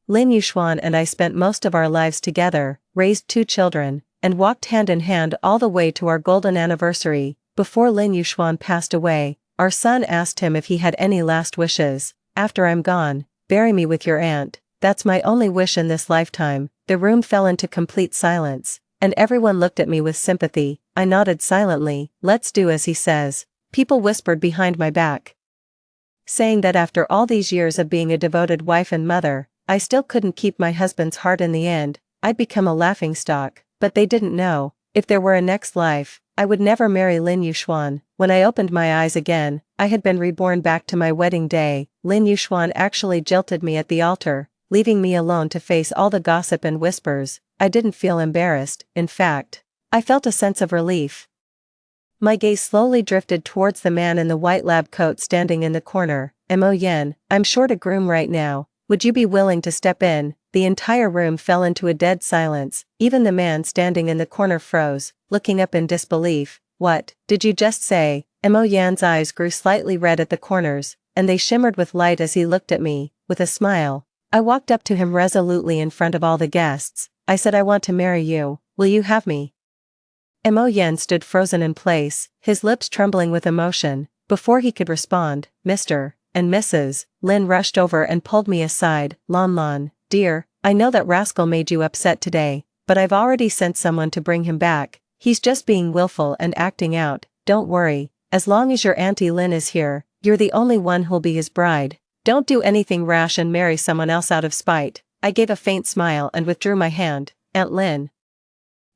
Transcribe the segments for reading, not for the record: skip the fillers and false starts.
Lin Yuxuan and I spent most of our lives together, raised 2 children, and walked hand in hand all the way to our golden anniversary. Before Lin Yuxuan passed away, our son asked him if he had any last wishes. After I'm gone, bury me with your aunt. That's my only wish in this lifetime. The room fell into complete silence, and everyone looked at me with sympathy. I nodded silently. Let's do as he says. People whispered behind my back, saying that after all these years of being a devoted wife and mother, I still couldn't keep my husband's heart in the end. I'd become a laughingstock, but they didn't know, if there were a next life, I would never marry Lin Yuxuan. When I opened my eyes again, I had been reborn back to my wedding day. Lin Yuxuan actually jilted me at the altar, leaving me alone to face all the gossip and whispers. I didn't feel embarrassed, in fact, I felt a sense of relief. My gaze slowly drifted towards the man in the white lab coat standing in the corner. Mo Yen, I'm short a groom right now. Would you be willing to step in? The entire room fell into a dead silence. Even the man standing in the corner froze, looking up in disbelief. What did you just say? Mo Yan's eyes grew slightly red at the corners, and they shimmered with light as he looked at me, with a smile. I walked up to him resolutely in front of all the guests. I said, I want to marry you. Will you have me? Mo Yen stood frozen in place, his lips trembling with emotion. Before he could respond, Mr. and Mrs. Lin rushed over and pulled me aside. Lan, dear, I know that rascal made you upset today, but I've already sent someone to bring him back. He's just being willful and acting out. Don't worry, as long as your Auntie Lin is here, you're the only one who'll be his bride. Don't do anything rash and marry someone else out of spite. I gave a faint smile and withdrew my hand. Aunt Lin.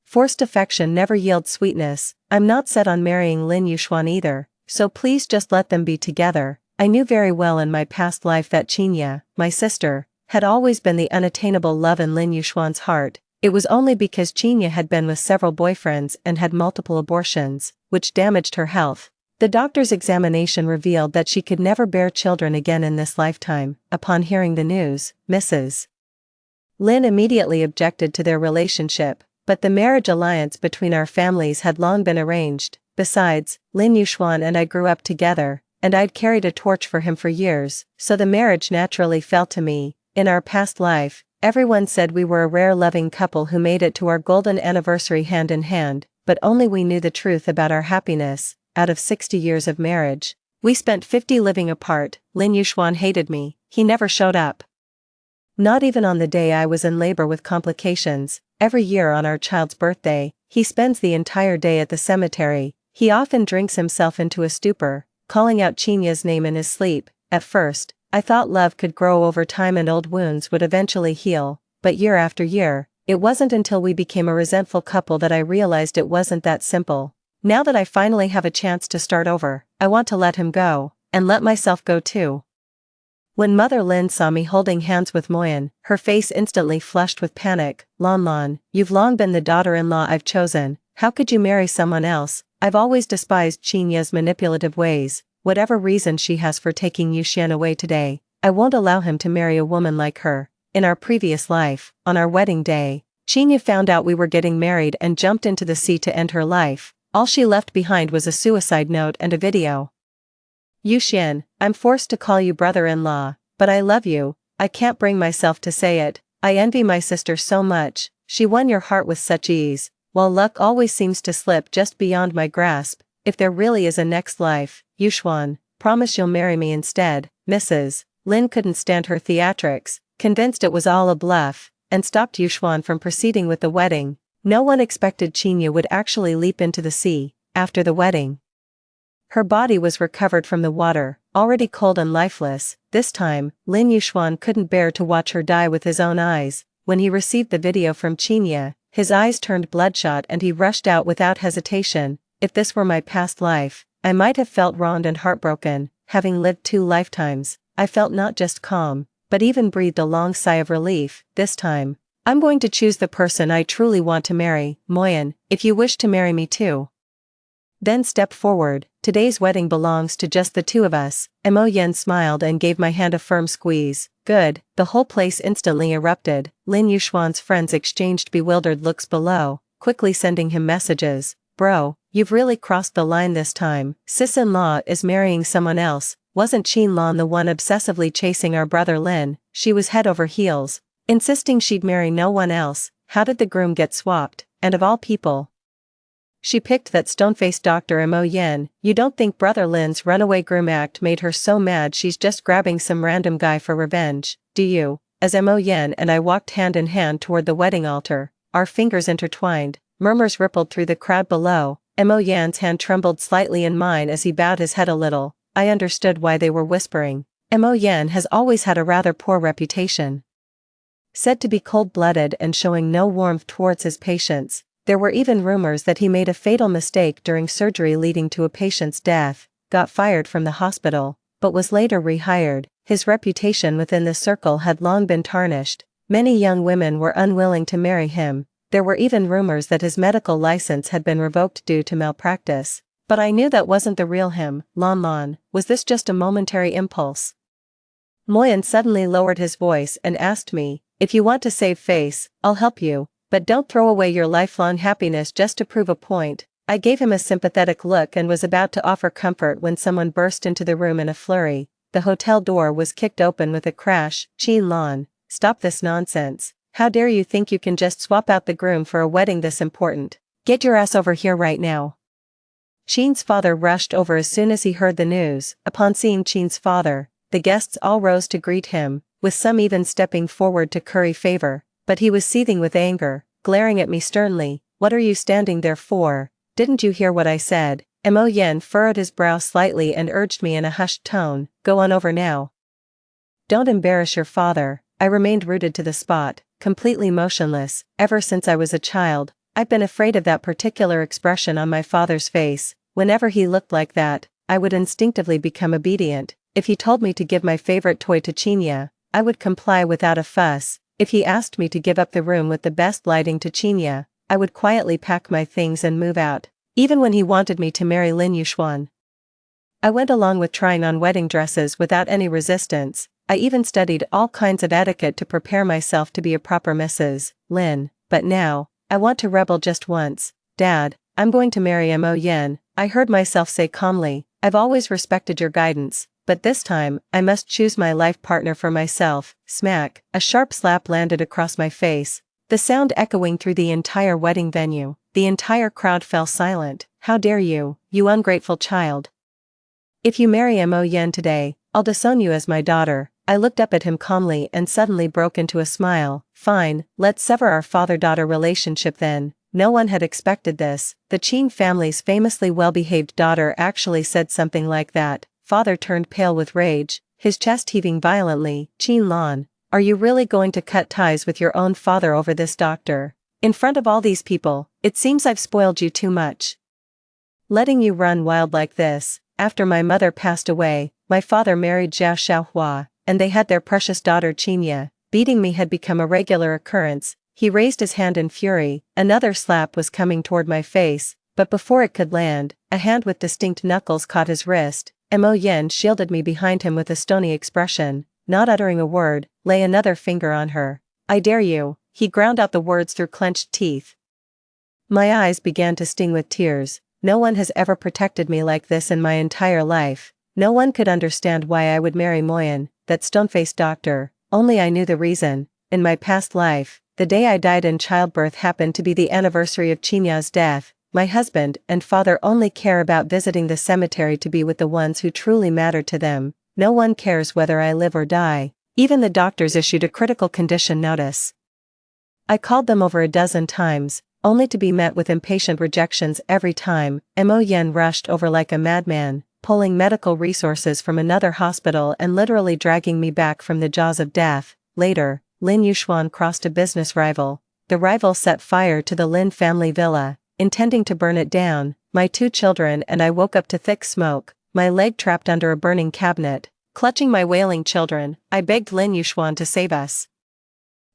Forced affection never yields sweetness. I'm not set on marrying Lin Yuxuan either, so please just let them be together. I knew very well in my past life that Qinya, my sister, had always been the unattainable love in Lin Yuxuan's heart. It was only because Qinya had been with several boyfriends and had multiple abortions, which damaged her health. The doctor's examination revealed that she could never bear children again in this lifetime. Upon hearing the news, Mrs. Lin immediately objected to their relationship, but the marriage alliance between our families had long been arranged. Besides, Lin Yuxuan and I grew up together, and I'd carried a torch for him for years, so the marriage naturally fell to me. In our past life, everyone said we were a rare loving couple who made it to our golden anniversary hand in hand, but only we knew the truth about our happiness. Out of 60 years of marriage, we spent 50 living apart. Lin Yuxuan hated me. He never showed up. Not even on the day I was in labor with complications. Every year on our child's birthday, he spends the entire day at the cemetery. He often drinks himself into a stupor, calling out Qinya's name in his sleep. At first, I thought love could grow over time and old wounds would eventually heal, but year after year, it wasn't until we became a resentful couple that I realized it wasn't that simple. Now that I finally have a chance to start over, I want to let him go, and let myself go too. When Mother Lin saw me holding hands with Moyen, her face instantly flushed with panic. Lan, you've long been the daughter-in-law I've chosen. How could you marry someone else? I've always despised Qinya's manipulative ways. Whatever reason she has for taking Yuxian away today, I won't allow him to marry a woman like her. In our previous life, on our wedding day, Qinya found out we were getting married and jumped into the sea to end her life. All she left behind was a suicide note and a video. Yuxian, I'm forced to call you brother-in-law, but I love you. I can't bring myself to say it. I envy my sister so much. She won your heart with such ease, while luck always seems to slip just beyond my grasp. If there really is a next life, Yuxuan, promise you'll marry me instead. Mrs. Lin couldn't stand her theatrics, convinced it was all a bluff, and stopped Yuxuan from proceeding with the wedding. No one expected Qinya would actually leap into the sea. After the wedding, her body was recovered from the water, already cold and lifeless. This time, Lin Yuxuan couldn't bear to watch her die with his own eyes. When he received the video from Qinya, his eyes turned bloodshot and he rushed out without hesitation. If this were my past life, I might have felt wronged and heartbroken. Having lived 2 lifetimes, I felt not just calm, but even breathed a long sigh of relief. This time, I'm going to choose the person I truly want to marry. Moyen, if you wish to marry me too, then step forward. Today's wedding belongs to just the 2 of us. Mo Yen smiled and gave my hand a firm squeeze. Good. The whole place instantly erupted. Lin Yuxuan's friends exchanged bewildered looks below, quickly sending him messages. Bro, you've really crossed the line this time. Sis-in-law is marrying someone else. Wasn't Qin Lan the one obsessively chasing our brother Lin? She was head over heels. insisting she'd marry no one else. How did the groom get swapped, and of all people? She picked that stone-faced Dr. Mo Yen. You don't think Brother Lin's runaway groom act made her so mad she's just grabbing some random guy for revenge, do you? As Mo Yen and I walked hand in hand toward the wedding altar, our fingers intertwined, murmurs rippled through the crowd below. Mo Yan's hand trembled slightly in mine as he bowed his head a little. I understood why they were whispering. Mo Yan has always had a rather poor reputation. Said to be cold-blooded and showing no warmth towards his patients. There were even rumors that he made a fatal mistake during surgery leading to a patient's death, got fired from the hospital, but was later rehired. His reputation within the circle had long been tarnished. Many young women were unwilling to marry him. There were even rumors that his medical license had been revoked due to malpractice. But I knew that wasn't the real him. Lon, was this just a momentary impulse? Moyen suddenly lowered his voice and asked me, if you want to save face, I'll help you. But don't throw away your lifelong happiness just to prove a point. I gave him a sympathetic look and was about to offer comfort when someone burst into the room in a flurry. The hotel door was kicked open with a crash. Chin Lon, stop this nonsense. How dare you think you can just swap out the groom for a wedding this important? Get your ass over here right now. Chin's father rushed over as soon as he heard the news. Upon seeing Chin's father, the guests all rose to greet him, with some even stepping forward to curry favor. But he was seething with anger, glaring at me sternly. What are you standing there for? Didn't you hear what I said? Mo Yen furrowed his brow slightly and urged me in a hushed tone, go on over now. Don't embarrass your father. I remained rooted to the spot, completely motionless. Ever since I was a child, I've been afraid of that particular expression on my father's face. Whenever he looked like that, I would instinctively become obedient. If he told me to give my favorite toy to Chinya, I would comply without a fuss. If he asked me to give up the room with the best lighting to Chinya, I would quietly pack my things and move out. Even when he wanted me to marry Lin Yuxuan, I went along with trying on wedding dresses without any resistance. I even studied all kinds of etiquette to prepare myself to be a proper Mrs. Lin. But now, I want to rebel just once. Dad, I'm going to marry Mo Yen, I heard myself say calmly. I've always respected your guidance, but this time, I must choose my life partner for myself. Smack, a sharp slap landed across my face, the sound echoing through the entire wedding venue. The entire crowd fell silent. How dare you, you ungrateful child. If you marry Mo Yen today, I'll disown you as my daughter. I looked up at him calmly and suddenly broke into a smile. Fine, let's sever our father-daughter relationship then. No one had expected this. The Qin family's famously well-behaved daughter actually said something like that. Father turned pale with rage, his chest heaving violently. Qin Lan, are you really going to cut ties with your own father over this doctor? In front of all these people, it seems I've spoiled you too much. Letting you run wild like this. After my mother passed away, my father married Zhao Xiaohua, and they had their precious daughter Qinya. Beating me had become a regular occurrence. He raised his hand in fury. Another slap was coming toward my face, but before it could land, a hand with distinct knuckles caught his wrist. Mo Yen shielded me behind him with a stony expression. Not uttering a word, lay another finger on her. I dare you. He ground out the words through clenched teeth. My eyes began to sting with tears. No one has ever protected me like this in my entire life. No one could understand why I would marry Moyen, that stone-faced doctor. Only I knew the reason. In my past life, the day I died in childbirth happened to be the anniversary of Chinya's death. My husband and father only care about visiting the cemetery to be with the ones who truly matter to them. No one cares whether I live or die. Even the doctors issued a critical condition notice. I called them over a dozen times, only to be met with impatient rejections every time. Mo Yen rushed over like a madman, pulling medical resources from another hospital and literally dragging me back from the jaws of death. Later, Lin Yuxuan crossed a business rival. The rival set fire to the Lin family villa, intending to burn it down. My 2 children and I woke up to thick smoke, my leg trapped under a burning cabinet. Clutching my wailing children, I begged Lin Yuxuan to save us.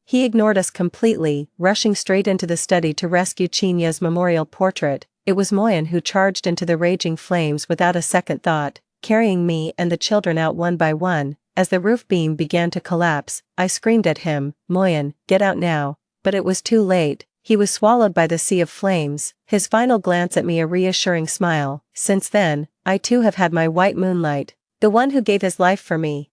He ignored us completely, rushing straight into the study to rescue Chinya's memorial portrait. It was Moyen who charged into the raging flames without a second thought, carrying me and the children out one by one. As the roof beam began to collapse, I screamed at him, Moyen, get out now. But it was too late. He was swallowed by the sea of flames, his final glance at me a reassuring smile. Since then, I too have had my white moonlight, the one who gave his life for me.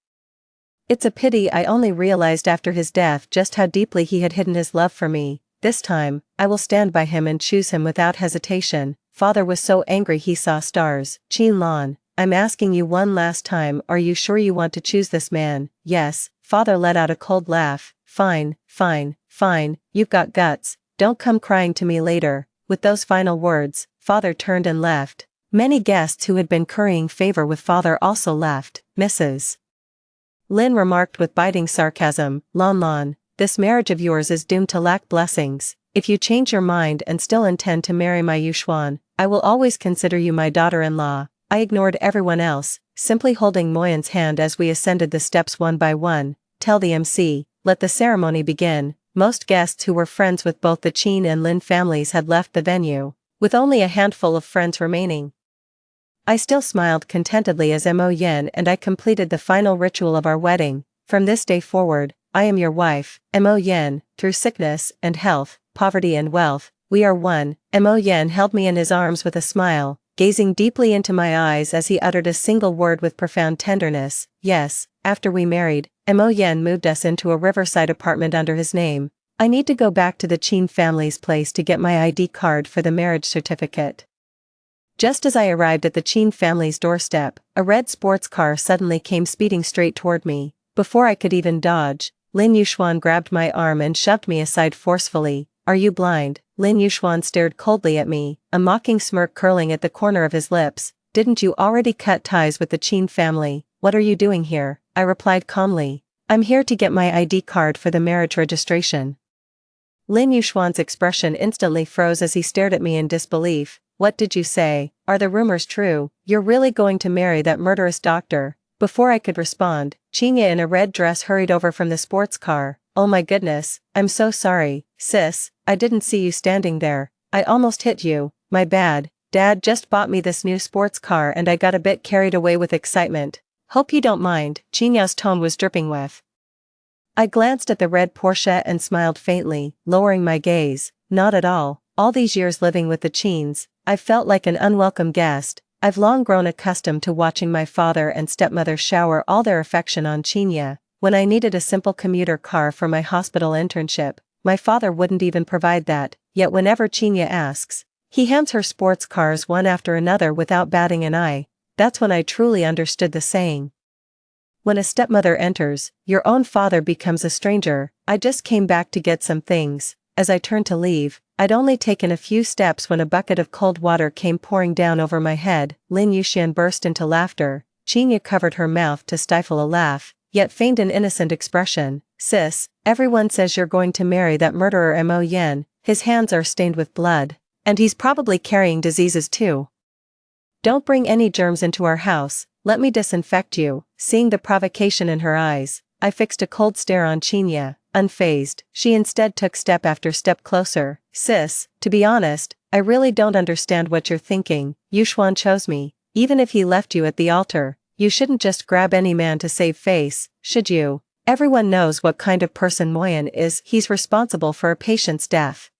It's a pity I only realized after his death just how deeply he had hidden his love for me. This time, I will stand by him and choose him without hesitation. Father was so angry he saw stars. Qin Lan, I'm asking you one last time, are you sure you want to choose this man? Yes. Father let out a cold laugh. Fine, fine, fine, you've got guts. Don't come crying to me later. With those final words, Father turned and left. Many guests who had been currying favor with Father also left. Mrs. Lin remarked with biting sarcasm, Lan Lan, this marriage of yours is doomed to lack blessings. If you change your mind and still intend to marry my Yuxuan, I will always consider you my daughter-in-law. I ignored everyone else, simply holding Moyan's hand as we ascended the steps one by one. Tell the MC, let the ceremony begin. Most guests who were friends with both the Qin and Lin families had left the venue, with only a handful of friends remaining. I still smiled contentedly as Mo Yen and I completed the final ritual of our wedding. From this day forward, I am your wife, Mo Yen, through sickness and health, poverty and wealth, we are one. Mo Yen held me in his arms with a smile, gazing deeply into my eyes as he uttered a single word with profound tenderness, yes. After we married, Mo Yen moved us into a riverside apartment under his name. I need to go back to the Qin family's place to get my ID card for the marriage certificate. Just as I arrived at the Qin family's doorstep, a red sports car suddenly came speeding straight toward me. Before I could even dodge, Lin Yuxuan grabbed my arm and shoved me aside forcefully. Are you blind? Lin Yuxuan stared coldly at me, a mocking smirk curling at the corner of his lips. Didn't you already cut ties with the Qin family? What are you doing here? I replied calmly. I'm here to get my ID card for the marriage registration. Lin Yuxuan's expression instantly froze as he stared at me in disbelief. What did you say? Are the rumors true? You're really going to marry that murderous doctor? Before I could respond, Qingye in a red dress hurried over from the sports car. Oh my goodness, I'm so sorry, sis, I didn't see you standing there. I almost hit you, my bad. Dad just bought me this new sports car and I got a bit carried away with excitement. Hope you don't mind, Qingye's tone was dripping with. I glanced at the red Porsche and smiled faintly, lowering my gaze. Not at all. All these years living with the Qins, I felt like an unwelcome guest. I've long grown accustomed to watching my father and stepmother shower all their affection on Qingye. When I needed a simple commuter car for my hospital internship, my father wouldn't even provide that, yet whenever Qingye asks, he hands her sports cars one after another without batting an eye. That's when I truly understood the saying. When a stepmother enters, your own father becomes a stranger. I just came back to get some things. As I turned to leave, I'd only taken a few steps when a bucket of cold water came pouring down over my head. Lin Yuxian burst into laughter. Qingye covered her mouth to stifle a laugh, yet feigned an innocent expression. Sis, everyone says you're going to marry that murderer Mo Yen. His hands are stained with blood. And he's probably carrying diseases too. Don't bring any germs into our house, let me disinfect you. Seeing the provocation in her eyes, I fixed a cold stare on Qingye. Unfazed, she instead took step after step closer. Sis, to be honest, I really don't understand what you're thinking. Yuxuan chose me. Even if he left you at the altar, you shouldn't just grab any man to save face, should you? Everyone knows what kind of person Moyan is. He's responsible for a patient's death.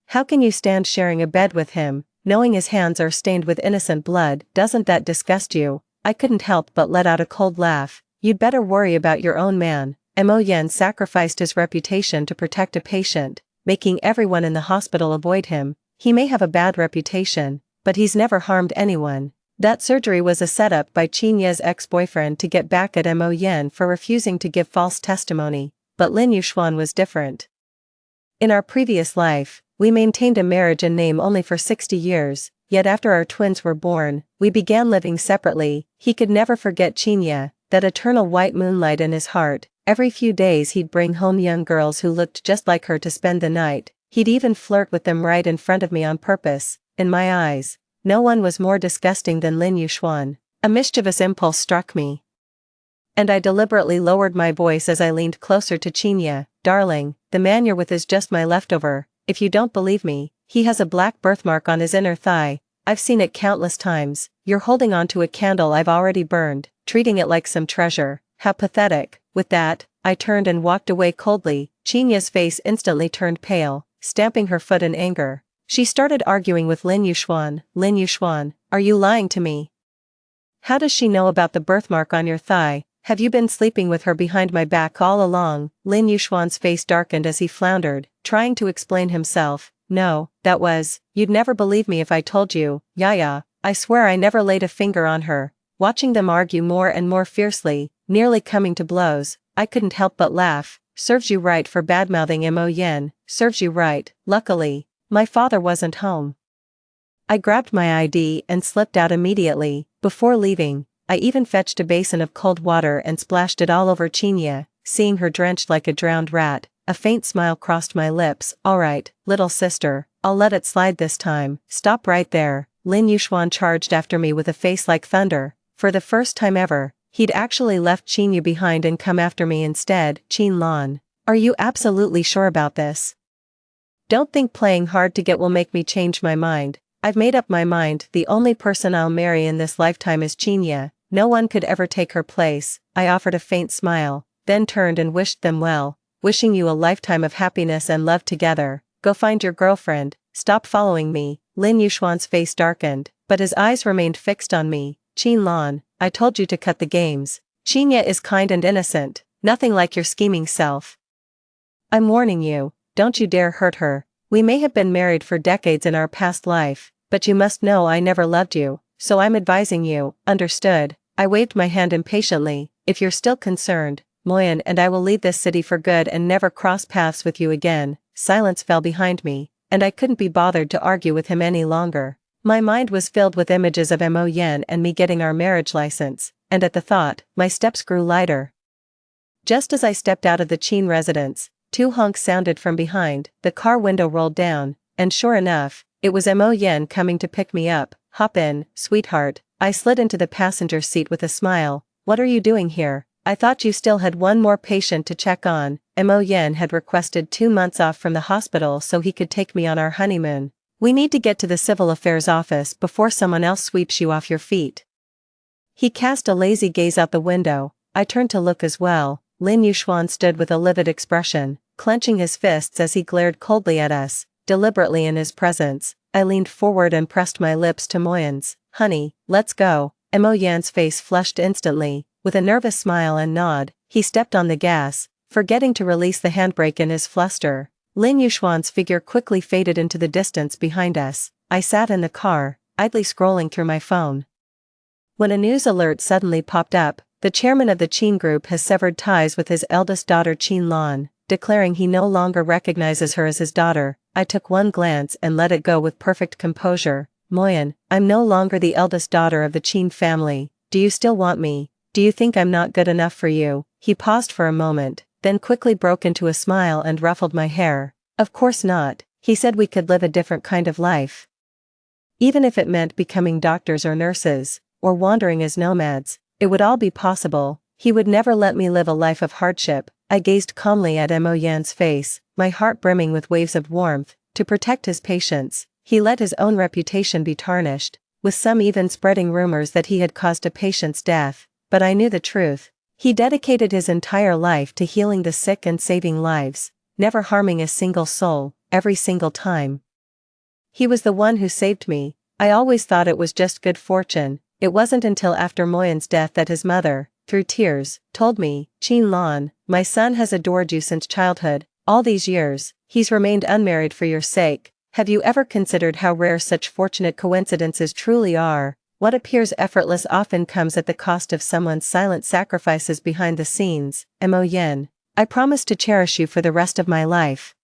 How can you stand sharing a bed with him, knowing his hands are stained with innocent blood? Doesn't that disgust you? I couldn't help but let out a cold laugh. You'd better worry about your own man. Mo Yen sacrificed his reputation to protect a patient, making everyone in the hospital avoid him. He may have a bad reputation, but he's never harmed anyone. That surgery was a setup by Qingye's ex-boyfriend to get back at Mo Yen for refusing to give false testimony, but Lin Yuxuan was different. In our previous life, we maintained a marriage in name only for 60 years, yet after our twins were born, we began living separately. He could never forget Qingye, that eternal white moonlight in his heart. Every few days he'd bring home young girls who looked just like her to spend the night. He'd even flirt with them right in front of me on purpose. In my eyes, no one was more disgusting than Lin Yuxuan. A mischievous impulse struck me, and I deliberately lowered my voice as I leaned closer to Qingye. Darling, the man you're with is just my leftover. If you don't believe me, he has a black birthmark on his inner thigh. I've seen it countless times. You're holding on to a candle I've already burned, treating it like some treasure. How pathetic. With that, I turned and walked away coldly. Qingye's face instantly turned pale, stamping her foot in anger. She started arguing with Lin Yuxuan. Lin Yuxuan, are you lying to me? How does she know about the birthmark on your thigh? Have you been sleeping with her behind my back all along? Lin Yuxuan's face darkened as he floundered, trying to explain himself. No, you'd never believe me if I told you, Yaya, I swear I never laid a finger on her. Watching them argue more and more fiercely, nearly coming to blows, I couldn't help but laugh. Serves you right for badmouthing Mo Yen, serves you right. Luckily, my father wasn't home. I grabbed my ID and slipped out immediately. Before leaving, I even fetched a basin of cold water and splashed it all over Qinya. Seeing her drenched like a drowned rat, a faint smile crossed my lips. Alright, little sister, I'll let it slide this time. Stop right there. Lin Yuxuan charged after me with a face like thunder. For the first time ever, he'd actually left Qinya behind and come after me instead. Qin Lan, are you absolutely sure about this? Don't think playing hard to get will make me change my mind. I've made up my mind. The only person I'll marry in this lifetime is Qinya. No one could ever take her place. I offered a faint smile, then turned and wished them well. Wishing you a lifetime of happiness and love together. Go find your girlfriend. Stop following me. Lin Yuxuan's face darkened, but his eyes remained fixed on me. Qin Lan, I told you to cut the games. Qinya is kind and innocent, nothing like your scheming self. I'm warning you, don't you dare hurt her. We may have been married for decades in our past life, but you must know I never loved you, so I'm advising you, understood? I waved my hand impatiently. If you're still concerned, Moyen and I will leave this city for good and never cross paths with you again. Silence fell behind me, and I couldn't be bothered to argue with him any longer. My mind was filled with images of Mo Yen and me getting our marriage license, and at the thought, my steps grew lighter. Just as I stepped out of the Qin residence, two honks sounded from behind, the car window rolled down, and sure enough, it was Mo Yen coming to pick me up. Hop in, sweetheart. I slid into the passenger seat with a smile. What are you doing here? I thought you still had one more patient to check on. Mo Yen had requested 2 months off from the hospital so he could take me on our honeymoon. We need to get to the civil affairs office before someone else sweeps you off your feet. He cast a lazy gaze out the window. I turned to look as well. Lin Yuxuan stood with a livid expression, clenching his fists as he glared coldly at us. Deliberately in his presence, I leaned forward and pressed my lips to Moyen's. Honey, let's go. Mo Yan's face flushed instantly. With a nervous smile and nod, he stepped on the gas, forgetting to release the handbrake in his fluster. Lin Yuxuan's figure quickly faded into the distance behind us. I sat in the car, idly scrolling through my phone. When a news alert suddenly popped up, the chairman of the Qin group has severed ties with his eldest daughter Qin Lan, declaring he no longer recognizes her as his daughter. I took one glance and let it go with perfect composure. Moyen, I'm no longer the eldest daughter of the Qin family. Do you still want me? Do you think I'm not good enough for you? He paused for a moment, then quickly broke into a smile and ruffled my hair. Of course not. He said we could live a different kind of life. Even if it meant becoming doctors or nurses, or wandering as nomads, it would all be possible. He would never let me live a life of hardship. I gazed calmly at Mo Yan's face, my heart brimming with waves of warmth. To protect his patients, he let his own reputation be tarnished, with some even spreading rumors that he had caused a patient's death. But I knew the truth. He dedicated his entire life to healing the sick and saving lives, never harming a single soul, every single time. He was the one who saved me. I always thought it was just good fortune. It wasn't until after Moyen's death that his mother, through tears, told me, Qin Lan, my son has adored you since childhood. All these years, he's remained unmarried for your sake. Have you ever considered how rare such fortunate coincidences truly are? What appears effortless often comes at the cost of someone's silent sacrifices behind the scenes. Mo Yen, I promise to cherish you for the rest of my life.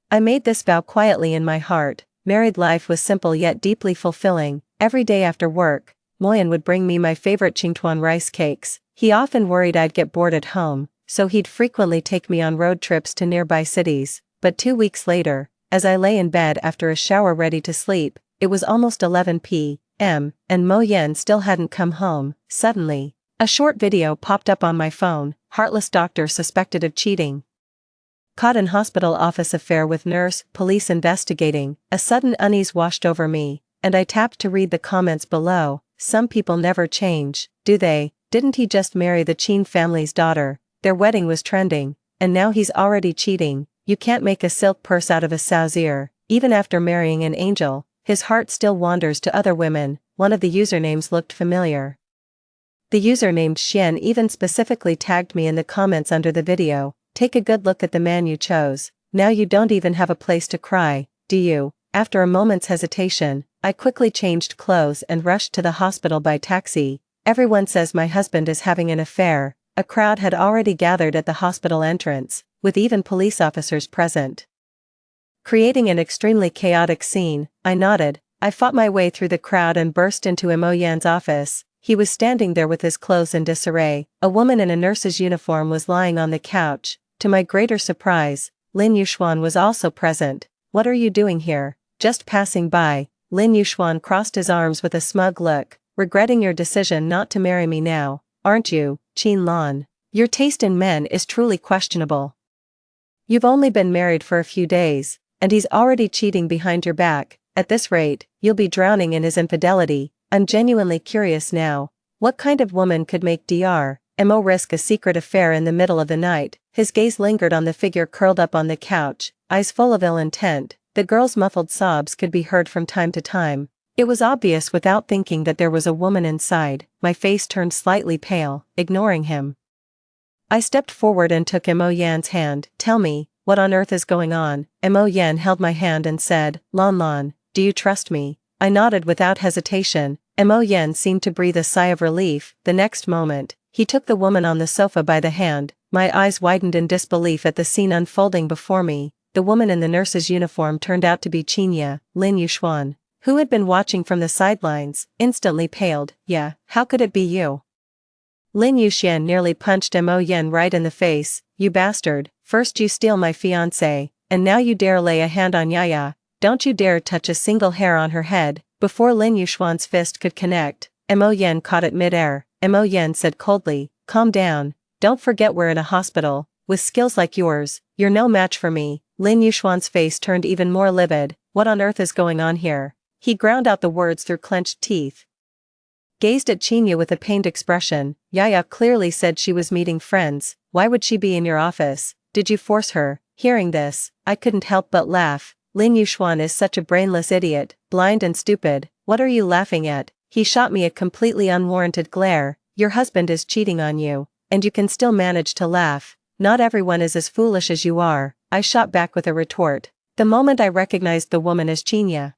I made this vow quietly in my heart. Married life was simple yet deeply fulfilling. Every day after work, Moyen would bring me my favorite Qingtuan rice cakes. He often worried I'd get bored at home, so he'd frequently take me on road trips to nearby cities. But 2 weeks later, as I lay in bed after a shower ready to sleep, it was almost 11 p.m., and Mo Yen still hadn't come home. Suddenly, a short video popped up on my phone. Heartless doctor suspected of cheating. Caught in hospital office affair with nurse, police investigating. A sudden unease washed over me, and I tapped to read the comments below. Some people never change, do they? Didn't he just marry the Qin family's daughter? Their wedding was trending, and now he's already cheating. You can't make a silk purse out of a sow's ear. Even after marrying an angel, his heart still wanders to other women. One of the usernames looked familiar. The user named Xian even specifically tagged me in the comments under the video. Take a good look at the man you chose. Now you don't even have a place to cry, do you? After a moment's hesitation, I quickly changed clothes and rushed to the hospital by taxi. Everyone says my husband is having an affair. A crowd had already gathered at the hospital entrance, with even police officers present. Creating an extremely chaotic scene, I nodded. I fought my way through the crowd and burst into Mo Yan's office. He was standing there with his clothes in disarray. A woman in a nurse's uniform was lying on the couch. To my greater surprise, Lin Yuxuan was also present. What are you doing here? Just passing by. Lin Yuxuan crossed his arms with a smug look. Regretting your decision not to marry me now, aren't you, Qin Lan? Your taste in men is truly questionable. You've only been married for a few days, and he's already cheating behind your back. At this rate, you'll be drowning in his infidelity. I'm genuinely curious now. What kind of woman could make Mo risk a secret affair in the middle of the night? His gaze lingered on the figure curled up on the couch, eyes full of ill intent. The girl's muffled sobs could be heard from time to time. It was obvious without thinking that there was a woman inside. My face turned slightly pale, ignoring him. I stepped forward and took Mo Yan's hand. Tell me, what on earth is going on? Mo Yan held my hand and said, Lan, do you trust me? I nodded without hesitation. Mo Yan seemed to breathe a sigh of relief. The next moment, he took the woman on the sofa by the hand. My eyes widened in disbelief at the scene unfolding before me. The woman in the nurse's uniform turned out to be Qinya, Lin Yuxuan, who had been watching from the sidelines, instantly paled. Yeah, how could it be you? Lin Yuxian nearly punched Mo Yan right in the face. You bastard, first you steal my fiancé, and now you dare lay a hand on Yaya. Don't you dare touch a single hair on her head. Before Lin Yuxuan's fist could connect, Mo Yan caught it mid-air. Mo Yan said coldly, calm down, don't forget we're in a hospital. With skills like yours, you're no match for me. Lin Yuxuan's face turned even more livid. What on earth is going on here? He ground out the words through clenched teeth. Gazed at Qinya with a pained expression. Yaya clearly said she was meeting friends. Why would she be in your office? Did you force her? Hearing this, I couldn't help but laugh. Lin Yuxuan is such a brainless idiot, blind and stupid. What are you laughing at? He shot me a completely unwarranted glare. Your husband is cheating on you, and you can still manage to laugh. Not everyone is as foolish as you are, I shot back with a retort. The moment I recognized the woman as Qinya,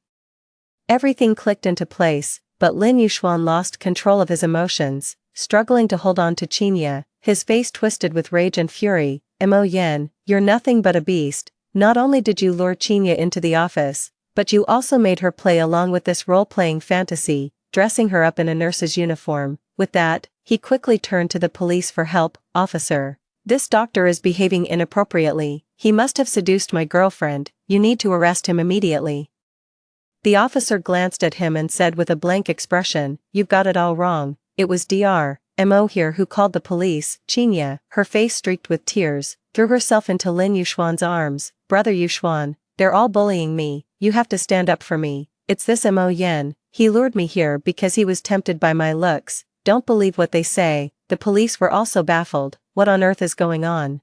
everything clicked into place, but Lin Yuxuan lost control of his emotions, struggling to hold on to Qinya, his face twisted with rage and fury. Mo Yan, you're nothing but a beast. Not only did you lure Qinya into the office, but you also made her play along with this role-playing fantasy, dressing her up in a nurse's uniform. With that, he quickly turned to the police for help. Officer, this doctor is behaving inappropriately. He must have seduced my girlfriend. You need to arrest him immediately. The officer glanced at him and said with a blank expression, you've got it all wrong. It was Mo here who called the police. Qinya, her face streaked with tears, threw herself into Lin Yuxuan's arms. Brother Yuxuan, they're all bullying me. You have to stand up for me. It's this Mo Yan. He lured me here because he was tempted by my looks. Don't believe what they say. The police were also baffled. What on earth is going on?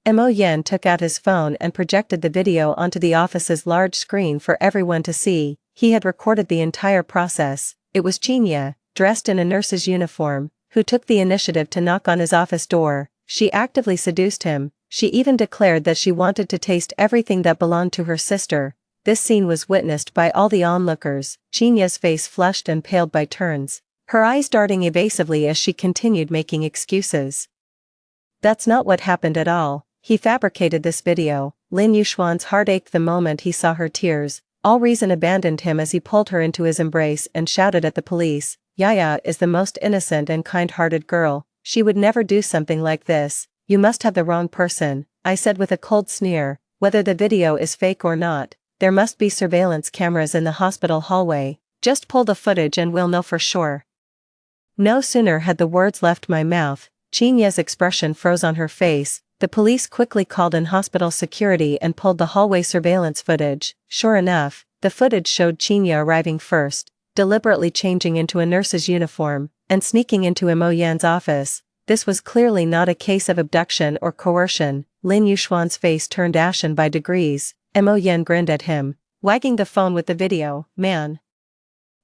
Mo Yan took out his phone and projected the video onto the office's large screen for everyone to see. He had recorded the entire process. It was Qinya, dressed in a nurse's uniform, who took the initiative to knock on his office door. She actively seduced him. She even declared that she wanted to taste everything that belonged to her sister. This scene was witnessed by all the onlookers. Qinya's face flushed and paled by turns, her eyes darting evasively as she continued making excuses. That's not what happened at all. He fabricated this video. Lin Yuxuan's heart ached the moment he saw her tears. All reason abandoned him as he pulled her into his embrace and shouted at the police. Yaya is the most innocent and kind-hearted girl. She would never do something like this. You must have the wrong person, I said with a cold sneer. Whether the video is fake or not, there must be surveillance cameras in the hospital hallway. Just pull the footage and we'll know for sure. No sooner had the words left my mouth, Qinya's expression froze on her face. The police quickly called in hospital security and pulled the hallway surveillance footage. Sure enough, the footage showed Qinya arriving first, deliberately changing into a nurse's uniform, and sneaking into Mo Yan's office. This was clearly not a case of abduction or coercion. Lin Yuxuan's face turned ashen by degrees. Mo Yan grinned at him, wagging the phone with the video. Man,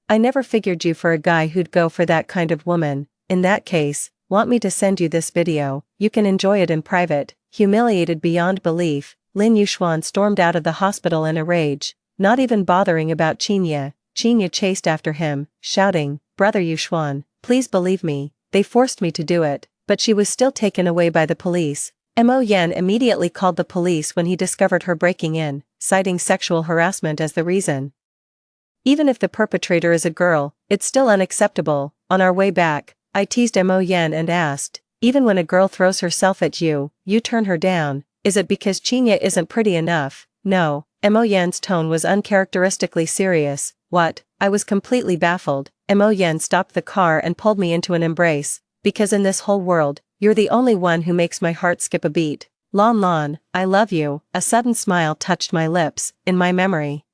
I never figured you for a guy who'd go for that kind of woman. In that case, want me to send you this video? You can enjoy it in private." Humiliated beyond belief, Lin Yuxuan stormed out of the hospital in a rage, not even bothering about Qinya. Qinya chased after him, shouting, "Brother Yuxuan, please believe me, they forced me to do it," but she was still taken away by the police. Mo Yan immediately called the police when he discovered her breaking in, citing sexual harassment as the reason. Even if the perpetrator is a girl, it's still unacceptable. On our way back, I teased Mo Yan and asked, "Even when a girl throws herself at you, you turn her down, is it because Qinya isn't pretty enough?" "No." Mo Yan's tone was uncharacteristically serious. "What?" I was completely baffled. Mo Yan stopped the car and pulled me into an embrace. "Because in this whole world, you're the only one who makes my heart skip a beat. Lon Lon, I love you." A sudden smile touched my lips. In my memory,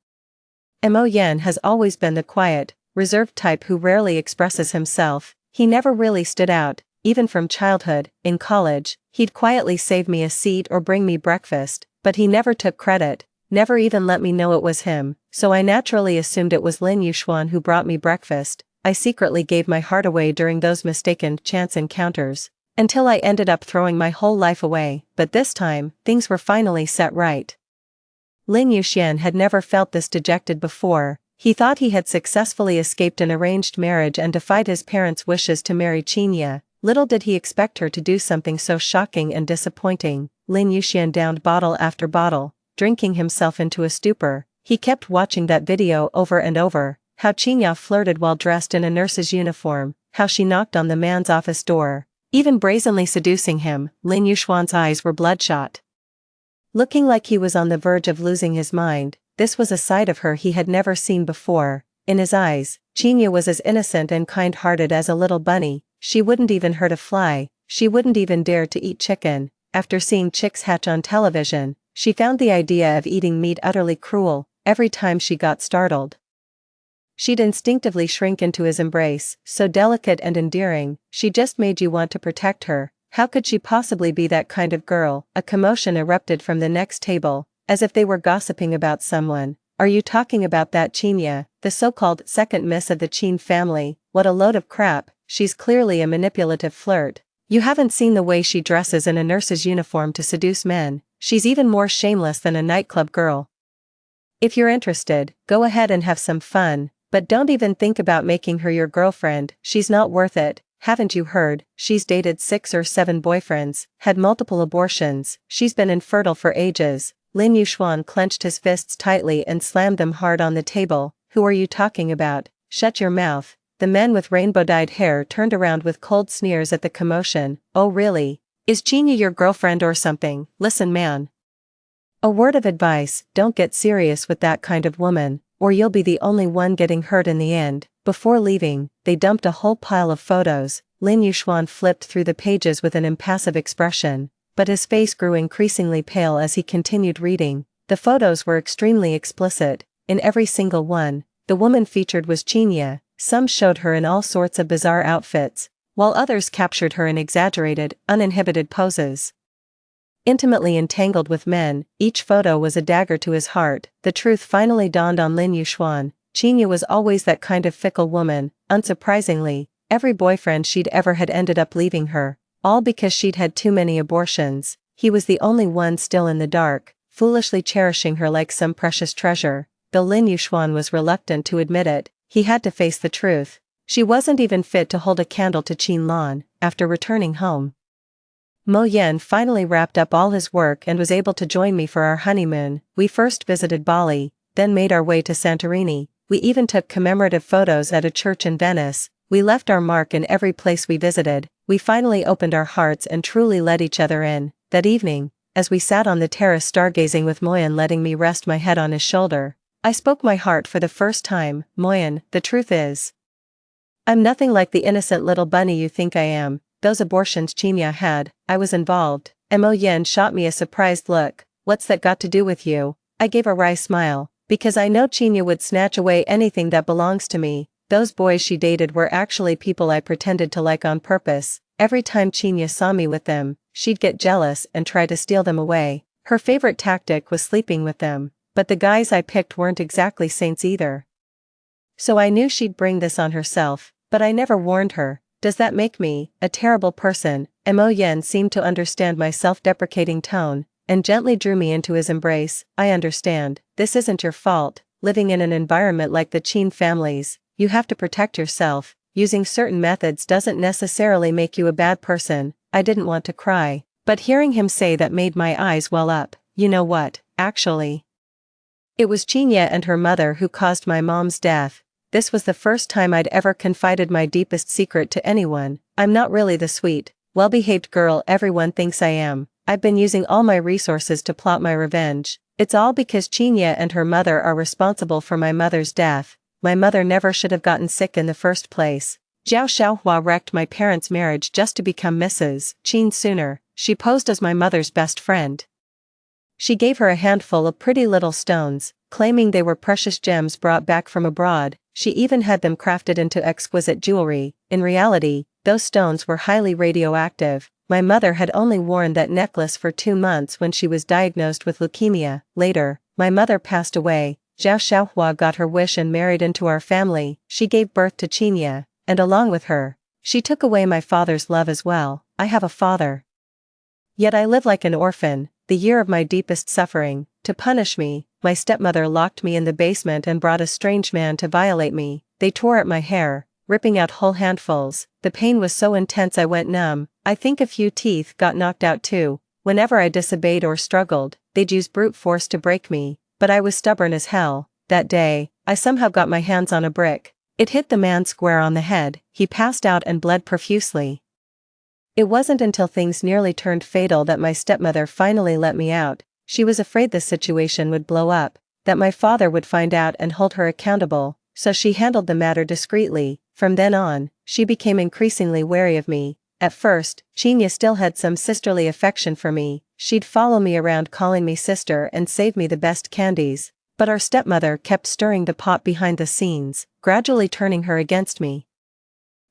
Mo Yan has always been the quiet, reserved type who rarely expresses himself. He never really stood out, even from childhood. In college, he'd quietly save me a seat or bring me breakfast, but he never took credit, never even let me know it was him, so I naturally assumed it was Lin Yuxuan who brought me breakfast. I secretly gave my heart away during those mistaken chance encounters, until I ended up throwing my whole life away, but this time, things were finally set right. Lin Yuxian had never felt this dejected before. He thought he had successfully escaped an arranged marriage and defied his parents' wishes to marry Qinya. Little did he expect her to do something so shocking and disappointing. Lin Yuxian downed bottle after bottle, drinking himself into a stupor. He kept watching that video over and over. How Qinya flirted while dressed in a nurse's uniform, how she knocked on the man's office door, even brazenly seducing him. Lin Yuxuan's eyes were bloodshot, looking like he was on the verge of losing his mind. This was a side of her he had never seen before. In his eyes, Qinya was as innocent and kind-hearted as a little bunny. She wouldn't even hurt a fly, she wouldn't even dare to eat chicken. After seeing chicks hatch on television, she found the idea of eating meat utterly cruel. Every time she got startled, she'd instinctively shrink into his embrace, so delicate and endearing, she just made you want to protect her. How could she possibly be that kind of girl? A commotion erupted from the next table, as if they were gossiping about someone. "Are you talking about that Qinya, the so-called second miss of the Qin family? What a load of crap, she's clearly a manipulative flirt. You haven't seen the way she dresses in a nurse's uniform to seduce men. She's even more shameless than a nightclub girl. If you're interested, go ahead and have some fun, but don't even think about making her your girlfriend. She's not worth it. Haven't you heard? She's dated 6 or 7 boyfriends, had multiple abortions, she's been infertile for ages." Lin Yuxuan clenched his fists tightly and slammed them hard on the table. "Who are you talking about? Shut your mouth." The men with rainbow-dyed hair turned around with cold sneers at the commotion. "Oh really? Is Qinya your girlfriend or something? Listen man. A word of advice, don't get serious with that kind of woman, or you'll be the only one getting hurt in the end." Before leaving, they dumped a whole pile of photos. Lin Yuxuan flipped through the pages with an impassive expression, but his face grew increasingly pale as he continued reading. The photos were extremely explicit. In every single one, the woman featured was Qinya. Some showed her in all sorts of bizarre outfits, while others captured her in exaggerated, uninhibited poses. Intimately entangled with men, each photo was a dagger to his heart. The truth finally dawned on Lin Yuxuan. Qinya was always that kind of fickle woman. Unsurprisingly, every boyfriend she'd ever had ended up leaving her, all because she'd had too many abortions. He was the only one still in the dark, foolishly cherishing her like some precious treasure. Though Lin Yuxuan was reluctant to admit it, he had to face the truth. She wasn't even fit to hold a candle to Qin Lan. After returning home, Mo Yan finally wrapped up all his work and was able to join me for our honeymoon. We first visited Bali, then made our way to Santorini. We even took commemorative photos at a church in Venice. We left our mark in every place we visited. We finally opened our hearts and truly let each other in. That evening, as we sat on the terrace stargazing with Moyen letting me rest my head on his shoulder, I spoke my heart for the first time. "Moyen, the truth is, I'm nothing like the innocent little bunny you think I am. Those abortions Qinya had, I was involved." Mo Yan shot me a surprised look. "What's that got to do with you?" I gave a wry smile. "Because I know Qinya would snatch away anything that belongs to me. Those boys she dated were actually people I pretended to like on purpose. Every time Qinya saw me with them, she'd get jealous and try to steal them away. Her favorite tactic was sleeping with them, but the guys I picked weren't exactly saints either. So I knew she'd bring this on herself, but I never warned her. Does that make me a terrible person? Mo Yen seemed to understand my self-deprecating tone, and gently drew me into his embrace. I understand, this isn't your fault. Living in an environment like the Qin families, you have to protect yourself. Using certain methods doesn't necessarily make you a bad person. I didn't want to cry, but hearing him say that made my eyes well up. You know what, actually? It was Qinya and her mother who caused my mom's death. This was the first time I'd ever confided my deepest secret to anyone. I'm not really the sweet, well-behaved girl everyone thinks I am. I've been using all my resources to plot my revenge. It's all because Qinya and her mother are responsible for my mother's death. My mother never should have gotten sick in the first place. Zhao Xiaohua wrecked my parents' marriage just to become Mrs. Qin sooner. She posed as my mother's best friend. She gave her a handful of pretty little stones, claiming they were precious gems brought back from abroad. She even had them crafted into exquisite jewelry. In reality, those stones were highly radioactive. My mother had only worn that necklace for 2 months when she was diagnosed with leukemia. Later, my mother passed away. Zhao Xiaohua got her wish and married into our family. She gave birth to Qinya, and along with her, she took away my father's love as well. I have a father. Yet I live like an orphan. The year of my deepest suffering. To punish me, my stepmother locked me in the basement and brought a strange man to violate me. They tore at my hair, ripping out whole handfuls. The pain was so intense I went numb. I think a few teeth got knocked out too. Whenever I disobeyed or struggled, they'd use brute force to break me, but I was stubborn as hell. That day, I somehow got my hands on a brick. It hit the man square on the head. He passed out and bled profusely. It wasn't until things nearly turned fatal that my stepmother finally let me out. She was afraid the situation would blow up, that my father would find out and hold her accountable, so she handled the matter discreetly. From then on, she became increasingly wary of me. At first, Qinya still had some sisterly affection for me. She'd follow me around calling me sister and save me the best candies. But our stepmother kept stirring the pot behind the scenes, gradually turning her against me.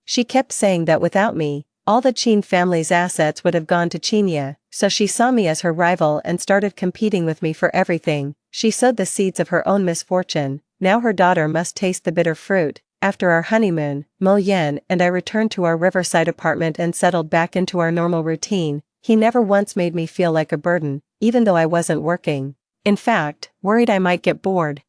She kept saying that without me, all the Qin family's assets would have gone to Qinya, so she saw me as her rival and started competing with me for everything. She sowed the seeds of her own misfortune. Now her daughter must taste the bitter fruit. After our honeymoon, Mo Yen and I returned to our riverside apartment and settled back into our normal routine. He never once made me feel like a burden, even though I wasn't working. In fact, worried I might get bored.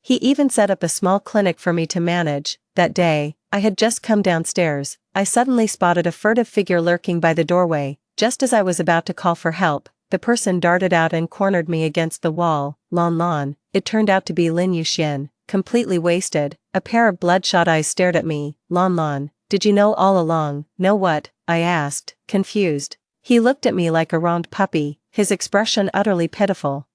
He even set up a small clinic for me to manage. That day, I had just come downstairs. I suddenly spotted a furtive figure lurking by the doorway. Just as I was about to call for help, the person darted out and cornered me against the wall. Lon. It turned out to be Lin Yuxian, completely wasted. A pair of bloodshot eyes stared at me. Lon, did you know all along? Know what? I asked, confused. He looked at me like a wronged puppy, his expression utterly pitiful.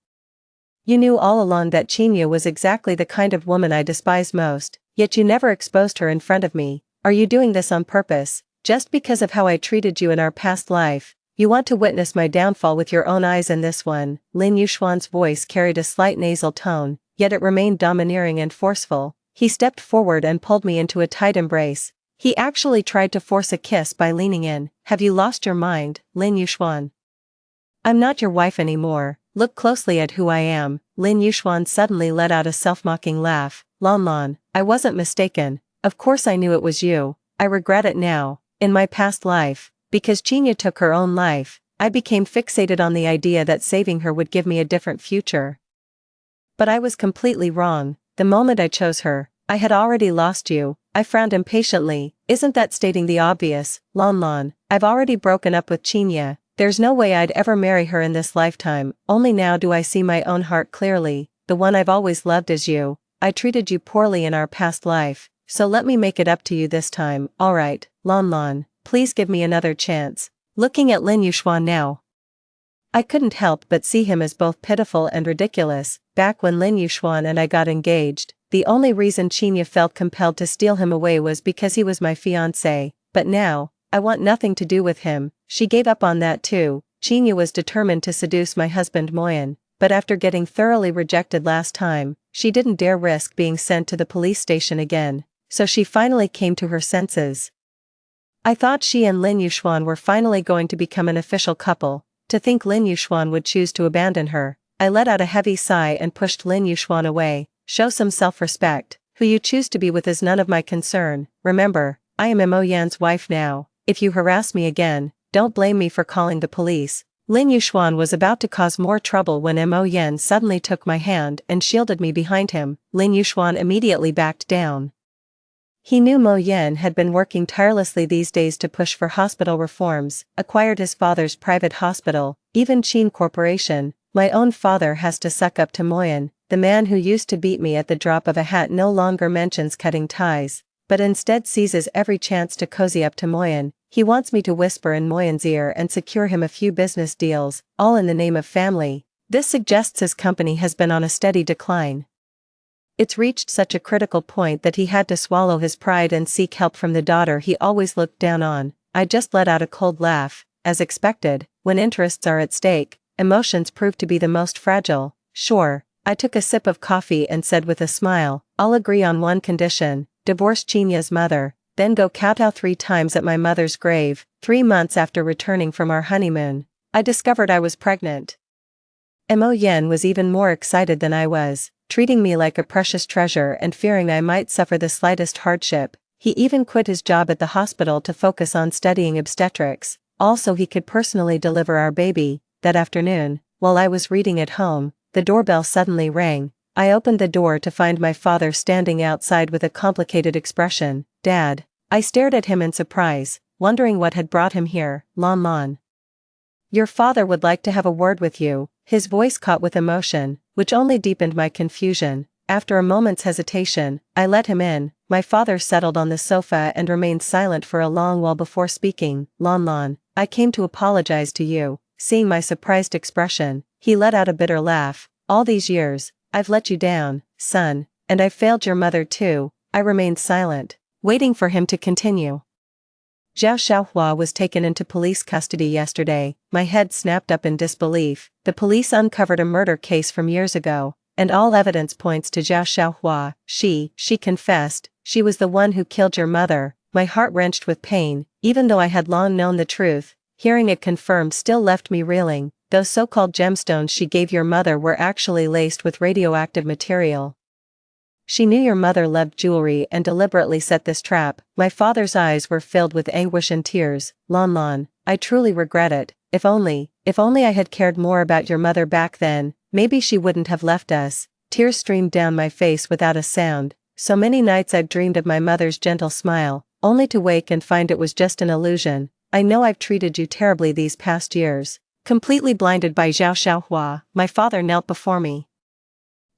You knew all along that Qinya was exactly the kind of woman I despise most, yet you never exposed her in front of me. Are you doing this on purpose, just because of how I treated you in our past life? You want to witness my downfall with your own eyes in this one. Lin Yuxuan's voice carried a slight nasal tone, yet it remained domineering and forceful. He stepped forward and pulled me into a tight embrace. He actually tried to force a kiss by leaning in. Have you lost your mind, Lin Yuxuan? I'm not your wife anymore. Look closely at who I am. Lin Yuxuan suddenly let out a self-mocking laugh. Lon, I wasn't mistaken. Of course I knew it was you. I regret it now. In my past life, because Qinya took her own life, I became fixated on the idea that saving her would give me a different future. But I was completely wrong. The moment I chose her, I had already lost you. I frowned impatiently. Isn't that stating the obvious? Lon, I've already broken up with Qinya. There's no way I'd ever marry her in this lifetime. Only now do I see my own heart clearly. The one I've always loved is you. I treated you poorly in our past life, so let me make it up to you this time. Alright, Lon, please give me another chance. Looking at Lin Yuxuan now, I couldn't help but see him as both pitiful and ridiculous. Back when Lin Yuxuan and I got engaged, the only reason Qinya felt compelled to steal him away was because he was my fiancé. But now, I want nothing to do with him. She gave up on that too. Qinya was determined to seduce my husband Moyan, but after getting thoroughly rejected last time, she didn't dare risk being sent to the police station again, so she finally came to her senses. I thought she and Lin Yuxuan were finally going to become an official couple. To think Lin Yuxuan would choose to abandon her. I let out a heavy sigh and pushed Lin Yuxuan away. Show some self-respect. Who you choose to be with is none of my concern. Remember, I am Mo Yan's wife now. If you harass me again, don't blame me for calling the police. Lin Yuxuan was about to cause more trouble when Mo Yan suddenly took my hand and shielded me behind him. Lin Yuxuan immediately backed down. He knew Mo Yan had been working tirelessly these days to push for hospital reforms, acquired his father's private hospital, even Qin Corporation. My own father has to suck up to Mo Yan. The man who used to beat me at the drop of a hat no longer mentions cutting ties, but instead seizes every chance to cozy up to Mo Yan. He wants me to whisper in Mo Yan's ear and secure him a few business deals, all in the name of family. This suggests his company has been on a steady decline. It's reached such a critical point that he had to swallow his pride and seek help from the daughter he always looked down on. I just let out a cold laugh. As expected, when interests are at stake, emotions prove to be the most fragile. Sure. I took a sip of coffee and said with a smile, I'll agree on one condition: divorce Qinya's mother, then go kowtow 3 times at my mother's grave. 3 months after returning from our honeymoon, I discovered I was pregnant. Mo Yan was even more excited than I was, treating me like a precious treasure and fearing I might suffer the slightest hardship. He even quit his job at the hospital to focus on studying obstetrics, also he could personally deliver our baby. That afternoon, while I was reading at home, the doorbell suddenly rang. I opened the door to find my father standing outside with a complicated expression. Dad. I stared at him in surprise, wondering what had brought him here. Lon Lon. Your father would like to have a word with you. His voice caught with emotion, which only deepened my confusion. After a moment's hesitation, I let him in. My father settled on the sofa and remained silent for a long while before speaking. Lon Lon, I came to apologize to you. Seeing my surprised expression, he let out a bitter laugh. All these years, I've let you down, son, and I failed your mother too. I remained silent, waiting for him to continue. Zhao Xiaohua was taken into police custody yesterday. My head snapped up in disbelief. The police uncovered a murder case from years ago, and all evidence points to Zhao Xiaohua. She confessed, she was the one who killed your mother. My heart wrenched with pain, even though I had long known the truth. Hearing it confirmed still left me reeling. Those so-called gemstones she gave your mother were actually laced with radioactive material. She knew your mother loved jewelry and deliberately set this trap. My father's eyes were filled with anguish and tears. Lon Lon, I truly regret it. If only I had cared more about your mother back then, maybe she wouldn't have left us. Tears streamed down my face without a sound. So many nights I've dreamed of my mother's gentle smile, only to wake and find it was just an illusion. I know I've treated you terribly these past years. Completely blinded by Zhao Xiaohua, my father knelt before me.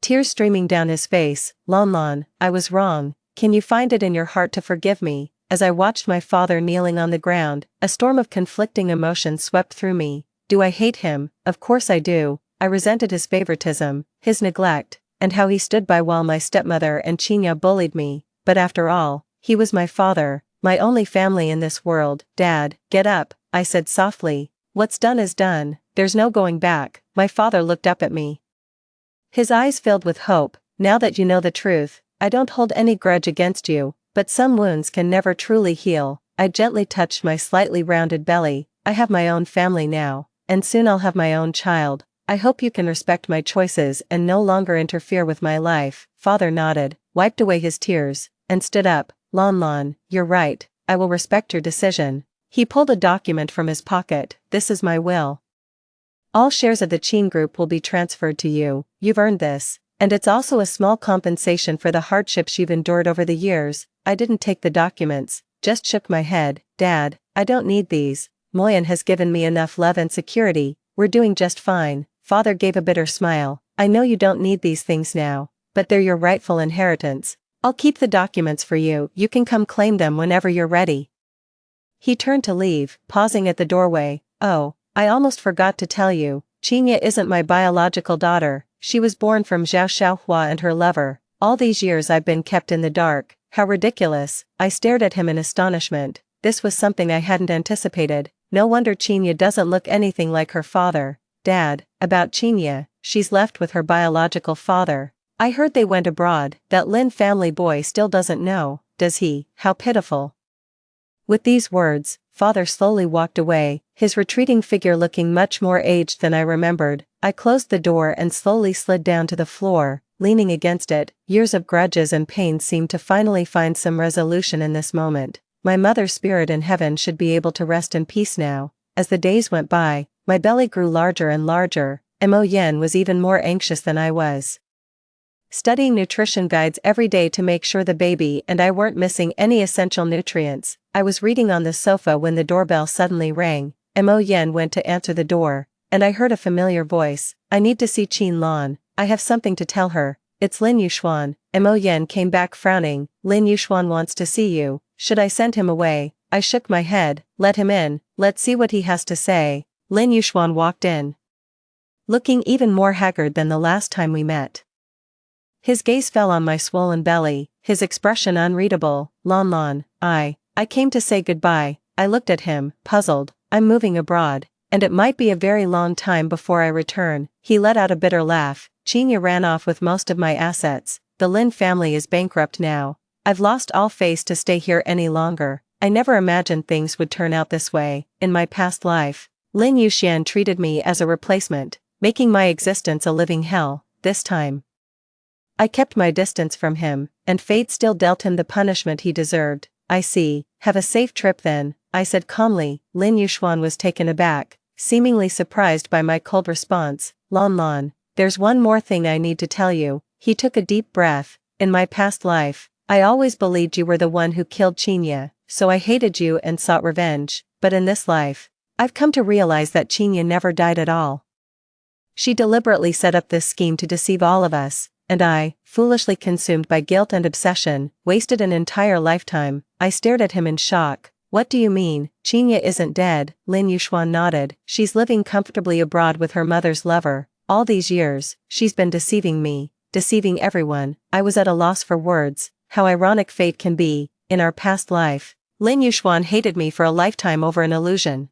Tears streaming down his face. Lon Lon, I was wrong. Can you find it in your heart to forgive me? As I watched my father kneeling on the ground, a storm of conflicting emotions swept through me. Do I hate him? Of course I do. I resented his favoritism, his neglect, and how he stood by while my stepmother and Qinya bullied me. But after all, he was my father, my only family in this world. Dad, get up, I said softly. What's done is done, there's no going back. My father looked up at me. His eyes filled with hope. Now that you know the truth, I don't hold any grudge against you, but some wounds can never truly heal. I gently touched my slightly rounded belly. I have my own family now, and soon I'll have my own child. I hope you can respect my choices and no longer interfere with my life. Father nodded, wiped away his tears, and stood up. Lon Lon, you're right, I will respect your decision. He pulled a document from his pocket. This is my will. All shares of the Qin Group will be transferred to you. You've earned this, and it's also a small compensation for the hardships you've endured over the years. I didn't take the documents, just shook my head. Dad, I don't need these. Mo Yan has given me enough love and security. We're doing just fine. Father gave a bitter smile. I know you don't need these things now, but they're your rightful inheritance. I'll keep the documents for you. You can come claim them whenever you're ready. He turned to leave, pausing at the doorway. Oh, I almost forgot to tell you, Qinya isn't my biological daughter. She was born from Zhao Xiaohua and her lover. All these years I've been kept in the dark. How ridiculous. I stared at him in astonishment. This was something I hadn't anticipated. No wonder Qinya doesn't look anything like her father. Dad, about Qinya, she's left with her biological father. I heard they went abroad. That Lin family boy still doesn't know, does he? How pitiful. With these words, father slowly walked away, his retreating figure looking much more aged than I remembered. I closed the door and slowly slid down to the floor, leaning against it. Years of grudges and pain seemed to finally find some resolution in this moment. My mother's spirit in heaven should be able to rest in peace now. As the days went by, my belly grew larger and larger. Mo Yen was even more anxious than I was. Studying nutrition guides every day to make sure the baby and I weren't missing any essential nutrients. I was reading on the sofa when the doorbell suddenly rang. Mo Yen went to answer the door, and I heard a familiar voice. I need to see Qin Lan. I have something to tell her. It's Lin Yuxuan. Mo Yen came back frowning. Lin Yuxuan wants to see you. Should I send him away? I shook my head. Let him in. Let's see what he has to say. Lin Yuxuan walked in, looking even more haggard than the last time we met. His gaze fell on my swollen belly, his expression unreadable. Lan, I came to say goodbye. I looked at him, puzzled. I'm moving abroad, and it might be a very long time before I return. He let out a bitter laugh. Qinya ran off with most of my assets. The Lin family is bankrupt now. I've lost all face to stay here any longer. I never imagined things would turn out this way. In my past life, Lin Yuxian treated me as a replacement, making my existence a living hell. This time, I kept my distance from him, and fate still dealt him the punishment he deserved. I see. Have a safe trip then, I said calmly. Lin Yuxuan was taken aback, seemingly surprised by my cold response. Lan, there's one more thing I need to tell you. He took a deep breath. In my past life, I always believed you were the one who killed Qinya, so I hated you and sought revenge. But in this life, I've come to realize that Qinya never died at all. She deliberately set up this scheme to deceive all of us, and I, foolishly consumed by guilt and obsession, wasted an entire lifetime. I stared at him in shock. What do you mean? Qinya isn't dead. Lin Yuxuan nodded. She's living comfortably abroad with her mother's lover. All these years, she's been deceiving me, deceiving everyone. I was at a loss for words. How ironic fate can be. In our past life, Lin Yuxuan hated me for a lifetime over an illusion.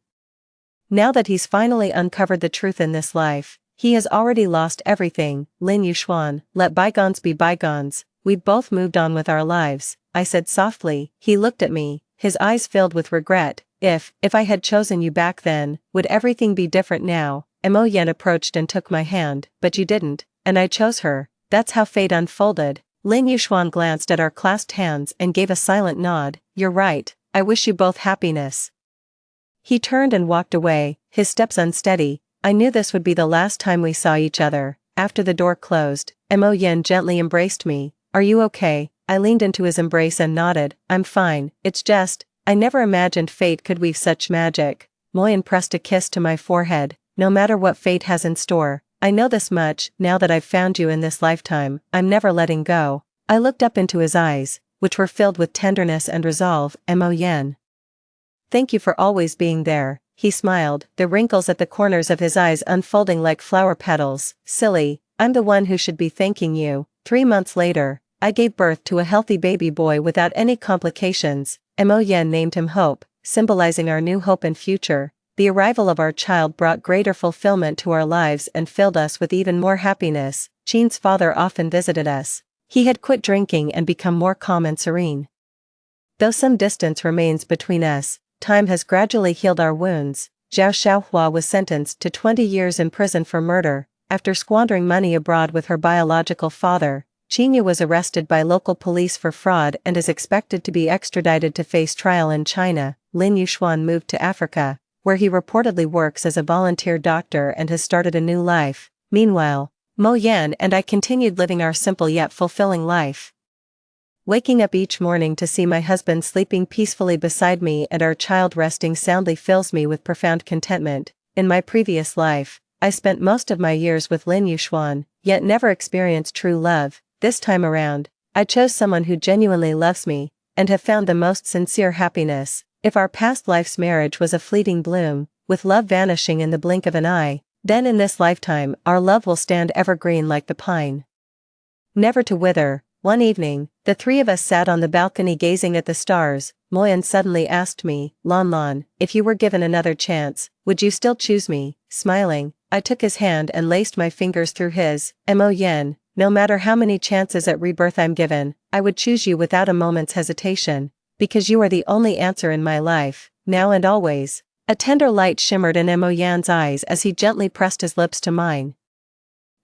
Now that he's finally uncovered the truth in this life, he has already lost everything. Lin Yuxuan, let bygones be bygones. We've both moved on with our lives, I said softly. He looked at me, his eyes filled with regret. If I had chosen you back then, would everything be different now? Mo Yen approached and took my hand. But you didn't, and I chose her. That's how fate unfolded. Lin Yuxuan glanced at our clasped hands and gave a silent nod. You're right. I wish you both happiness. He turned and walked away, his steps unsteady. I knew this would be the last time we saw each other. After the door closed, Mo Yen gently embraced me. Are you okay? I leaned into his embrace and nodded. I'm fine. It's just, I never imagined fate could weave such magic. Mo Yen pressed a kiss to my forehead. No matter what fate has in store, I know this much. Now that I've found you in this lifetime, I'm never letting go. I looked up into his eyes, which were filled with tenderness and resolve. Mo Yen, thank you for always being there. He smiled, the wrinkles at the corners of his eyes unfolding like flower petals. Silly, I'm the one who should be thanking you. 3 months later, I gave birth to a healthy baby boy without any complications. Mo Yen named him Hope, symbolizing our new hope and future. The arrival of our child brought greater fulfillment to our lives and filled us with even more happiness. Qin's father often visited us. He had quit drinking and become more calm and serene. Though some distance remains between us, time has gradually healed our wounds. Zhao Xiaohua was sentenced to 20 years in prison for murder. After squandering money abroad with her biological father, Qinya was arrested by local police for fraud and is expected to be extradited to face trial in China. Lin Yuxuan moved to Africa, where he reportedly works as a volunteer doctor and has started a new life. Meanwhile, Mo Yan and I continued living our simple yet fulfilling life. Waking up each morning to see my husband sleeping peacefully beside me and our child resting soundly fills me with profound contentment. In my previous life, I spent most of my years with Lin Yuxuan, yet never experienced true love. This time around, I chose someone who genuinely loves me, and have found the most sincere happiness. If our past life's marriage was a fleeting bloom, with love vanishing in the blink of an eye, then in this lifetime our love will stand evergreen like the pine, never to wither. One evening, the three of us sat on the balcony gazing at the stars. Moyan suddenly asked me, Lan, if you were given another chance, would you still choose me? Smiling, I took his hand and laced my fingers through his. Mo Yen, no matter how many chances at rebirth I'm given, I would choose you without a moment's hesitation, because you are the only answer in my life, now and always. A tender light shimmered in Mo Yan's eyes as he gently pressed his lips to mine.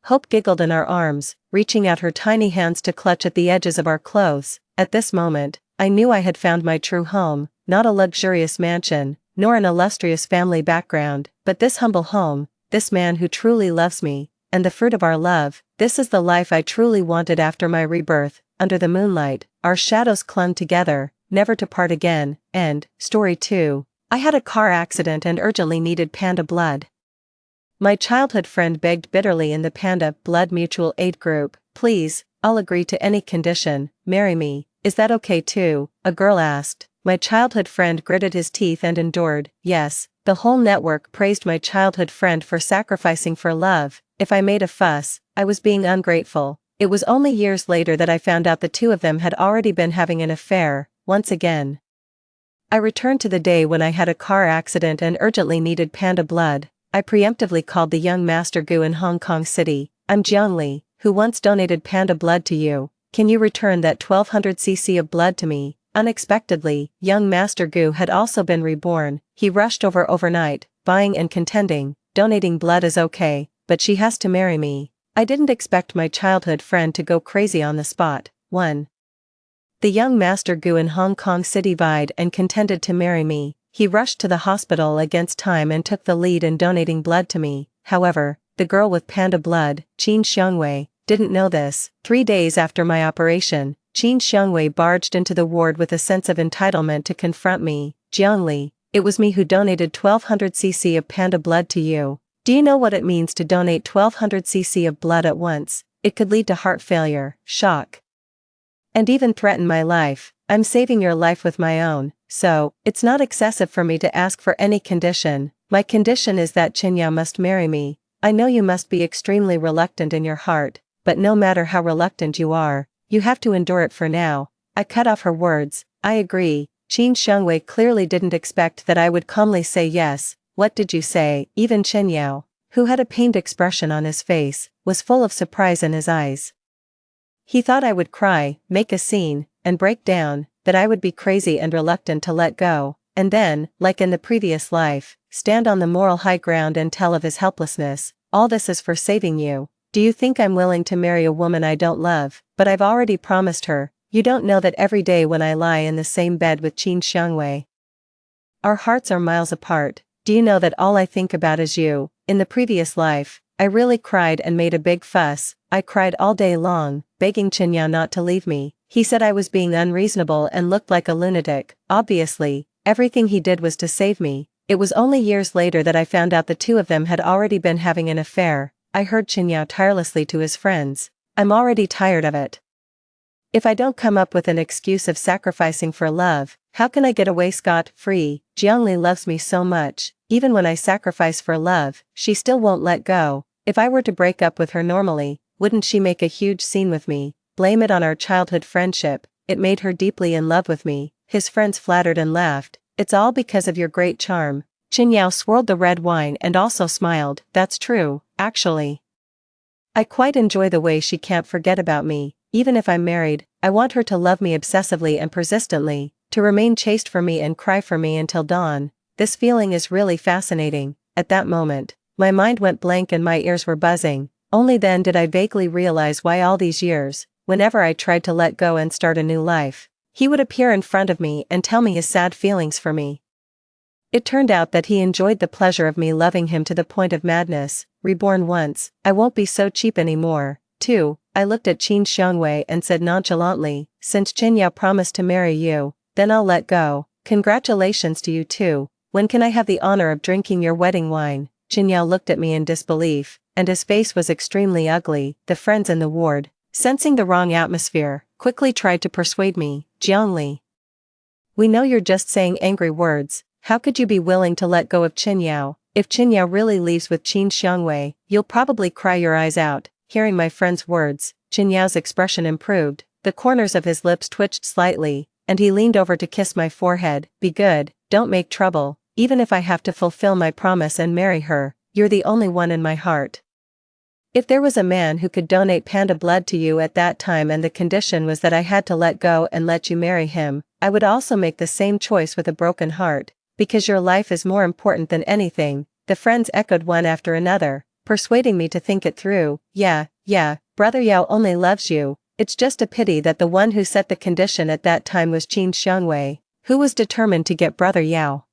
Hope giggled in our arms, reaching out her tiny hands to clutch at the edges of our clothes. At this moment, I knew I had found my true home. not a luxurious mansion, nor an illustrious family background, but this humble home, this man who truly loves me, and the fruit of our love. This is the life I truly wanted after my rebirth. Under the moonlight, our shadows clung together, never to part again. And, story 2. I had a car accident and urgently needed panda blood. My childhood friend begged bitterly in the Panda Blood Mutual Aid group, "Please, I'll agree to any condition, marry me, is that okay too?" a girl asked. My childhood friend gritted his teeth and endured. Yes, the whole network praised my childhood friend for sacrificing for love. If I made a fuss, I was being ungrateful. It was only years later that I found out the two of them had already been having an affair, once again. I returned to the day when I had a car accident and urgently needed panda blood. I preemptively called the young Master Gu in Hong Kong City. "I'm Jiangli, who once donated panda blood to you. Can you return that 1200 cc of blood to me?" Unexpectedly, young Master Gu had also been reborn. He rushed over overnight, buying and contending, "Donating blood is okay, but she has to marry me." I didn't expect my childhood friend to go crazy on the spot. 1. The young Master Gu in Hong Kong City vied and contended to marry me. He rushed to the hospital against time and took the lead in donating blood to me. However, the girl with panda blood, Qin Xiangwei, didn't know this. 3 days after my operation, Qin Xiangwei barged into the ward with a sense of entitlement to confront me. "Jiangli, it was me who donated 1200 cc of panda blood to you. Do you know what it means to donate 1200 cc of blood at once? It could lead to heart failure, shock, and even threaten my life. I'm saving your life with my own, so it's not excessive for me to ask for any condition. My condition is that Qinyao must marry me. I know you must be extremely reluctant in your heart, but no matter how reluctant you are, you have to endure it for now." I cut off her words. "I agree." Qin Xiangwei clearly didn't expect that I would calmly say yes. "What did you say?" Even Qinyao, who had a pained expression on his face, was full of surprise in his eyes. He thought I would cry, make a scene, and break down, that I would be crazy and reluctant to let go, and then, like in the previous life, stand on the moral high ground and tell of his helplessness. "All this is for saving you. Do you think I'm willing to marry a woman I don't love? But I've already promised her. You don't know that every day when I lie in the same bed with Qin Xiangwei, our hearts are miles apart. Do you know that all I think about is you? In the previous life, I really cried and made a big fuss. I cried all day long, begging Qinyao not to leave me. He said I was being unreasonable and looked like a lunatic. Obviously, everything he did was to save me. It was only years later that I found out the two of them had already been having an affair." I heard Qinyao tirelessly to his friends. "I'm already tired of it. If I don't come up with an excuse of sacrificing for love, how can I get away scot-free? Jiangli loves me so much, even when I sacrifice for love, she still won't let go. If I were to break up with her normally, wouldn't she make a huge scene with me? Blame it on our childhood friendship, it made her deeply in love with me." His friends flattered and laughed. "It's all because of your great charm." Qinyao swirled the red wine and also smiled. "That's true, actually. I quite enjoy the way she can't forget about me. Even if I'm married, I want her to love me obsessively and persistently, to remain chaste for me and cry for me until dawn. This feeling is really fascinating." At that moment, my mind went blank and my ears were buzzing. Only then did I vaguely realize why all these years, whenever I tried to let go and start a new life, he would appear in front of me and tell me his sad feelings for me. It turned out that he enjoyed the pleasure of me loving him to the point of madness. Reborn once, I won't be so cheap anymore. 2. I looked at Qin Xiangwei and said nonchalantly, "Since Qinyao promised to marry you, then I'll let go. Congratulations to you too. When can I have the honor of drinking your wedding wine?" Qinyao looked at me in disbelief, and his face was extremely ugly. The friends in the ward, sensing the wrong atmosphere, quickly tried to persuade me. "Jiangli, we know you're just saying angry words. How could you be willing to let go of Qinyao? If Qinyao really leaves with Qin Xiangwei, you'll probably cry your eyes out." Hearing my friend's words, Qinyao's expression improved, the corners of his lips twitched slightly, and he leaned over to kiss my forehead. "Be good, don't make trouble, even if I have to fulfill my promise and marry her, you're the only one in my heart. If there was a man who could donate panda blood to you at that time and the condition was that I had to let go and let you marry him, I would also make the same choice with a broken heart, because your life is more important than anything." The friends echoed one after another, persuading me to think it through. Yeah, brother Yao only loves you. It's just a pity that the one who set the condition at that time was Qin Xiangwei. Who was determined to get Brother Yao?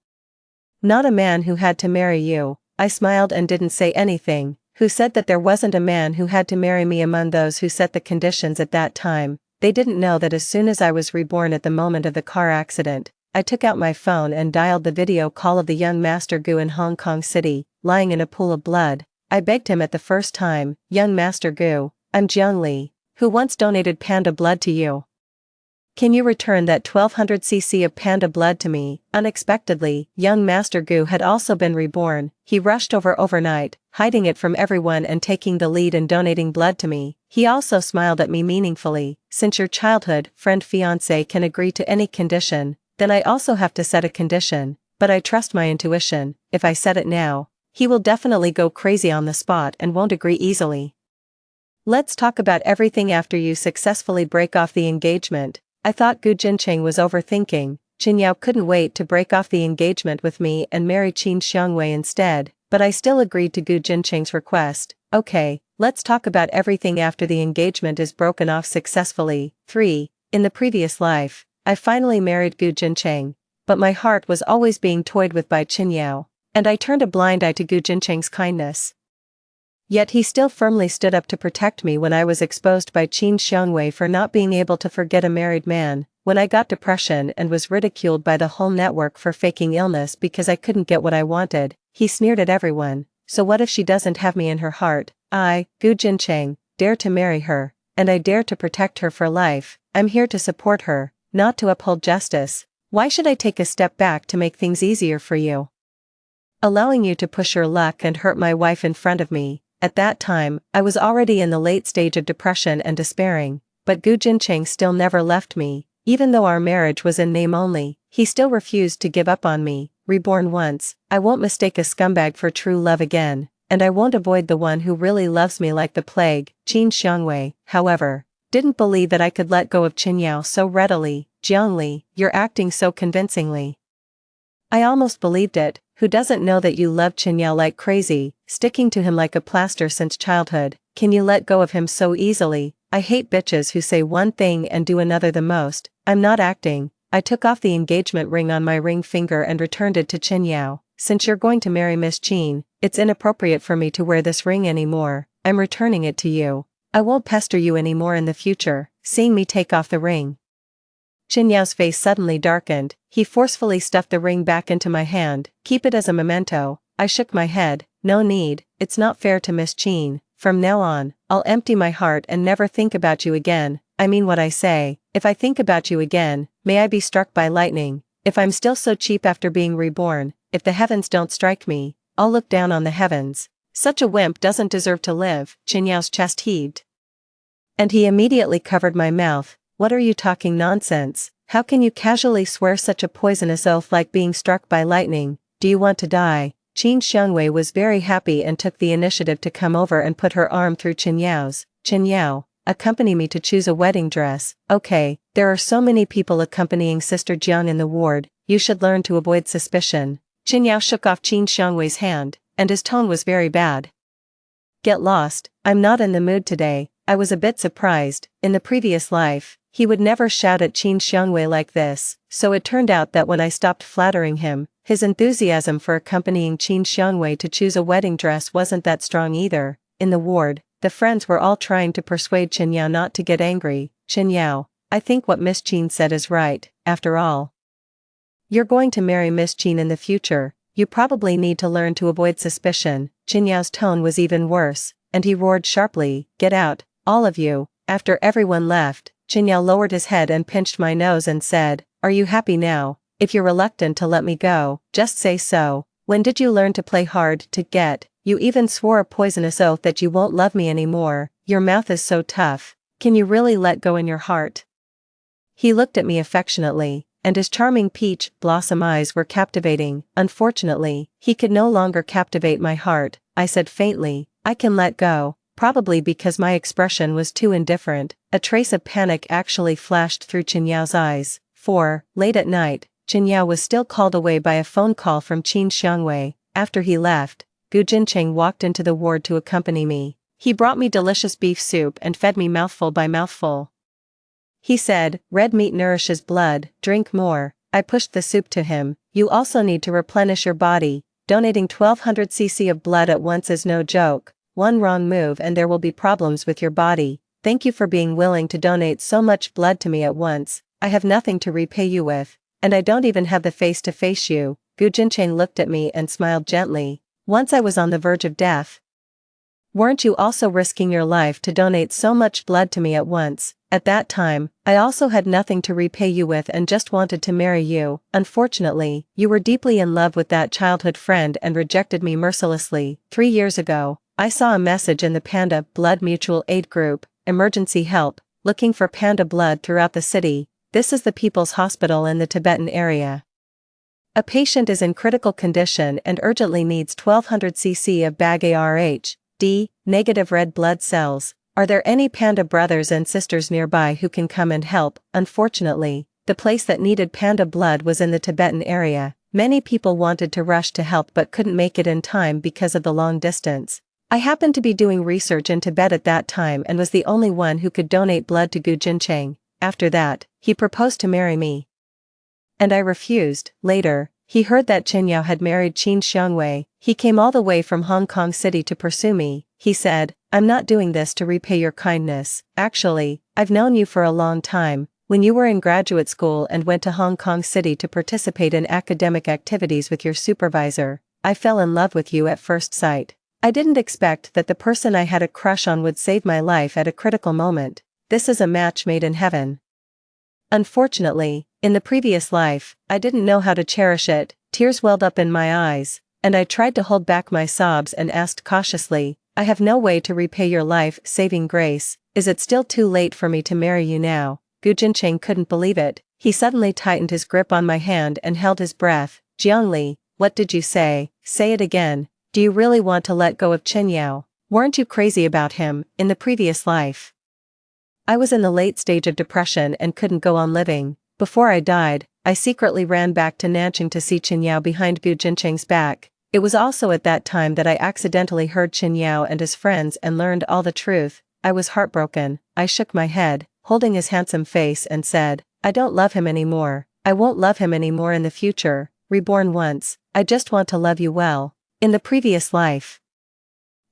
Not a man who had to marry you. I smiled and didn't say anything. Who said that there wasn't a man who had to marry me among those who set the conditions at that time? They didn't know that as soon as I was reborn at the moment of the car accident, I took out my phone and dialed the video call of the young Master Gu in Hong Kong City, lying in a pool of blood. I begged him at the first time, "Young Master Gu, I'm Jiang Li, who once donated panda blood to you. Can you return that 1200 cc of panda blood to me?" Unexpectedly, young Master Gu had also been reborn. He rushed over overnight, hiding it from everyone and taking the lead in donating blood to me. He also smiled at me meaningfully. "Since your childhood friend fiancé can agree to any condition, then I also have to set a condition, but I trust my intuition. If I set it now, he will definitely go crazy on the spot and won't agree easily. Let's talk about everything after you successfully break off the engagement." I thought Gu Jincheng was overthinking. Qin Yao couldn't wait to break off the engagement with me and marry Qin Xiangwei instead, but I still agreed to Gu Jincheng's request. "Okay, let's talk about everything after the engagement is broken off successfully." 3. In the previous life, I finally married Gu Jincheng, but my heart was always being toyed with by Qin Yao, and I turned a blind eye to Gu Jincheng's kindness. Yet he still firmly stood up to protect me when I was exposed by Qin Xiangwei for not being able to forget a married man, when I got depression and was ridiculed by the whole network for faking illness because I couldn't get what I wanted. He sneered at everyone. So what if she doesn't have me in her heart? I, Gu Jincheng, dare to marry her, and I dare to protect her for life. I'm here to support her, not to uphold justice. Why should I take a step back to make things easier for you? Allowing you to push your luck and hurt my wife in front of me. At that time, I was already in the late stage of depression and despairing, but Gu Jincheng still never left me. Even though our marriage was in name only, he still refused to give up on me. Reborn once, I won't mistake a scumbag for true love again, and I won't avoid the one who really loves me like the plague. Qin Xiangwei, however, didn't believe that I could let go of Qin Yao so readily. "Jiang Li, you're acting so convincingly." I almost believed it. Who doesn't know that you love Qin Yao like crazy, sticking to him like a plaster since childhood? Can you let go of him so easily? I hate bitches who say one thing and do another the most. I'm not acting. I took off the engagement ring on my ring finger and returned it to Qin Yao. "Since you're going to marry Miss Qin, it's inappropriate for me to wear this ring anymore. I'm returning it to you. I won't pester you anymore in the future." Seeing me take off the ring, Qin Yao's face suddenly darkened. He forcefully stuffed the ring back into my hand. "Keep it as a memento." I shook my head. "No need, it's not fair to Miss Qin. From now on, I'll empty my heart and never think about you again. I mean what I say. If I think about you again, may I be struck by lightning. If I'm still so cheap after being reborn, if the heavens don't strike me, I'll look down on the heavens. Such a wimp doesn't deserve to live." Qin Yao's chest heaved, and he immediately covered my mouth. "What are you talking nonsense? How can you casually swear such a poisonous oath like being struck by lightning? Do you want to die?" Qin Xiangwei was very happy and took the initiative to come over and put her arm through Qin Yao's. "Qin Yao, accompany me to choose a wedding dress." "Okay, there are so many people accompanying Sister Jiang in the ward, you should learn to avoid suspicion." Qin Yao shook off Qin Xiangwei's hand, and his tone was very bad. "Get lost, I'm not in the mood today." I was a bit surprised. In the previous life, he would never shout at Qin Xiangwei like this, so it turned out that when I stopped flattering him, his enthusiasm for accompanying Qin Xiangwei to choose a wedding dress wasn't that strong either. In the ward, the friends were all trying to persuade Qin Yao not to get angry. "Qin Yao, I think what Miss Qin said is right. After all, you're going to marry Miss Qin in the future. You probably need to learn to avoid suspicion." Qin Yao's tone was even worse, and he roared sharply, "Get out, all of you." After everyone left, Qin Yao lowered his head and pinched my nose and said, "Are you happy now? If you're reluctant to let me go, just say so. When did you learn to play hard to get? You even swore a poisonous oath that you won't love me anymore. Your mouth is so tough. Can you really let go in your heart?" He looked at me affectionately, and his charming peach blossom eyes were captivating. Unfortunately, he could no longer captivate my heart. I said faintly, "I can let go." Probably because my expression was too indifferent, a trace of panic actually flashed through Qin Yao's eyes. 4. Late at night, Qin Yao was still called away by a phone call from Qin Xiangwei. After he left, Gu Jincheng walked into the ward to accompany me. He brought me delicious beef soup and fed me mouthful by mouthful. He said, "Red meat nourishes blood, drink more." I pushed the soup to him. You also need to replenish your body. Donating 1200 cc of blood at once is no joke. One wrong move and there will be problems with your body. Thank you for being willing to donate so much blood to me at once. I have nothing to repay you with. And I don't even have the face to face you. Gu Jincheng looked at me and smiled gently. Once I was on the verge of death. Weren't you also risking your life to donate so much blood to me at once? At that time, I also had nothing to repay you with and just wanted to marry you. Unfortunately, you were deeply in love with that childhood friend and rejected me mercilessly. 3 years ago, I saw a message in the Panda Blood Mutual Aid Group, emergency help, looking for panda blood throughout the city. This is the People's Hospital in the Tibetan area. A patient is in critical condition and urgently needs 1200 cc of bag ARH, negative red blood cells. Are there any panda brothers and sisters nearby who can come and help? Unfortunately, the place that needed panda blood was in the Tibetan area. Many people wanted to rush to help but couldn't make it in time because of the long distance. I happened to be doing research in Tibet at that time and was the only one who could donate blood to Gu Jincheng. After that, he proposed to marry me. And I refused. Later, he heard that Chen Yao had married Qin Xiongwei. He came all the way from Hong Kong City to pursue me. He said, I'm not doing this to repay your kindness. Actually, I've known you for a long time. When you were in graduate school and went to Hong Kong City to participate in academic activities with your supervisor, I fell in love with you at first sight. I didn't expect that the person I had a crush on would save my life at a critical moment. This is a match made in heaven. Unfortunately, in the previous life, I didn't know how to cherish it. Tears welled up in my eyes, and I tried to hold back my sobs and asked cautiously, I have no way to repay your life-saving grace. Is it still too late for me to marry you now? Gu Jincheng couldn't believe it. He suddenly tightened his grip on my hand and held his breath. Jiangli, what did you say? Say it again. Do you really want to let go of Chen Yao? Weren't you crazy about him, in the previous life? I was in the late stage of depression and couldn't go on living. Before I died, I secretly ran back to Nanjing to see Chen Yao behind Gu Jincheng's back. It was also at that time that I accidentally heard Chen Yao and his friends and learned all the truth. I was heartbroken. I shook my head, holding his handsome face and said, I don't love him anymore. I won't love him anymore in the future. Reborn once, I just want to love you well. In the previous life,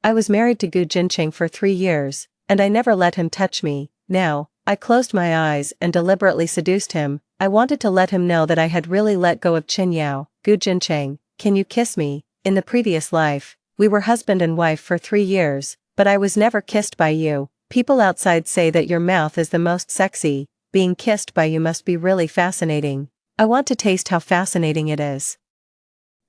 I was married to Gu Jincheng for 3 years, and I never let him touch me. Now, I closed my eyes and deliberately seduced him. I wanted to let him know that I had really let go of Chen Yao. Gu Jincheng, can you kiss me? In the previous life, we were husband and wife for 3 years, but I was never kissed by you. People outside say that your mouth is the most sexy. Being kissed by you must be really fascinating. I want to taste how fascinating it is.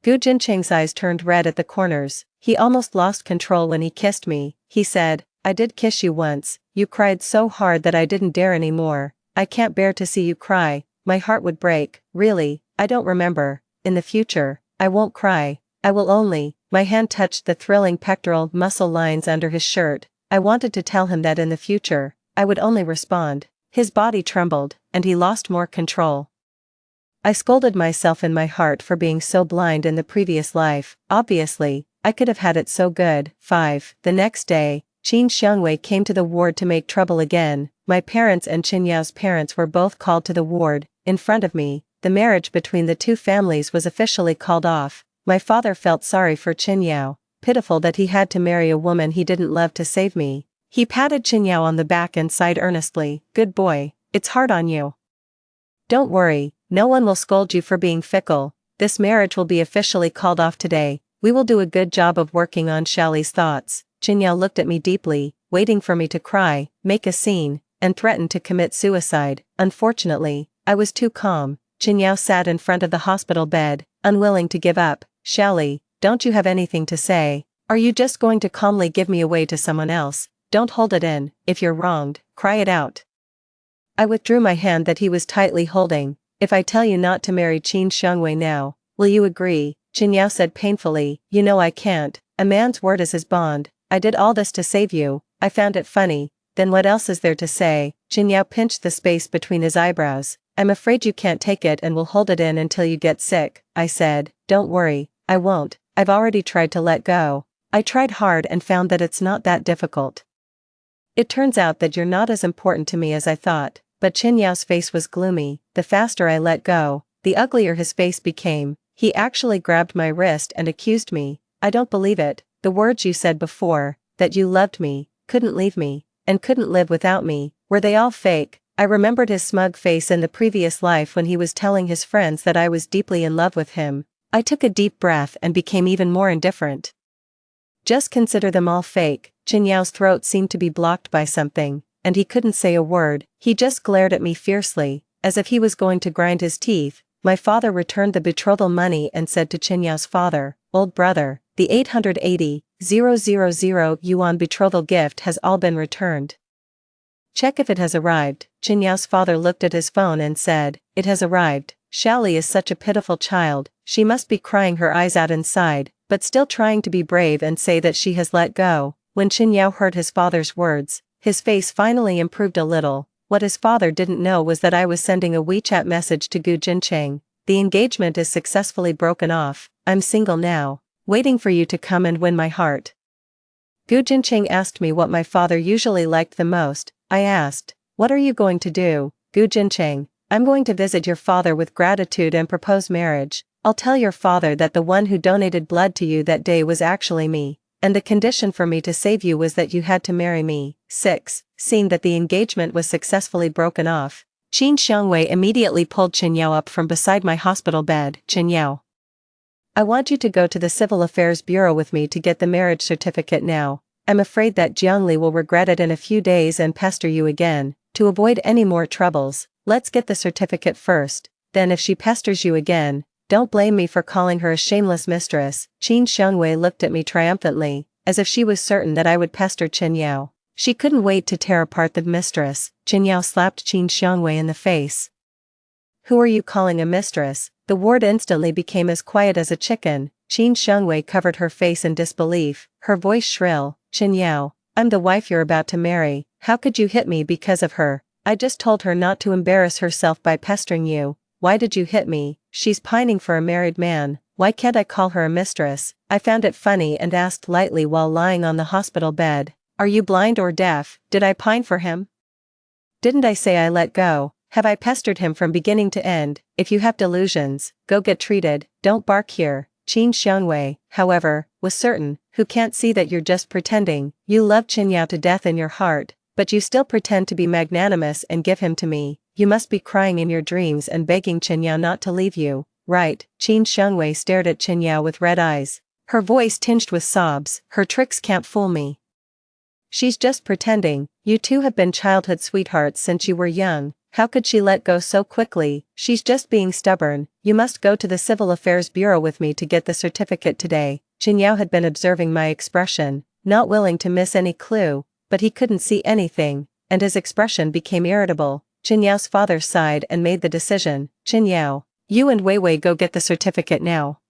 Gu Jincheng's eyes turned red at the corners. He almost lost control when he kissed me. He said, I did kiss you once. You cried so hard that I didn't dare anymore. I can't bear to see you cry. My heart would break. Really, I don't remember. In the future, I won't cry. I will only. My hand touched the thrilling pectoral muscle lines under his shirt. I wanted to tell him that in the future, I would only respond. His body trembled, and he lost more control. I scolded myself in my heart for being so blind in the previous life. Obviously, I could have had it so good. 5. The next day, Qin Xiongwei came to the ward to make trouble again. My parents and Chen Yao's parents were both called to the ward. In front of me, the marriage between the two families was officially called off. My father felt sorry for Chen Yao, pitiful that he had to marry a woman he didn't love to save me. He patted Chen Yao on the back and sighed earnestly, Good boy, it's hard on you. Don't worry, no one will scold you for being fickle. This marriage will be officially called off today. We will do a good job of working on Shali's thoughts. Chen Yao looked at me deeply, waiting for me to cry, make a scene, and threaten to commit suicide. Unfortunately, I was too calm. Chen Yao sat in front of the hospital bed, unwilling to give up. Shali, don't you have anything to say? Are you just going to calmly give me away to someone else? Don't hold it in. If you're wronged, cry it out. I withdrew my hand that he was tightly holding. If I tell you not to marry Qin Xiongwei now, will you agree? Chen Yao said painfully, You know I can't. A man's word is his bond. I did all this to save you. I found it funny. Then what else is there to say? Chen Yao pinched the space between his eyebrows. I'm afraid you can't take it and will hold it in until you get sick. I said, Don't worry, I won't. I've already tried to let go. I tried hard and found that it's not that difficult. It turns out that you're not as important to me as I thought. But Chen Yao's face was gloomy. The faster I let go, the uglier his face became. He actually grabbed my wrist and accused me. I don't believe it. The words you said before, that you loved me, couldn't leave me, and couldn't live without me, were they all fake? I remembered his smug face in the previous life when he was telling his friends that I was deeply in love with him. I took a deep breath and became even more indifferent. Just consider them all fake. Chen Yao's throat seemed to be blocked by something, and he couldn't say a word. He just glared at me fiercely, as if he was going to grind his teeth. My father returned the betrothal money and said to Chen Yao's father, "Old brother, the 880,000 yuan betrothal gift has all been returned. Check if it has arrived." Chen Yao's father looked at his phone and said, "It has arrived." Xiaoli is such a pitiful child, she must be crying her eyes out inside, but still trying to be brave and say that she has let go. When Chen Yao heard his father's words, his face finally improved a little. What his father didn't know was that I was sending a WeChat message to Gu Jincheng. "The engagement is successfully broken off. I'm single now, waiting for you to come and win my heart." Gu Jincheng asked me what my father usually liked the most. I asked, "What are you going to do, Gu Jincheng?" "I'm going to visit your father with gratitude and propose marriage. I'll tell your father that the one who donated blood to you that day was actually me, and the condition for me to save you was that you had to marry me." 6. Seeing that the engagement was successfully broken off, Qin Xiangwei immediately pulled Chen Yao up from beside my hospital bed. "Chen Yao, I want you to go to the Civil Affairs Bureau with me to get the marriage certificate now. I'm afraid that Jiangli will regret it in a few days and pester you again. To avoid any more troubles, let's get the certificate first, then if she pesters you again, don't blame me for calling her a shameless mistress." Qin Xiangwei looked at me triumphantly, as if she was certain that I would pester Chen Yao. She couldn't wait to tear apart the mistress. Chen Yao slapped Qin Xiangwei in the face. "Who are you calling a mistress?" The ward instantly became as quiet as a chicken. Qin Xiangwei covered her face in disbelief, her voice shrill. "Chen Yao, I'm the wife you're about to marry. How could you hit me because of her? I just told her not to embarrass herself by pestering you. Why did you hit me? She's pining for a married man. Why can't I call her a mistress?" I found it funny and asked lightly while lying on the hospital bed, "Are you blind or deaf? Did I pine for him? Didn't I say I let go? Have I pestered him from beginning to end? If you have delusions, go get treated, don't bark here." Qin Xiangwei, however, was certain. "Who can't see that you're just pretending? You love Chen Yao to death in your heart, but you still pretend to be magnanimous and give him to me. You must be crying in your dreams and begging Chen Yao not to leave you, right?" Qin Xiangwei stared at Chen Yao with red eyes, her voice tinged with sobs. "Her tricks can't fool me. She's just pretending. You two have been childhood sweethearts since you were young. How could she let go so quickly? She's just being stubborn. You must go to the Civil Affairs Bureau with me to get the certificate today." Chen Yao had been observing my expression, not willing to miss any clue, but he couldn't see anything, and his expression became irritable. Chen Yao's father sighed and made the decision. "Chen Yao, you and Wei Wei go get the certificate now."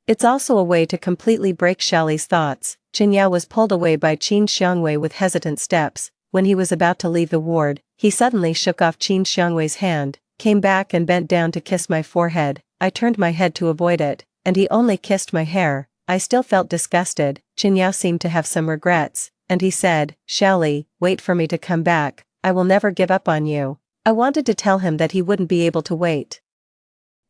It's also a way to completely break Xiaoli's thoughts. Chen Yao was pulled away by Qin Xiangwei with hesitant steps. When he was about to leave the ward, he suddenly shook off Qin Xiangwei's hand, came back and bent down to kiss my forehead. I turned my head to avoid it, and he only kissed my hair. I still felt disgusted. Chen Yao seemed to have some regrets, and he said, "Xiaoli, wait for me to come back. I will never give up on you." I wanted to tell him that he wouldn't be able to wait.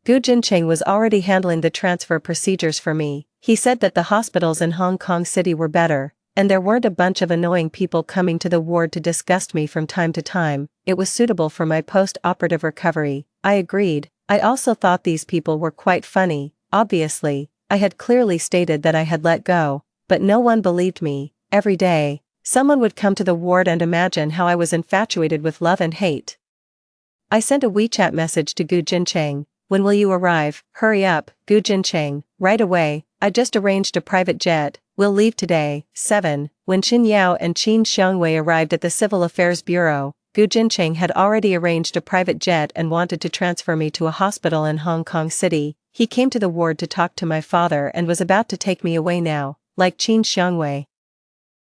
Gu Jincheng was already handling the transfer procedures for me. He said that the hospitals in Hong Kong City were better, and there weren't a bunch of annoying people coming to the ward to disgust me from time to time. It was suitable for my post-operative recovery. I agreed. I also thought these people were quite funny. Obviously, I had clearly stated that I had let go, but no one believed me. Every day, someone would come to the ward and imagine how I was infatuated with love and hate. I sent a WeChat message to Gu Jincheng. "When will you arrive? Hurry up, Gu Jincheng." "Right away. I just arranged a private jet. We'll leave today." 7. When Chen Yao and Qin Xiangwei arrived at the Civil Affairs Bureau, Gu Jincheng had already arranged a private jet and wanted to transfer me to a hospital in Hong Kong City. He came to the ward to talk to my father and was about to take me away now, like Qin Xiangwei.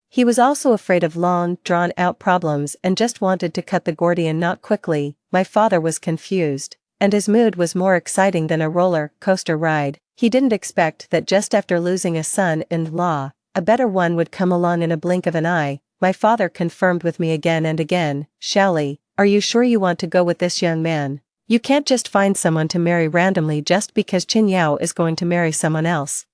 He was also afraid of long, drawn-out problems and just wanted to cut the Gordian knot quickly. My father was confused, and his mood was more exciting than a roller coaster ride. He didn't expect that just after losing a son-in-law, a better one would come along in a blink of an eye. My father confirmed with me again and again, "Xiaoli, are you sure you want to go with this young man? You can't just find someone to marry randomly just because Qin Yao is going to marry someone else.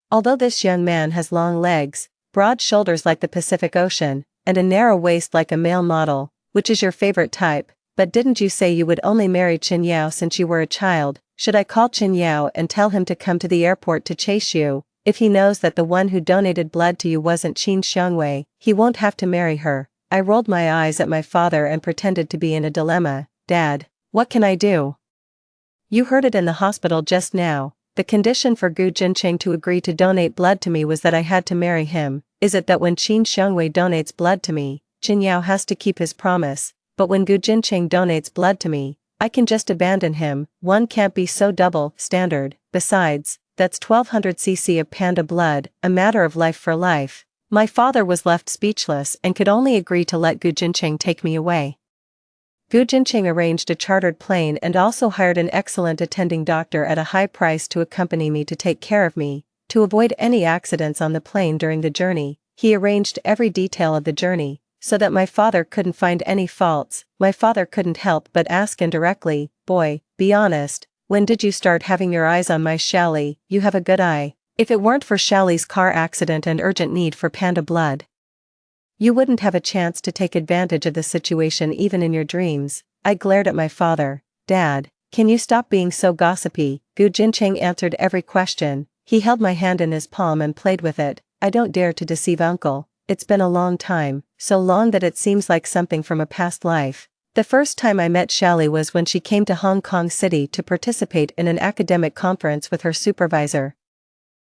Although this young man has long legs, broad shoulders like the Pacific Ocean, and a narrow waist like a male model, which is your favorite type, but didn't you say you would only marry Qin Yao since you were a child? Should I call Qin Yao and tell him to come to the airport to chase you? If he knows that the one who donated blood to you wasn't Qin Xiangwei, he won't have to marry her. I rolled my eyes at my father and pretended to be in a dilemma. Dad, what can I do? You heard it in the hospital just now. The condition for Gu Jinqing to agree to donate blood to me was that I had to marry him. Is it that when Qin Xiangwei donates blood to me, Qin Yao has to keep his promise, but when Gu Jinqing donates blood to me, I can just abandon him? One can't be so double standard. Besides, that's 1200 cc of panda blood, a matter of life for life. My father was left speechless and could only agree to let Gu Jinqing take me away. Gu Jinqing arranged a chartered plane and also hired an excellent attending doctor at a high price to accompany me to take care of me. To avoid any accidents on the plane during the journey, he arranged every detail of the journey, so that my father couldn't find any faults. My father couldn't help but ask indirectly, "Boy, be honest, when did you start having your eyes on my Shally? You have a good eye. If it weren't for Shally's car accident and urgent need for panda blood, you wouldn't have a chance to take advantage of the situation even in your dreams." I glared at my father. Dad, can you stop being so gossipy? Gu Jinqing answered every question. He held my hand in his palm and played with it. I don't dare to deceive uncle. It's been a long time, so long that it seems like something from a past life. The first time I met Shally was when she came to Hong Kong City to participate in an academic conference with her supervisor.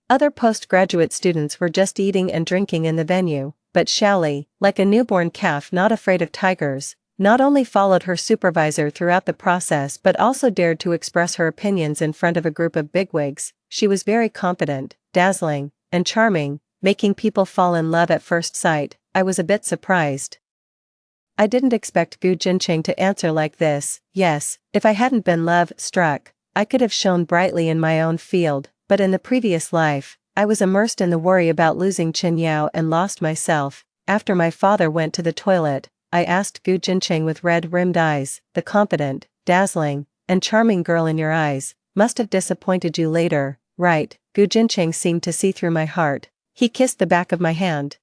Other postgraduate students were just eating and drinking in the venue, but Shally, like a newborn calf not afraid of tigers, not only followed her supervisor throughout the process but also dared to express her opinions in front of a group of bigwigs. She was very confident, dazzling, and charming, making people fall in love at first sight. I was a bit surprised. I didn't expect Gu Jinqing to answer like this. Yes, if I hadn't been love-struck, I could have shone brightly in my own field, but in the previous life, I was immersed in the worry about losing Qin Yao and lost myself. After my father went to the toilet, I asked Gu Jinqing with red-rimmed eyes, "The confident, dazzling, and charming girl in your eyes must have disappointed you later, right?" Gu Jinqing seemed to see through my heart. He kissed the back of my hand,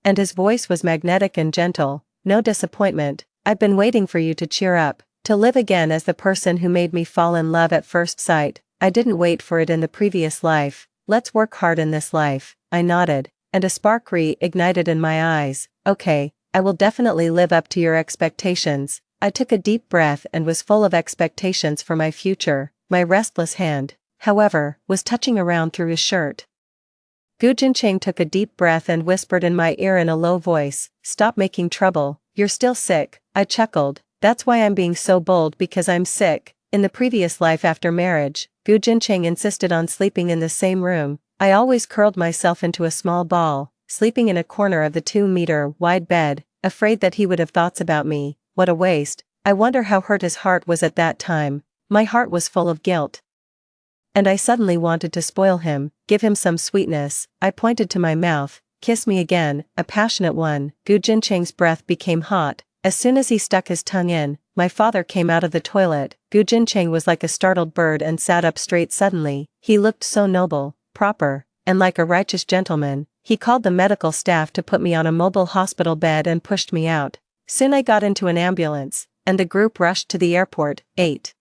and his voice was magnetic and gentle. "No disappointment. I've been waiting for you to cheer up, to live again as the person who made me fall in love at first sight. I didn't wait for it in the previous life. Let's work hard in this life." I nodded, and a spark re-ignited in my eyes. "Okay, I will definitely live up to your expectations." I took a deep breath and was full of expectations for my future. My restless hand, however, was touching around through his shirt. Gu Jinqing took a deep breath and whispered in my ear in a low voice, "Stop making trouble. You're still sick." I chuckled. "That's why I'm being so bold, because I'm sick." In the previous life after marriage, Gu Jinqing insisted on sleeping in the same room. I always curled myself into a small ball, sleeping in a corner of the 2-meter-wide bed, afraid that he would have thoughts about me. What a waste. I wonder how hurt his heart was at that time. My heart was full of guilt. And I suddenly wanted to spoil him, give him some sweetness. I pointed to my mouth. "Kiss me again, a passionate one." Gu Jinqing's breath became hot. As soon as he stuck his tongue in, my father came out of the toilet. Gu Jinqing was like a startled bird and sat up straight suddenly. He looked so noble, proper, and like a righteous gentleman. He called the medical staff to put me on a mobile hospital bed and pushed me out. Soon I got into an ambulance, and the group rushed to the airport. 8.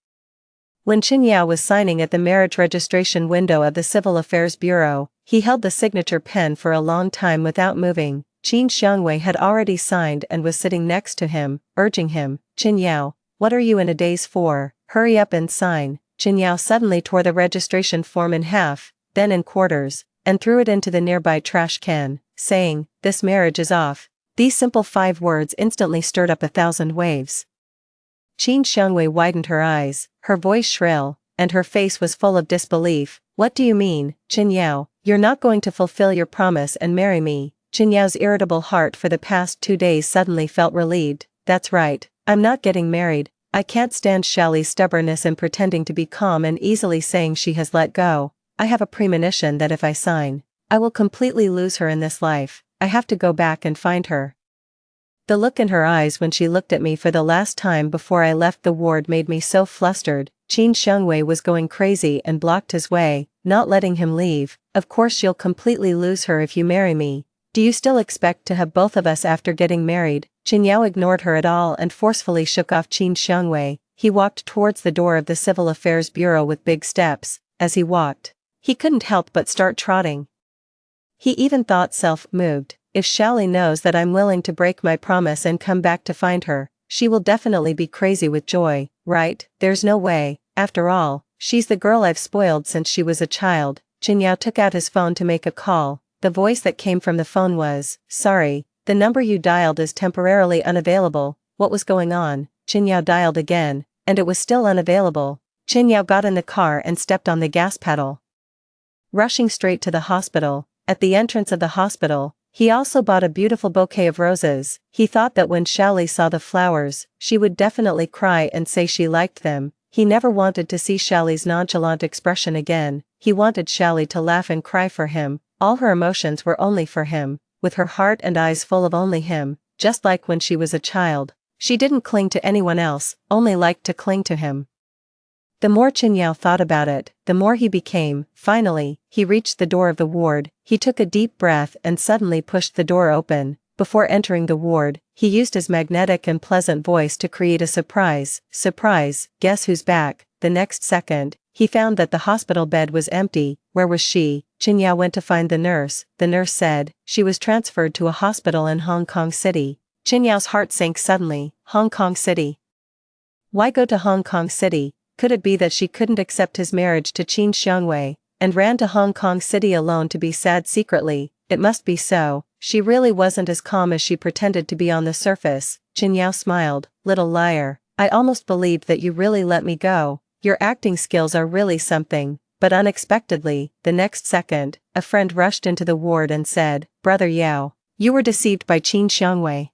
When Qin Yao was signing at the marriage registration window of the Civil Affairs Bureau, he held the signature pen for a long time without moving. Qin Xiangwei had already signed and was sitting next to him, urging him. "Qin Yao, what are you in a daze for? Hurry up and sign." Qin Yao suddenly tore the registration form in half, then in quarters, and threw it into the nearby trash can, saying, "This marriage is off." These simple 5 words instantly stirred up 1,000 waves. Qin Xiangwei widened her eyes, her voice shrill, and her face was full of disbelief. "What do you mean, Qin Yao? You're not going to fulfill your promise and marry me?" Qin Yao's irritable heart for the past 2 days suddenly felt relieved. "That's right, I'm not getting married. I can't stand Shally's stubbornness in pretending to be calm and easily saying she has let go. I have a premonition that if I sign, I will completely lose her in this life. I have to go back and find her." The look in her eyes when she looked at me for the last time before I left the ward made me so flustered. Qin Xiangwei was going crazy and blocked his way, not letting him leave. Of course you'll completely lose her if you marry me. Do you still expect to have both of us after getting married? Qin Yao ignored her at all and forcefully shook off Qin Xiangwei. He walked towards the door of the Civil Affairs Bureau with big steps. As he walked, he couldn't help but start trotting. He even thought self-moved. If Xiaoli knows that I'm willing to break my promise and come back to find her, she will definitely be crazy with joy, right? There's no way. After all, she's the girl I've spoiled since she was a child. Qin Yao took out his phone to make a call. The voice that came from the phone was, "Sorry, the number you dialed is temporarily unavailable." What was going on? Qin Yao dialed again, and it was still unavailable. Qin Yao got in the car and stepped on the gas pedal, rushing straight to the hospital. At the entrance of the hospital, he also bought a beautiful bouquet of roses. He thought that when Xiaoli saw the flowers, she would definitely cry and say she liked them. He never wanted to see Xiaoli's nonchalant expression again. He wanted Xiaoli to laugh and cry for him. All her emotions were only for him, with her heart and eyes full of only him, just like when she was a child. She didn't cling to anyone else, only liked to cling to him. The more Qin Yao thought about it, the more he became. Finally, he reached the door of the ward. He took a deep breath and suddenly pushed the door open. Before entering the ward, he used his magnetic and pleasant voice to create a surprise. Surprise, guess who's back? The next second, he found that the hospital bed was empty. Where was she? Qin Yao went to find the nurse. The nurse said she was transferred to a hospital in Hong Kong City. Qin Yao's heart sank suddenly. Hong Kong City? Why go to Hong Kong City? Could it be that she couldn't accept his marriage to Qin Xiangwei, and ran to Hong Kong City alone to be sad secretly? It must be so. She really wasn't as calm as she pretended to be on the surface. Qin Yao smiled. Little liar. I almost believed that you really let me go. Your acting skills are really something. But unexpectedly, the next second, a friend rushed into the ward and said, "Brother Yao, you were deceived by Qin Xiangwei.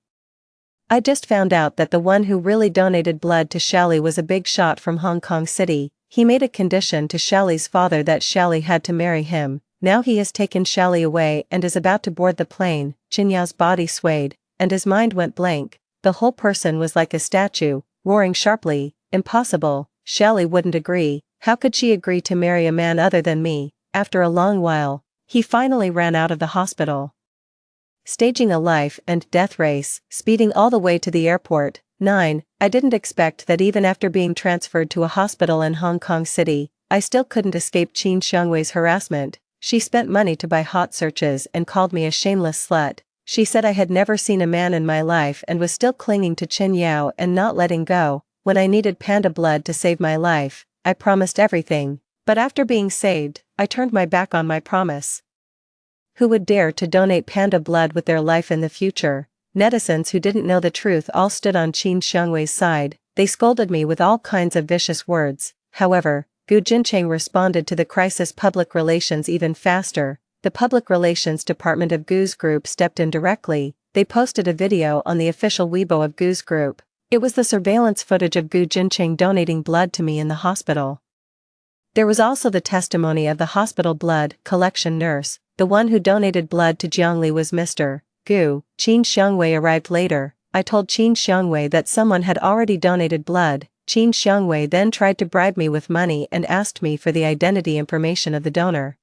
I just found out that the one who really donated blood to Xiaoli was a big shot from Hong Kong City. He made a condition to Xiaoli's father that Xiaoli had to marry him. Now he has taken Xiaoli away and is about to board the plane." Qin Yao's body swayed, and his mind went blank. The whole person was like a statue, roaring sharply, "Impossible, Xiaoli wouldn't agree. How could she agree to marry a man other than me?" After a long while, he finally ran out of the hospital, staging a life and death race, speeding all the way to the airport. 9. I didn't expect that even after being transferred to a hospital in Hong Kong City, I still couldn't escape Qin Xiangwei's harassment. She spent money to buy hot searches and called me a shameless slut. She said I had never seen a man in my life and was still clinging to Qin Yao and not letting go. When I needed panda blood to save my life, I promised everything. But after being saved, I turned my back on my promise. Who would dare to donate panda blood with their life in the future? Netizens who didn't know the truth all stood on Qin Xiangwei's side. They scolded me with all kinds of vicious words. However, Gu Jincheng responded to the crisis public relations even faster. The public relations department of Gu's group stepped in directly. They posted a video on the official Weibo of Gu's group. It was the surveillance footage of Gu Jincheng donating blood to me in the hospital. There was also the testimony of the hospital blood collection nurse. The one who donated blood to Jiangli was Mr. Gu. Qin Xiangwei arrived later. I told Qin Xiangwei that someone had already donated blood. Qin Xiangwei then tried to bribe me with money and asked me for the identity information of the donor.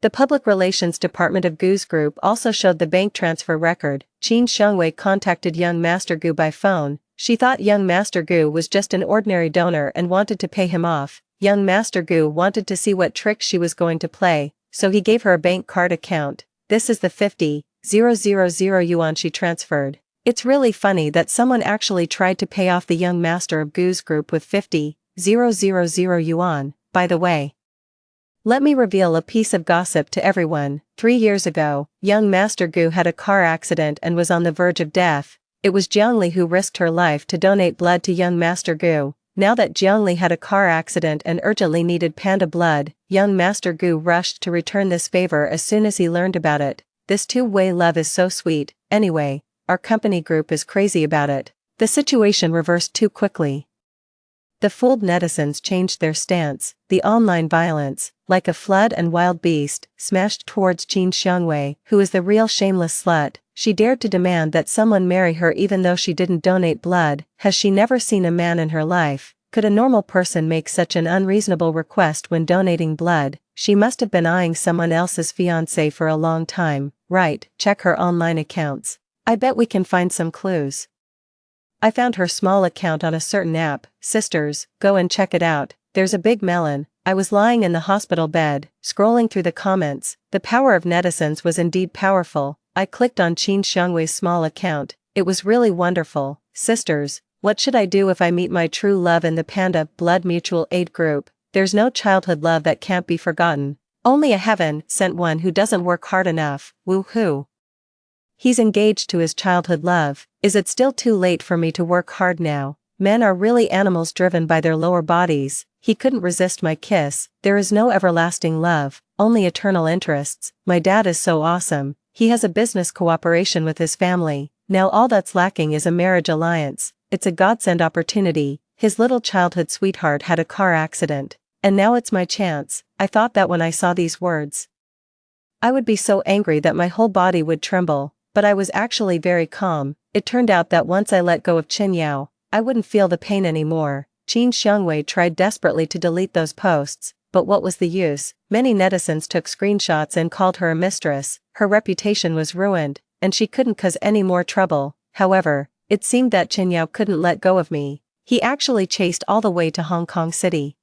The public relations department of Gu's group also showed the bank transfer record. Qin Xiangwei contacted young Master Gu by phone. She thought young Master Gu was just an ordinary donor and wanted to pay him off. Young Master Gu wanted to see what trick she was going to play, so he gave her a bank card account. This is the 50,000 yuan she transferred. It's really funny that someone actually tried to pay off the young master of Gu's group with 50,000 yuan. By the way, let me reveal a piece of gossip to everyone. 3 years ago, young Master Gu had a car accident and was on the verge of death. It was Jiangli who risked her life to donate blood to young Master Gu. Now that Jiangli had a car accident and urgently needed panda blood, young Master Gu rushed to return this favor as soon as he learned about it. This two-way love is so sweet. Anyway, our company group is crazy about it. The situation reversed too quickly. The fooled netizens changed their stance. The online violence, like a flood and wild beast, smashed towards Qin Xiangwei, who is the real shameless slut. She dared to demand that someone marry her even though she didn't donate blood. Has she never seen a man in her life? Could a normal person make such an unreasonable request when donating blood? She must have been eyeing someone else's fiancé for a long time. Right, check her online accounts. I bet we can find some clues. I found her small account on a certain app. Sisters, go and check it out. There's a big melon. I was lying in the hospital bed, scrolling through the comments. The power of netizens was indeed powerful. I clicked on Qin Xiangwei's small account. It was really wonderful. Sisters, what should I do if I meet my true love in the Panda Blood Mutual Aid group? There's no childhood love that can't be forgotten. Only a heaven-sent one who doesn't work hard enough. Woo-hoo. He's engaged to his childhood love. Is it still too late for me to work hard now? Men are really animals driven by their lower bodies. He couldn't resist my kiss. There is no everlasting love, only eternal interests. My dad is so awesome. He has a business cooperation with his family. Now all that's lacking is a marriage alliance. It's a godsend opportunity. His little childhood sweetheart had a car accident. And now it's my chance. I thought that when I saw these words, I would be so angry that my whole body would tremble, but I was actually very calm. It turned out that once I let go of Qin Yao, I wouldn't feel the pain anymore. Qin Xiangwei tried desperately to delete those posts, but what was the use? Many netizens took screenshots and called her a mistress. Her reputation was ruined, and she couldn't cause any more trouble. However, it seemed that Qin Yao couldn't let go of me. He actually chased all the way to Hong Kong City.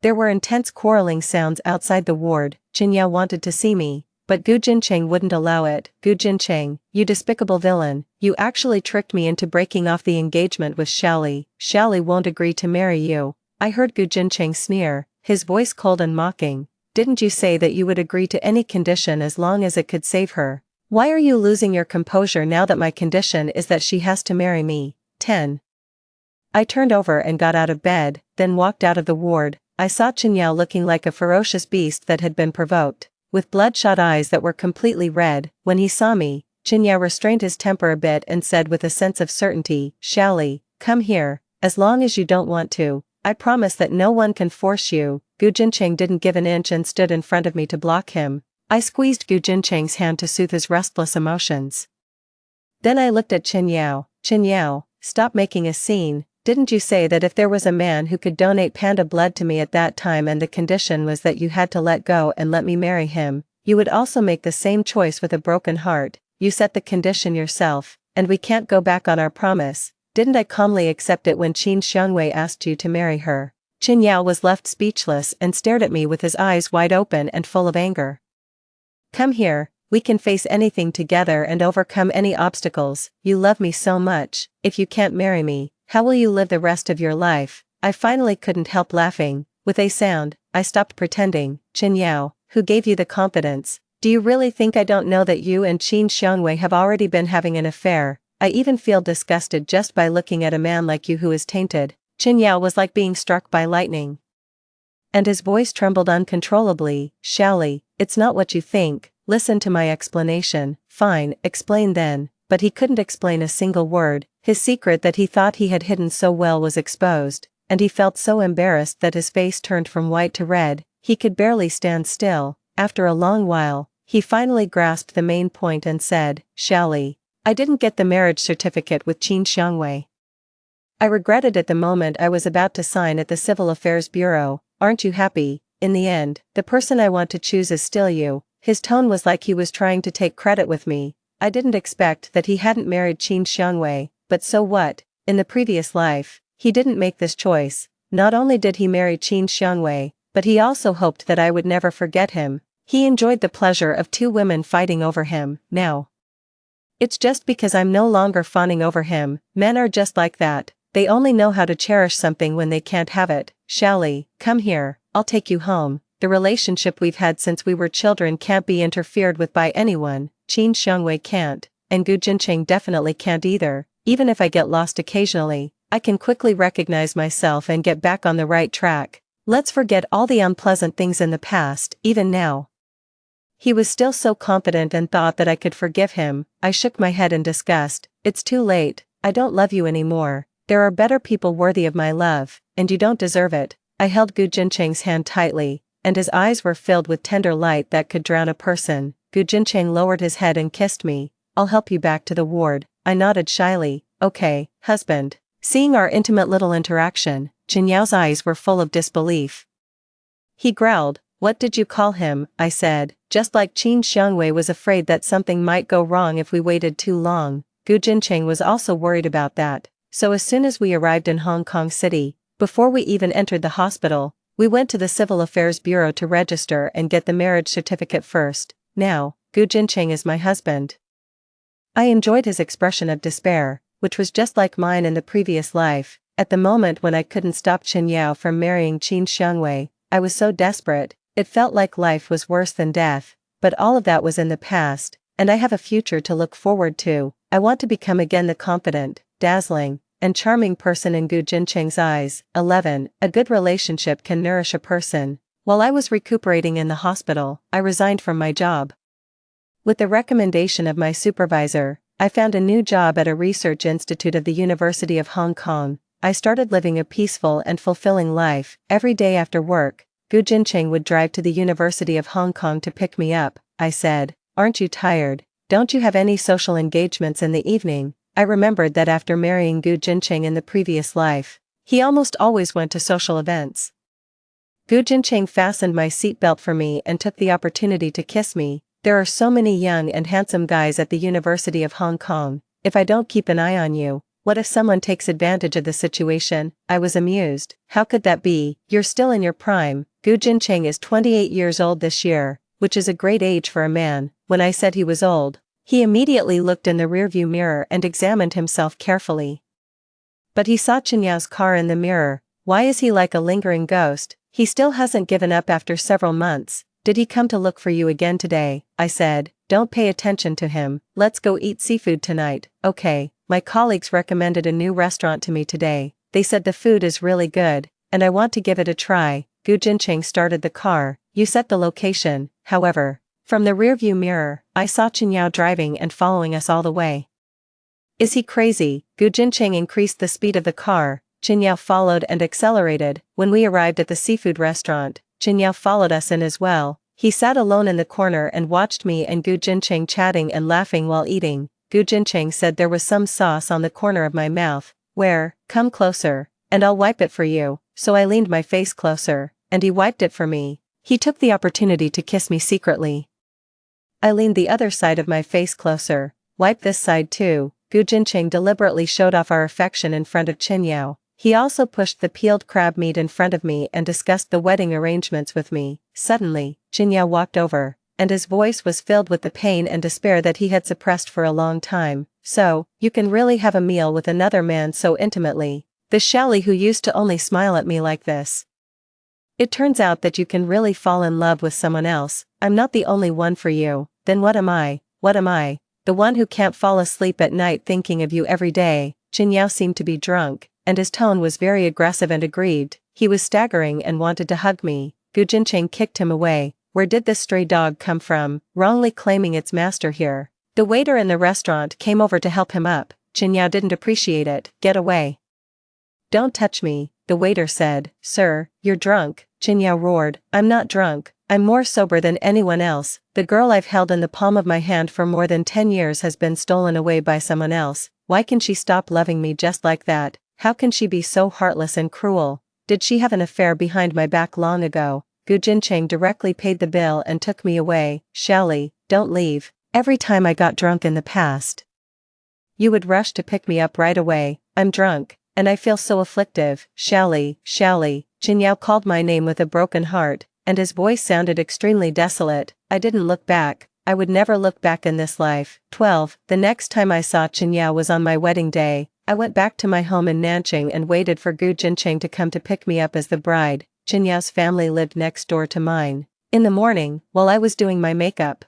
There were intense quarreling sounds outside the ward. Qin Yao wanted to see me, but Gu Jincheng wouldn't allow it. Gu Jincheng, you despicable villain, you actually tricked me into breaking off the engagement with Xiaoli. Xiaoli won't agree to marry you. I heard Gu Jincheng sneer, his voice cold and mocking. Didn't you say that you would agree to any condition as long as it could save her? Why are you losing your composure now that my condition is that she has to marry me? 10. I turned over and got out of bed, then walked out of the ward. I saw Qin Yao looking like a ferocious beast that had been provoked, with bloodshot eyes that were completely red. When he saw me, Qin Yao restrained his temper a bit and said with a sense of certainty, Xiaoli, come here, as long as you don't want to. I promise that no one can force you. Gu Jincheng didn't give an inch and stood in front of me to block him. I squeezed Gu Jincheng's hand to soothe his restless emotions. Then I looked at Qin Yao. Qin Yao, stop making a scene. Didn't you say that if there was a man who could donate panda blood to me at that time and the condition was that you had to let go and let me marry him, you would also make the same choice with a broken heart? You set the condition yourself, and we can't go back on our promise. Didn't I calmly accept it when Qin Xiangwei asked you to marry her? Qin Yao was left speechless and stared at me with his eyes wide open and full of anger. Come here, we can face anything together and overcome any obstacles. You love me so much. If you can't marry me, how will you live the rest of your life? I finally couldn't help laughing. With a sound, I stopped pretending. Qin Yao, who gave you the confidence? Do you really think I don't know that you and Qin Xiangwei have already been having an affair? I even feel disgusted just by looking at a man like you who is tainted. Qin Yao was like being struck by lightning, and his voice trembled uncontrollably. Xiaoli, it's not what you think. Listen to my explanation. Fine, explain then. But he couldn't explain a single word. His secret that he thought he had hidden so well was exposed, and he felt so embarrassed that his face turned from white to red. He could barely stand still. After a long while, he finally grasped the main point and said, Xiaoli, I didn't get the marriage certificate with Qin Xiangwei. I regretted it the moment I was about to sign at the Civil Affairs Bureau. Aren't you happy? In the end, the person I want to choose is still you. His tone was like he was trying to take credit with me. I didn't expect that he hadn't married Qin Xiangwei, but so what? In the previous life, he didn't make this choice. Not only did he marry Qin Xiangwei, but he also hoped that I would never forget him. He enjoyed the pleasure of two women fighting over him. Now, it's just because I'm no longer fawning over him. Men are just like that. They only know how to cherish something when they can't have it. Xiaoli, come here, I'll take you home. The relationship we've had since we were children can't be interfered with by anyone. Qin Xiangwei can't, and Gu Jincheng definitely can't either. Even if I get lost occasionally, I can quickly recognize myself and get back on the right track. Let's forget all the unpleasant things in the past, even now. He was still so confident and thought that I could forgive him. I shook my head in disgust. It's too late. I don't love you anymore. There are better people worthy of my love, and you don't deserve it. I held Gu Jincheng's hand tightly, and his eyes were filled with tender light that could drown a person. Gu Jincheng lowered his head and kissed me. I'll help you back to the ward. I nodded shyly. Okay, husband. Seeing our intimate little interaction, Chen Yao's eyes were full of disbelief. He growled, "What did you call him?" I said, just like Qin Xiangwei was afraid that something might go wrong if we waited too long. Gu Jincheng was also worried about that, so as soon as we arrived in Hong Kong City, before we even entered the hospital, we went to the Civil Affairs Bureau to register and get the marriage certificate first. Now, Gu Jincheng is my husband. I enjoyed his expression of despair, which was just like mine in the previous life. At the moment when I couldn't stop Chen Yao from marrying Qin Xiangwei, I was so desperate, it felt like life was worse than death, but all of that was in the past, and I have a future to look forward to. I want to become again the confident, dazzling, and charming person in Gu Jincheng's eyes. 11. A good relationship can nourish a person. While I was recuperating in the hospital, I resigned from my job. With the recommendation of my supervisor, I found a new job at a research institute of the University of Hong Kong. I started living a peaceful and fulfilling life. Every day after work, Gu Jincheng would drive to the University of Hong Kong to pick me up. I said, "Aren't you tired? Don't you have any social engagements in the evening?" I remembered that after marrying Gu Jincheng in the previous life, he almost always went to social events. Gu Jincheng fastened my seatbelt for me and took the opportunity to kiss me. There are so many young and handsome guys at the University of Hong Kong. If I don't keep an eye on you, what if someone takes advantage of the situation? I was amused. How could that be? You're still in your prime. Gu Jincheng is 28 years old this year, which is a great age for a man. When I said he was old, he immediately looked in the rearview mirror and examined himself carefully. But he saw Chen Yao's car in the mirror. Why is he like a lingering ghost? He still hasn't given up after several months. Did he come to look for you again today? I said, don't pay attention to him. Let's go eat seafood tonight. Okay, my colleagues recommended a new restaurant to me today. They said the food is really good, and I want to give it a try. Gu Jincheng started the car. You set the location. However, from the rearview mirror, I saw Chen Yao driving and following us all the way. Is he crazy? Gu Jincheng increased the speed of the car. Chen Yao followed and accelerated. When we arrived at the seafood restaurant, Chen Yao followed us in as well. He sat alone in the corner and watched me and Gu Jincheng chatting and laughing while eating. Gu Jincheng said there was some sauce on the corner of my mouth. Where? Come closer, and I'll wipe it for you. So I leaned my face closer, and he wiped it for me. He took the opportunity to kiss me secretly. I leaned the other side of my face closer. Wipe this side too. Gu Jincheng deliberately showed off our affection in front of Chen Yao. He also pushed the peeled crab meat in front of me and discussed the wedding arrangements with me. Suddenly, Chen Yao walked over, and his voice was filled with the pain and despair that he had suppressed for a long time. So, you can really have a meal with another man so intimately. The Shally who used to only smile at me like this. It turns out that you can really fall in love with someone else. I'm not the only one for you. Then what am I? What am I? The one who can't fall asleep at night thinking of you every day. Chen Yao seemed to be drunk, and his tone was very aggressive and aggrieved. He was staggering and wanted to hug me. Gu Jincheng kicked him away. Where did this stray dog come from? Wrongly claiming its master here. The waiter in the restaurant came over to help him up. Chen Yao didn't appreciate it. Get away. Don't touch me, the waiter said. Sir, you're drunk. Chen Yao roared. I'm not drunk. I'm more sober than anyone else. The girl I've held in the palm of my hand for more than 10 years has been stolen away by someone else. Why can she stop loving me just like that? How can she be so heartless and cruel? Did she have an affair behind my back long ago? Gu Jincheng directly paid the bill and took me away. Shally, don't leave. Every time I got drunk in the past, you would rush to pick me up right away. I'm drunk, and I feel so afflictive. Shally, Shally. Chen Yao called my name with a broken heart, and his voice sounded extremely desolate. I didn't look back. I would never look back in this life. 12. The next time I saw Chen Yao was on my wedding day. I went back to my home in Nanjing and waited for Gu Jincheng to come to pick me up as the bride. Chen Yao's family lived next door to mine. In the morning, while I was doing my makeup,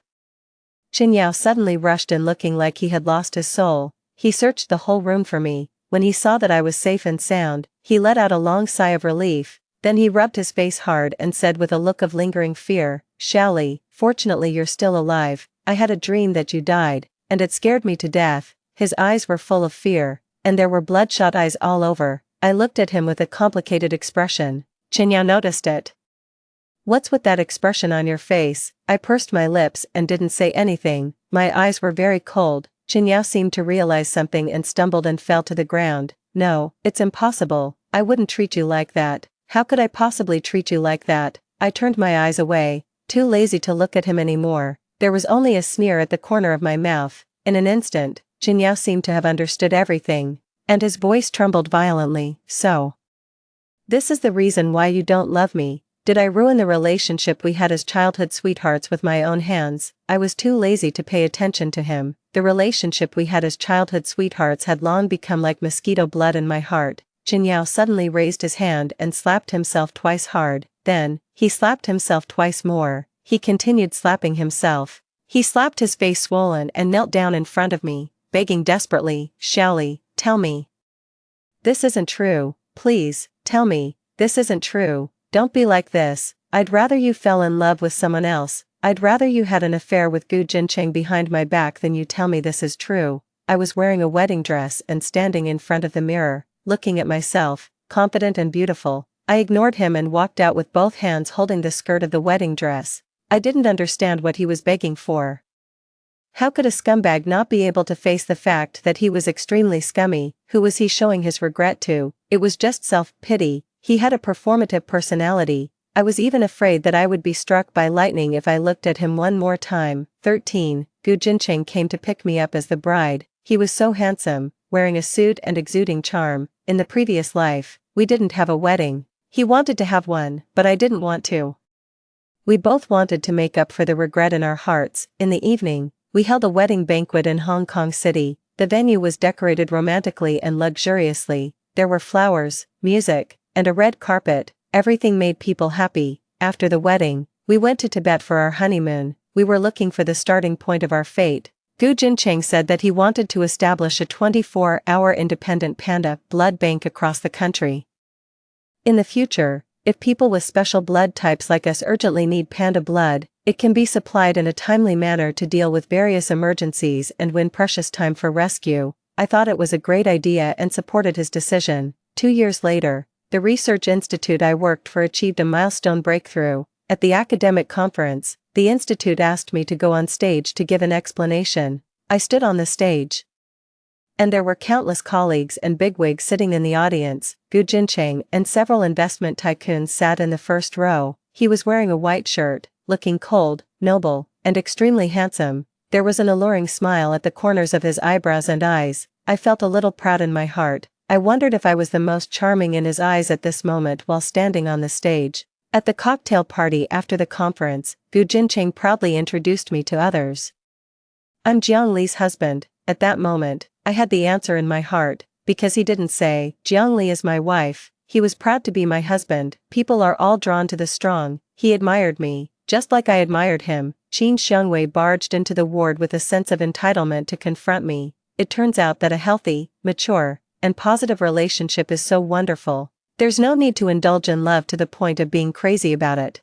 Chen Yao suddenly rushed in looking like he had lost his soul. He searched the whole room for me. When he saw that I was safe and sound, he let out a long sigh of relief. Then he rubbed his face hard and said with a look of lingering fear, Shally, fortunately you're still alive. I had a dream that you died, and it scared me to death. His eyes were full of fear, and there were bloodshot eyes all over. I looked at him with a complicated expression. Chen Yao noticed it. What's with that expression on your face? I pursed my lips and didn't say anything. My eyes were very cold. Qinyao seemed to realize something and stumbled and fell to the ground. No, it's impossible, I wouldn't treat you like that. How could I possibly treat you like that? I turned my eyes away, too lazy to look at him anymore. There was only a sneer at the corner of my mouth. In an instant, Qinyao seemed to have understood everything, and his voice trembled violently. So, this is the reason why you don't love me? Did I ruin the relationship we had as childhood sweethearts with my own hands? I was too lazy to pay attention to him. The relationship we had as childhood sweethearts had long become like mosquito blood in my heart. Qinyao suddenly raised his hand and slapped himself twice hard. Then, he slapped himself twice more. He continued slapping himself. He slapped his face swollen and knelt down in front of me, begging desperately, Xiaoli, tell me. This isn't true, please, tell me, this isn't true, don't be like this, I'd rather you fell in love with someone else, I'd rather you had an affair with Gu Jincheng behind my back than you tell me this is true. I was wearing a wedding dress and standing in front of the mirror, looking at myself, confident and beautiful. I ignored him and walked out with both hands holding the skirt of the wedding dress. I didn't understand what he was begging for. How could a scumbag not be able to face the fact that he was extremely scummy? Who was he showing his regret to? It was just self-pity. He had a performative personality. I was even afraid that I would be struck by lightning if I looked at him one more time. 13. Gu Jincheng came to pick me up as the bride. He was so handsome, wearing a suit and exuding charm. In the previous life, we didn't have a wedding. He wanted to have one, but I didn't want to. We both wanted to make up for the regret in our hearts. In the evening, we held a wedding banquet in Hong Kong City. The venue was decorated romantically and luxuriously. There were flowers, music, and a red carpet. Everything made people happy. After the wedding, we went to Tibet for our honeymoon. We were looking for the starting point of our fate. Gu Jincheng said that he wanted to establish a 24-hour independent panda blood bank across the country. In the future, if people with special blood types like us urgently need panda blood, it can be supplied in a timely manner to deal with various emergencies and win precious time for rescue. I thought it was a great idea and supported his decision. 2 years later, the research institute I worked for achieved a milestone breakthrough. At the academic conference, the institute asked me to go on stage to give an explanation. I stood on the stage, and there were countless colleagues and bigwigs sitting in the audience. Gu Jincheng and several investment tycoons sat in the first row. He was wearing a white shirt, looking cold, noble, and extremely handsome. There was an alluring smile at the corners of his eyebrows and eyes. I felt a little proud in my heart. I wondered if I was the most charming in his eyes at this moment while standing on the stage. At the cocktail party after the conference, Gu Jincheng proudly introduced me to others. I'm Jiang Li's husband. At that moment, I had the answer in my heart, because he didn't say, Jiang Li is my wife. He was proud to be my husband. People are all drawn to the strong. He admired me, just like I admired him. Qin Xiangwei barged into the ward with a sense of entitlement to confront me. It turns out that a healthy, mature, and positive relationship is so wonderful. There's no need to indulge in love to the point of being crazy about it.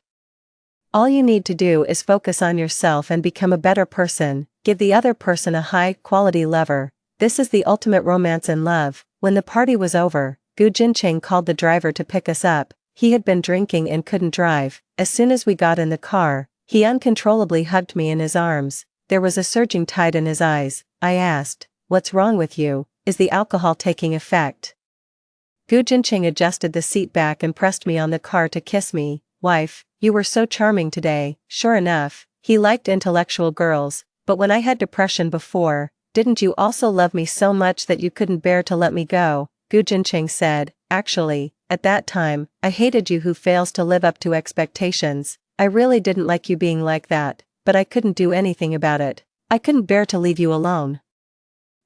All you need to do is focus on yourself and become a better person. Give the other person a high-quality lover. This is the ultimate romance in love. When the party was over, Gu Jincheng called the driver to pick us up. He had been drinking and couldn't drive. As soon as we got in the car, he uncontrollably hugged me in his arms. There was a surging tide in his eyes. I asked, "What's wrong with you? Is the alcohol taking effect?" Gu Jincheng adjusted the seat back and pressed me on the car to kiss me. "Wife, you were so charming today." Sure enough, he liked intellectual girls, but when I had depression before, didn't you also love me so much that you couldn't bear to let me go? Gu Jincheng said, "Actually, at that time, I hated you who fails to live up to expectations. I really didn't like you being like that, but I couldn't do anything about it. I couldn't bear to leave you alone.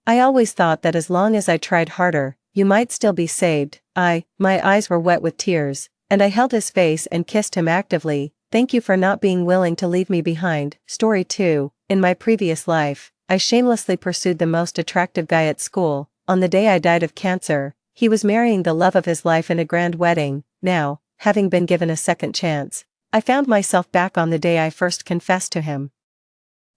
I always thought that as long as I tried harder, you might still be saved." My eyes were wet with tears, and I held his face and kissed him actively. "Thank you for not being willing to leave me behind." Story 2. In my previous life, I shamelessly pursued the most attractive guy at school. On the day I died of cancer, he was marrying the love of his life in a grand wedding. Now, having been given a second chance, I found myself back on the day I first confessed to him.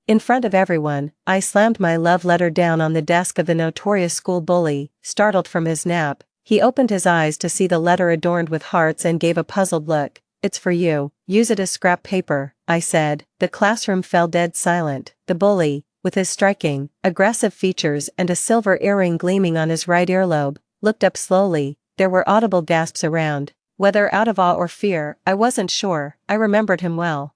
In front of everyone, I slammed my love letter down on the desk of the notorious school bully. Startled from his nap, he opened his eyes to see the letter adorned with hearts and gave a puzzled look. "It's for you, use it as scrap paper," I said. The classroom fell dead silent. The bully, with his striking, aggressive features and a silver earring gleaming on his right earlobe, looked up slowly. There were audible gasps around. Whether out of awe or fear, I wasn't sure. I remembered him well.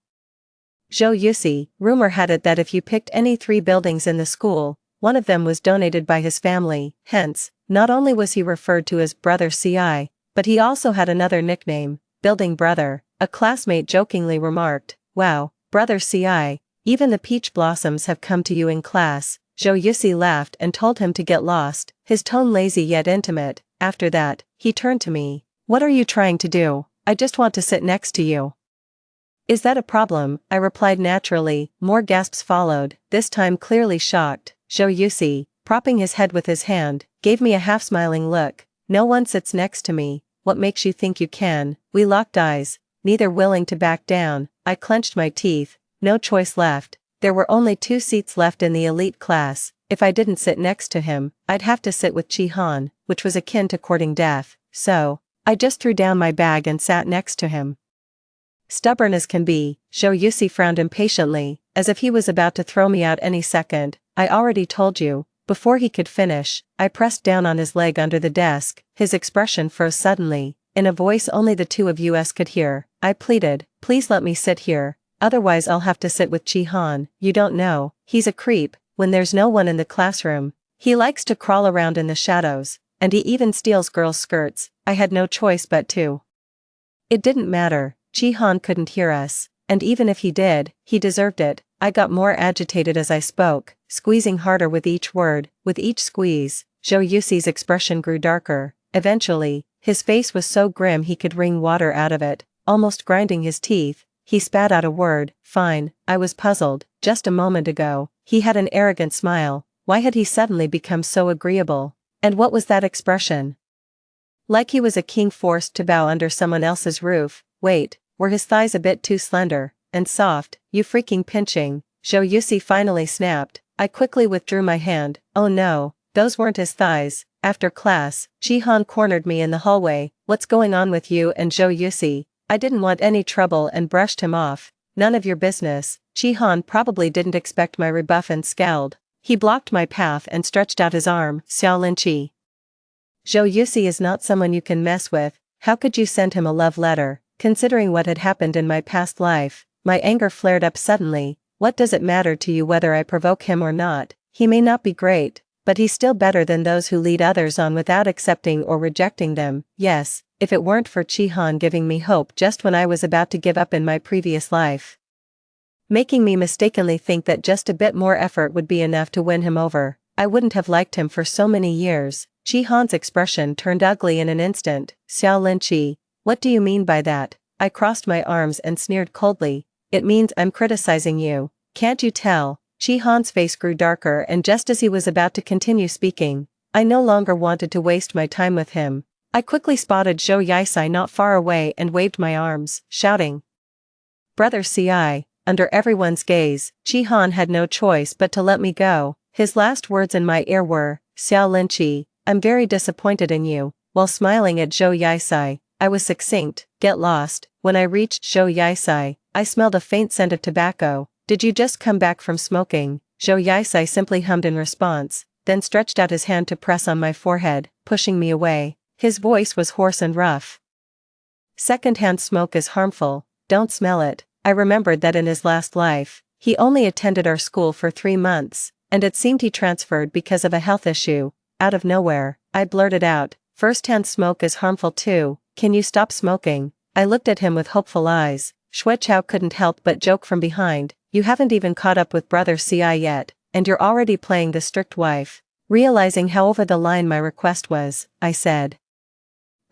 Zhou Yusi, rumor had it that if you picked any 3 buildings in the school, one of them was donated by his family, hence, not only was he referred to as Brother CI, but he also had another nickname, Building Brother. A classmate jokingly remarked, "Wow, Brother CI, even the peach blossoms have come to you in class." Zhou Yusi laughed and told him to get lost, his tone lazy yet intimate. After that, he turned to me. "What are you trying to do? I just want to sit next to you." "Is that a problem?" I replied naturally. More gasps followed, this time clearly shocked. Zhou Yusi, propping his head with his hand, gave me a half-smiling look. "No one sits next to me. What makes you think you can?" We locked eyes, neither willing to back down. I clenched my teeth. No choice left. There were only 2 seats left in the elite class. If I didn't sit next to him, I'd have to sit with Chi-Han, which was akin to courting death. So, I just threw down my bag and sat next to him. Stubborn as can be, Zhou Yusi frowned impatiently, as if he was about to throw me out any second. "I already told you." Before he could finish, I pressed down on his leg under the desk. His expression froze suddenly. In a voice only the 2 of us could hear, I pleaded, "Please let me sit here, otherwise I'll have to sit with Chi-Han. You don't know, he's a creep. When there's no one in the classroom, he likes to crawl around in the shadows, and he even steals girls' skirts." I had no choice but to. It didn't matter, Chi-Han couldn't hear us, and even if he did, he deserved it. I got more agitated as I spoke, squeezing harder with each word. With each squeeze, Zhou Yusi's expression grew darker. Eventually, his face was so grim he could wring water out of it. Almost grinding his teeth, he spat out a word, "Fine." I was puzzled. Just a moment ago, he had an arrogant smile. Why had he suddenly become so agreeable? And what was that expression? Like he was a king forced to bow under someone else's roof. Wait, were his thighs a bit too slender and soft? "You freaking pinching," Zhou Yusi finally snapped. I quickly withdrew my hand. Oh no, those weren't his thighs. After class, Chi-Han cornered me in the hallway. "What's going on with you and Zhou Yusi?" I didn't want any trouble and brushed him off. "None of your business." Chi-Han probably didn't expect my rebuff and scowled. He blocked my path and stretched out his arm. "Xiao Linqi. Zhou Yusi is not someone you can mess with. How could you send him a love letter?" Considering what had happened in my past life, my anger flared up suddenly. "What does it matter to you whether I provoke him or not? He may not be great, but he's still better than those who lead others on without accepting or rejecting them." Yes, if it weren't for Chi-Han giving me hope just when I was about to give up in my previous life, making me mistakenly think that just a bit more effort would be enough to win him over, I wouldn't have liked him for so many years. Chi-Han's expression turned ugly in an instant. "Xiao Linqi, what do you mean by that?" I crossed my arms and sneered coldly. "It means I'm criticizing you. Can't you tell?" Chi-Han's face grew darker, and just as he was about to continue speaking, I no longer wanted to waste my time with him. I quickly spotted Zhou Yusi not far away and waved my arms, shouting, "Brother CI." Under everyone's gaze, Chi-Han had no choice but to let me go. His last words in my ear were, "Xiao Linqi, I'm very disappointed in you." While smiling at Zhou Yusi, I was succinct, "Get lost." When I reached Zhou Yusi, I smelled a faint scent of tobacco. "Did you just come back from smoking?" Zhou Yusi simply hummed in response, then stretched out his hand to press on my forehead, pushing me away. His voice was hoarse and rough. "Secondhand smoke is harmful. Don't smell it." I remembered that in his last life, he only attended our school for 3 months, and it seemed he transferred because of a health issue. Out of nowhere, I blurted out, "First-hand smoke is harmful too. Can you stop smoking?" I looked at him with hopeful eyes. Xue Chao couldn't help but joke from behind, "You haven't even caught up with Brother CI yet, and you're already playing the strict wife." Realizing how over the line my request was, I said,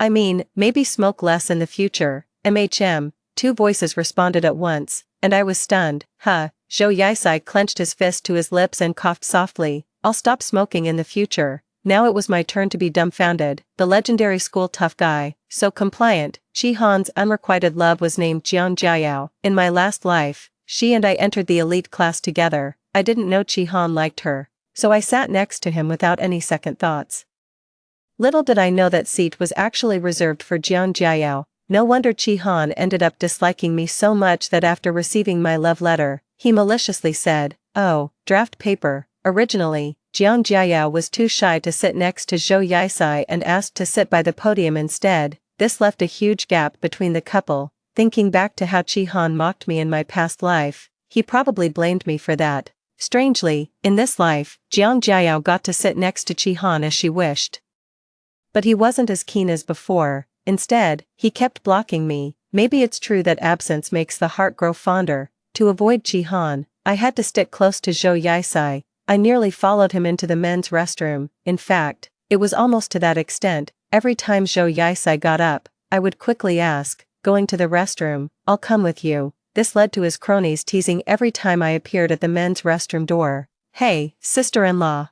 "I mean, maybe smoke less in the future." "MHM, 2 voices responded at once, and I was stunned. "Huh." Zhou Yusi clenched his fist to his lips and coughed softly. "I'll stop smoking in the future." Now it was my turn to be dumbfounded. The legendary school tough guy, so compliant. Chi-Han's unrequited love was named Jiang Jiayao. In my last life, she and I entered the elite class together. I didn't know Chi-Han liked her, so I sat next to him without any second thoughts. Little did I know that seat was actually reserved for Jiang Jiayao. No wonder Chi-Han ended up disliking me so much that after receiving my love letter, he maliciously said, Oh, draft paper. Originally, Jiang Jiayao was too shy to sit next to Zhou Yisai and asked to sit by the podium instead. This left a huge gap between the couple. Thinking back to how Qi Han mocked me in my past life, he probably blamed me for that. Strangely, in this life, Jiang Jiayao got to sit next to Qi Han as she wished. But he wasn't as keen as before. Instead, he kept blocking me. Maybe it's true that absence makes the heart grow fonder. To avoid Qi Han, I had to stick close to Zhou Yisai. I nearly followed him into the men's restroom. In fact, it was almost to that extent. Every time Zhou Yisai got up, I would quickly ask, "Going to the restroom? I'll come with you." This led to his cronies teasing every time I appeared at the men's restroom door. "Hey, sister-in-law.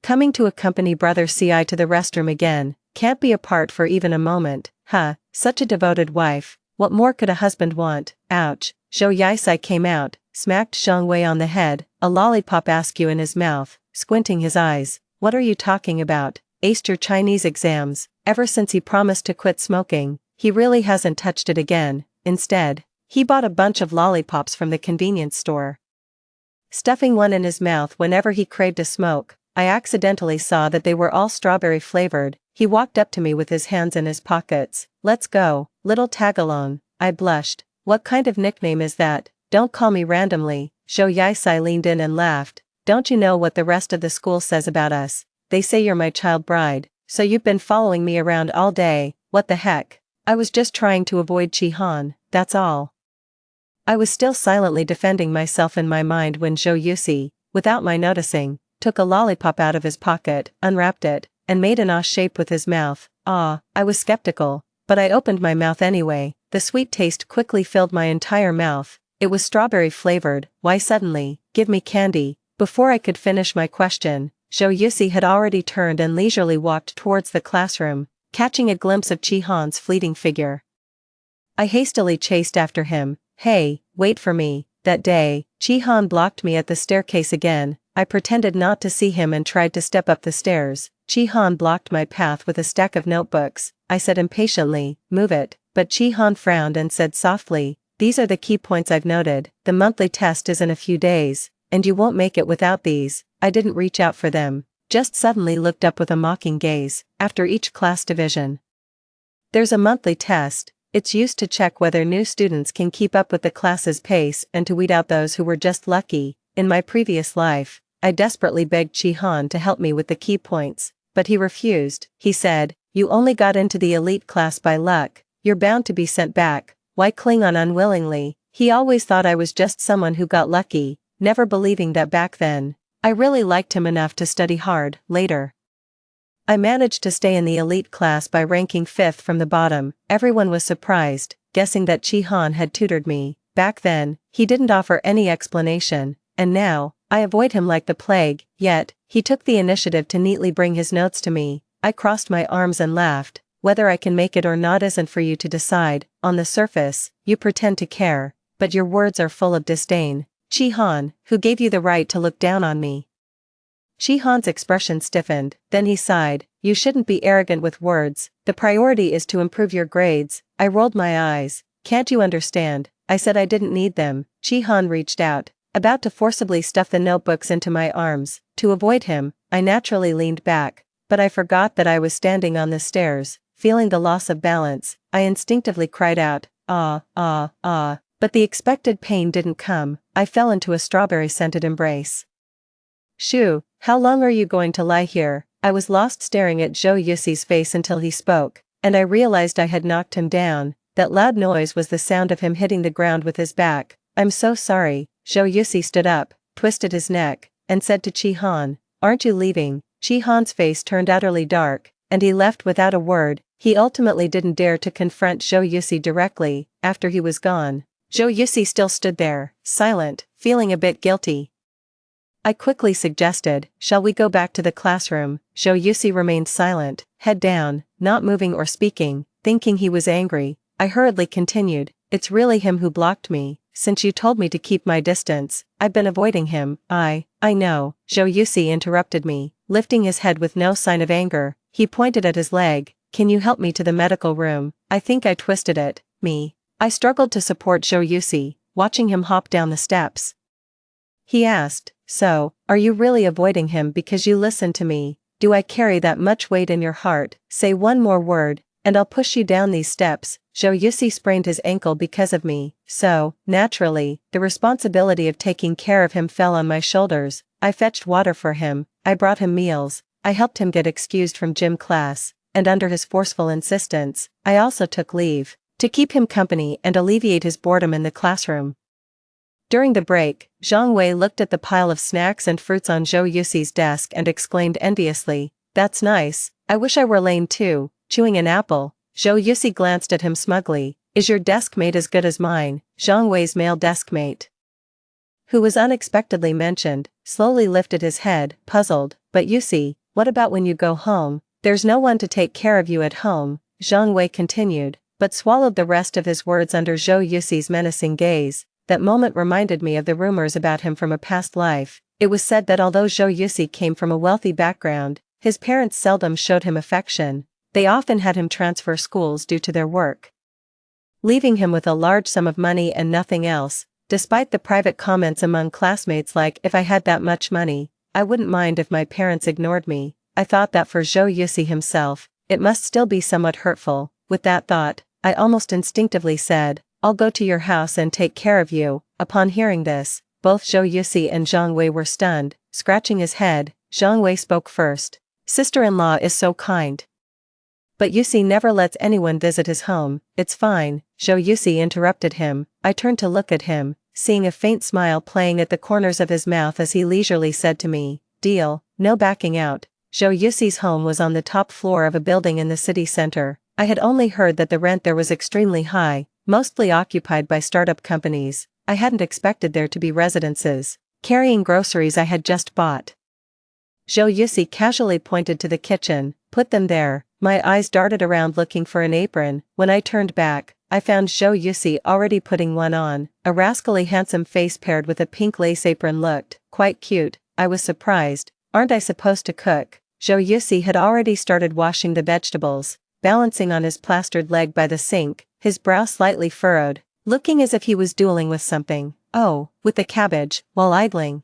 Coming to accompany brother Ci to the restroom again, can't be apart for even a moment, huh, such a devoted wife, what more could a husband want?" Ouch. Zhou Yisai came out, smacked Zhang Wei on the head, a lollipop askew in his mouth, squinting his eyes. "What are you talking about? Aced your Chinese exams." Ever since he promised to quit smoking, he really hasn't touched it again. Instead, he bought a bunch of lollipops from the convenience store. Stuffing one in his mouth whenever he craved a smoke, I accidentally saw that they were all strawberry flavored. He walked up to me with his hands in his pockets. "Let's go, little tagalong." I blushed. "What kind of nickname is that? Don't call me randomly." Zhou Yisai leaned in and laughed. "Don't you know what the rest of the school says about us? They say you're my child bride, so you've been following me around all day. What the heck? I was just trying to avoid Qi Han, that's all." I was still silently defending myself in my mind when Zhou Yisai, without my noticing, took a lollipop out of his pocket, unwrapped it, and made an shape with his mouth. I was skeptical, but I opened my mouth anyway. The sweet taste quickly filled my entire mouth. It was strawberry flavored. Why suddenly, give me candy? Before I could finish my question, Zhou Yisai had already turned and leisurely walked towards the classroom, catching a glimpse of Qi Han's fleeting figure. I hastily chased after him. "Hey, wait for me." That day, Qi Han blocked me at the staircase again. I pretended not to see him and tried to step up the stairs. Qi Han blocked my path with a stack of notebooks. I said impatiently, "Move it," but Qi Han frowned and said softly, "These are the key points I've noted. The monthly test is in a few days, and you won't make it without these." I didn't reach out for them, just suddenly looked up with a mocking gaze. "After each class division, there's a monthly test. It's used to check whether new students can keep up with the class's pace and to weed out those who were just lucky. In my previous life, I desperately begged Qi Han to help me with the key points, but he refused. He said, 'You only got into the elite class by luck, you're bound to be sent back. Why cling on unwillingly?' He always thought I was just someone who got lucky, never believing that back then, I really liked him enough to study hard. Later, I managed to stay in the elite class by ranking 5th from the bottom. Everyone was surprised, guessing that Qi Han had tutored me. Back then, he didn't offer any explanation, and now, I avoid him like the plague. Yet, he took the initiative to neatly bring his notes to me. I crossed my arms and laughed. Whether I can make it or not isn't for you to decide. On the surface, you pretend to care, but your words are full of disdain. Qi Han, who gave you the right to look down on me?" Qi Han's expression stiffened, then he sighed. "You shouldn't be arrogant with words. The priority is to improve your grades." I rolled my eyes. "Can't you understand? I said I didn't need them." Qi Han reached out, about to forcibly stuff the notebooks into my arms. To avoid him, I naturally leaned back, but I forgot that I was standing on the stairs. Feeling the loss of balance, I instinctively cried out, "Ah, ah, ah," but the expected pain didn't come. I fell into a strawberry-scented embrace. "Shoo, how long are you going to lie here?" I was lost staring at Zhou Yisai's face until he spoke, and I realized I had knocked him down. That loud noise was the sound of him hitting the ground with his back. "I'm so sorry." Zhou Yisai stood up, twisted his neck, and said to Qi Han, "Aren't you leaving?" Qi Han's face turned utterly dark, and he left without a word. He ultimately didn't dare to confront Zhou Yisai directly. After he was gone, Zhou Yisai still stood there, silent, feeling a bit guilty. I quickly suggested, "Shall we go back to the classroom?" Zhou Yisai remained silent, head down, not moving or speaking. Thinking he was angry, I hurriedly continued, "It's really him who blocked me. Since you told me to keep my distance, I've been avoiding him." I know," Zhou Yisai interrupted me, lifting his head with no sign of anger. He pointed at his leg. "Can you help me to the medical room? I think I twisted it." I struggled to support Zhou Yisai, watching him hop down the steps. He asked, so, are you really avoiding him because you listen to me? Do I carry that much weight in your heart? Say one more word, and I'll push you down these steps. Zhou Yusi sprained his ankle because of me, so, naturally, the responsibility of taking care of him fell on my shoulders. I fetched water for him, I brought him meals, I helped him get excused from gym class, and under his forceful insistence, I also took leave, to keep him company and alleviate his boredom in the classroom. During the break, Zhang Wei looked at the pile of snacks and fruits on Zhou Yusi's desk and exclaimed enviously, "That's nice, I wish I were lame too." Chewing an apple, Zhou Yusi glanced at him smugly. "Is your deskmate as good as mine?" Zhang Wei's male deskmate, who was unexpectedly mentioned, slowly lifted his head, puzzled. "But Yusi, what about when you go home? There's no one to take care of you at home," Zhang Wei continued, but swallowed the rest of his words under Zhou Yusi's menacing gaze. That moment reminded me of the rumors about him from a past life. It was said that although Zhou Yusi came from a wealthy background, his parents seldom showed him affection. They often had him transfer schools due to their work, leaving him with a large sum of money and nothing else. Despite the private comments among classmates like, "If I had that much money, I wouldn't mind if my parents ignored me," I thought that for Zhou Yusi himself, it must still be somewhat hurtful. With that thought, I almost instinctively said, "I'll go to your house and take care of you." Upon hearing this, both Zhou Yusi and Zhang Wei were stunned. Scratching his head, Zhang Wei spoke first. "Sister-in-law is so kind. But Yusi never lets anyone visit his home." "It's fine," Zhou Yusi interrupted him. I turned to look at him, seeing a faint smile playing at the corners of his mouth as he leisurely said to me, "Deal, no backing out." Zhou Yusi's home was on the top floor of a building in the city center. I had only heard that the rent there was extremely high, mostly occupied by startup companies. I hadn't expected there to be residences, carrying groceries I had just bought. Zhou Yusi casually pointed to the kitchen. "Put them there." My eyes darted around looking for an apron. When I turned back, I found Zhou Yusi already putting one on. A rascally handsome face paired with a pink lace apron looked quite cute. I was surprised. "Aren't I supposed to cook?" Zhou Yusi had already started washing the vegetables, balancing on his plastered leg by the sink, his brow slightly furrowed, looking as if he was dueling with something. "Oh," with the cabbage, while idling.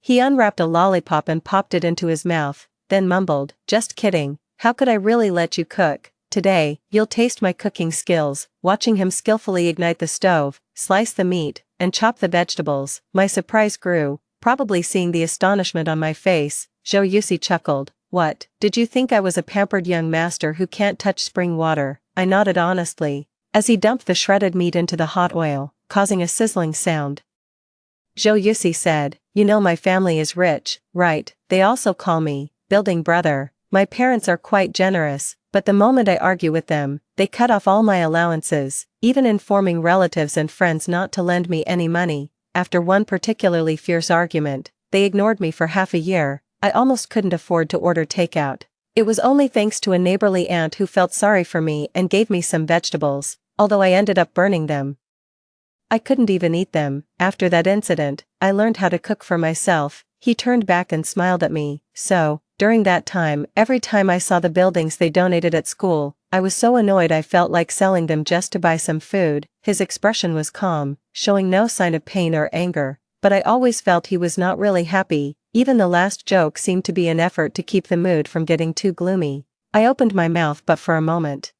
He unwrapped a lollipop and popped it into his mouth, then mumbled, "Just kidding. How could I really let you cook? Today, you'll taste my cooking skills." Watching him skillfully ignite the stove, slice the meat, and chop the vegetables, my surprise grew, probably seeing the astonishment on my face. Zhou Yusi chuckled. "What, did you think I was a pampered young master who can't touch spring water?" I nodded honestly, as he dumped the shredded meat into the hot oil, causing a sizzling sound. Zhou Yusi said, "You know my family is rich, right? They also call me building brother. My parents are quite generous, but the moment I argue with them, they cut off all my allowances, even informing relatives and friends not to lend me any money. After one particularly fierce argument, they ignored me for half a year. I almost couldn't afford to order takeout. It was only thanks to a neighborly aunt who felt sorry for me and gave me some vegetables, although I ended up burning them. I couldn't even eat them. After that incident, I learned how to cook for myself." He turned back and smiled at me. "So, during that time, every time I saw the buildings they donated at school, I was so annoyed I felt like selling them just to buy some food." His expression was calm, showing no sign of pain or anger, but I always felt he was not really happy. Even the last joke seemed to be an effort to keep the mood from getting too gloomy. I opened my mouth but for a moment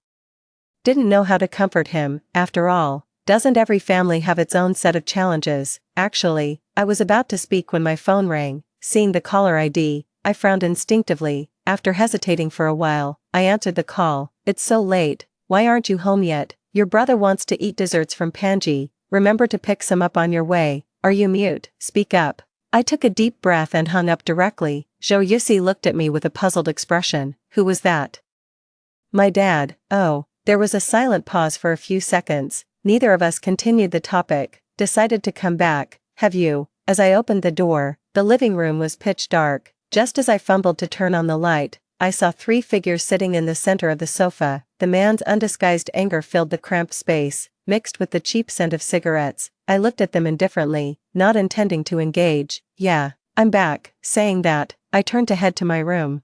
didn't know how to comfort him. After all, doesn't every family have its own set of challenges? Actually, I was about to speak when my phone rang. Seeing the caller ID, I frowned instinctively. After hesitating for a while, I answered the call. "It's so late, why aren't you home yet? Your brother wants to eat desserts from Panji, remember to pick some up on your way." "Are you mute? Speak up." I took a deep breath and hung up directly. Zhou Yusi looked at me with a puzzled expression. "Who was that?" "My dad." "Oh." There was a silent pause for a few seconds. Neither of us continued the topic. Decided to come back. "Have you?" As I opened the door, the living room was pitch dark. Just as I fumbled to turn on the light, I saw 3 figures sitting in the center of the sofa. The man's undisguised anger filled the cramped space, mixed with the cheap scent of cigarettes. I looked at them indifferently, not intending to engage. "Yeah, I'm back." Saying that, I turned to head to my room.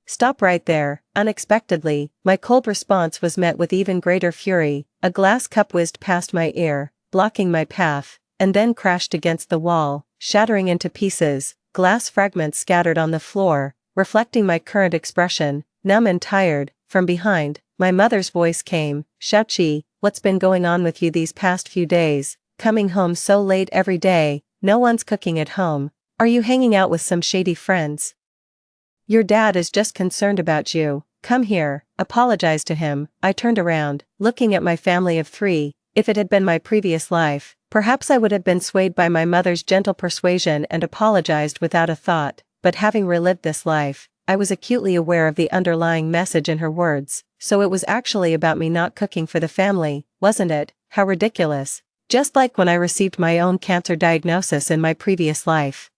"Stop right there." Unexpectedly, my cold response was met with even greater fury. A glass cup whizzed past my ear, blocking my path, and then crashed against the wall. shattering into pieces, glass fragments scattered on the floor, reflecting my current expression, numb and tired. From behind, my mother's voice came, "Xiaoqi, what's been going on with you these past few days? Coming home so late every day, no one's cooking at home. Are you hanging out with some shady friends? Your dad is just concerned about you. Come here, apologize to him." I turned around, looking at my family of 3. If it had been my previous life, perhaps I would have been swayed by my mother's gentle persuasion and apologized without a thought, but having relived this life, I was acutely aware of the underlying message in her words. So it was actually about me not cooking for the family, wasn't it? How ridiculous. Just like when I received my own cancer diagnosis in my previous life.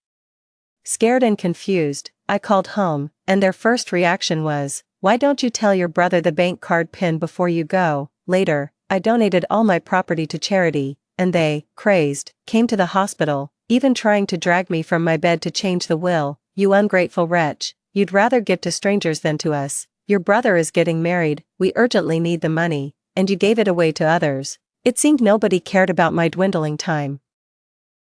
Scared and confused, I called home, and their first reaction was, "Why don't you tell your brother the bank card PIN before you go?" Later, I donated all my property to charity, and they, crazed, came to the hospital, even trying to drag me from my bed to change the will. "You ungrateful wretch, you'd rather give to strangers than to us. Your brother is getting married, we urgently need the money, and you gave it away to others." It seemed nobody cared about my dwindling time.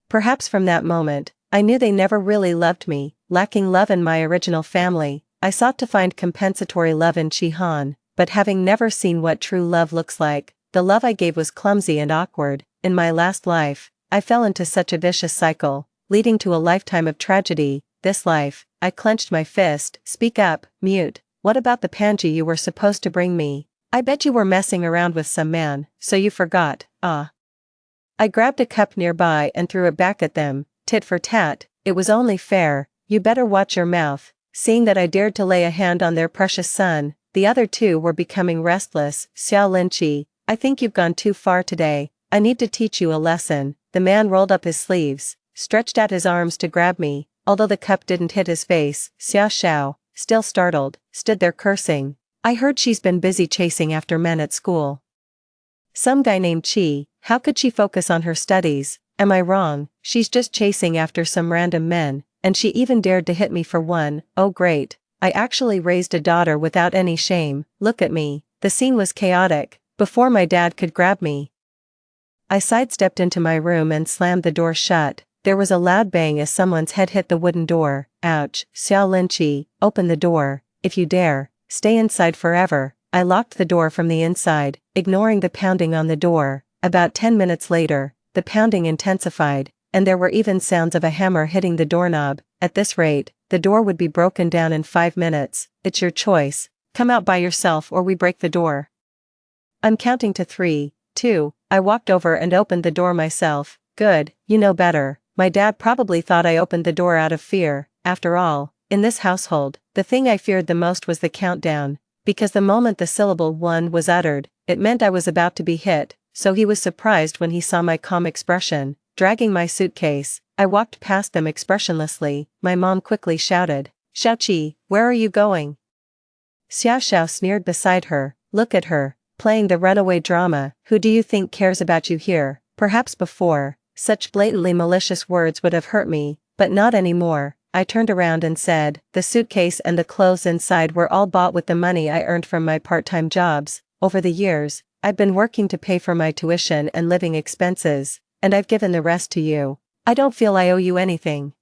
Perhaps from that moment, I knew they never really loved me. Lacking love in my original family, I sought to find compensatory love in Shihan, but having never seen what true love looks like, the love I gave was clumsy and awkward. In my last life, I fell into such a vicious cycle, leading to a lifetime of tragedy. This life, I clenched my fist. "Speak up, mute. What about the panji you were supposed to bring me? I bet you were messing around with some man, so you forgot." I grabbed a cup nearby and threw it back at them, tit for tat. It was only fair. "You better watch your mouth." Seeing that I dared to lay a hand on their precious son, the other 2 were becoming restless. "Xiao Linqi, I think you've gone too far today. I need to teach you a lesson." The man rolled up his sleeves, stretched out his arms to grab me, although the cup didn't hit his face. Xiao Xiao, still startled, stood there cursing. "I heard she's been busy chasing after men at school. Some guy named Chi. How could she focus on her studies? Am I wrong? She's just chasing after some random men, and she even dared to hit me for one. Oh great. I actually raised a daughter without any shame. Look at me." The scene was chaotic. Before my dad could grab me, I sidestepped into my room and slammed the door shut. There was a loud bang as someone's head hit the wooden door. "Ouch, Xiao Linqi, open the door. If you dare, stay inside forever." I locked the door from the inside, ignoring the pounding on the door. About 10 minutes later, the pounding intensified, and there were even sounds of a hammer hitting the doorknob. At this rate, the door would be broken down in 5 minutes. "It's your choice. Come out by yourself or we break the door." I'm counting to 3, 2, I walked over and opened the door myself. "Good, you know better." My dad probably thought I opened the door out of fear. After all, in this household, the thing I feared the most was the countdown, because the moment the syllable 1 was uttered, it meant I was about to be hit, so he was surprised when he saw my calm expression. Dragging my suitcase, I walked past them expressionlessly. My mom quickly shouted, "Xiaoqi, where are you going?" Xiao Xiao sneered beside her. "Look at her, playing the runaway drama. Who do you think cares about you here?" Perhaps before, such blatantly malicious words would have hurt me, but not anymore. I turned around and said, "The suitcase and the clothes inside were all bought with the money I earned from my part-time jobs. Over the years, I've been working to pay for my tuition and living expenses, and I've given the rest to you. I don't feel I owe you anything.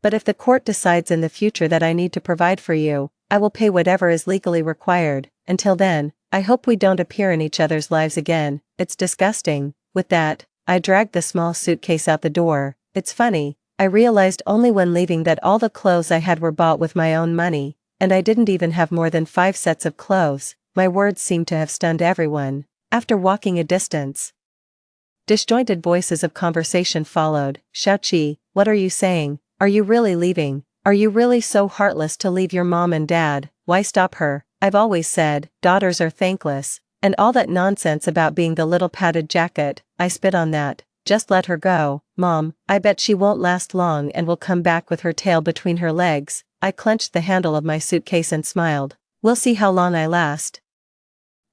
But if the court decides in the future that I need to provide for you, I will pay whatever is legally required. Until then, I hope we don't appear in each other's lives again. It's disgusting." With that, I dragged the small suitcase out the door. It's funny, I realized only when leaving that all the clothes I had were bought with my own money, and I didn't even have more than 5 sets of clothes. My words seemed to have stunned everyone. After walking a distance, disjointed voices of conversation followed. "Xiaoqi, what are you saying? Are you really leaving? Are you really so heartless to leave your mom and dad? Why stop her? I've always said, daughters are thankless, and all that nonsense about being the little padded jacket, I spit on that. Just let her go, Mom. I bet she won't last long and will come back with her tail between her legs." I clenched the handle of my suitcase and smiled. "We'll see how long I last."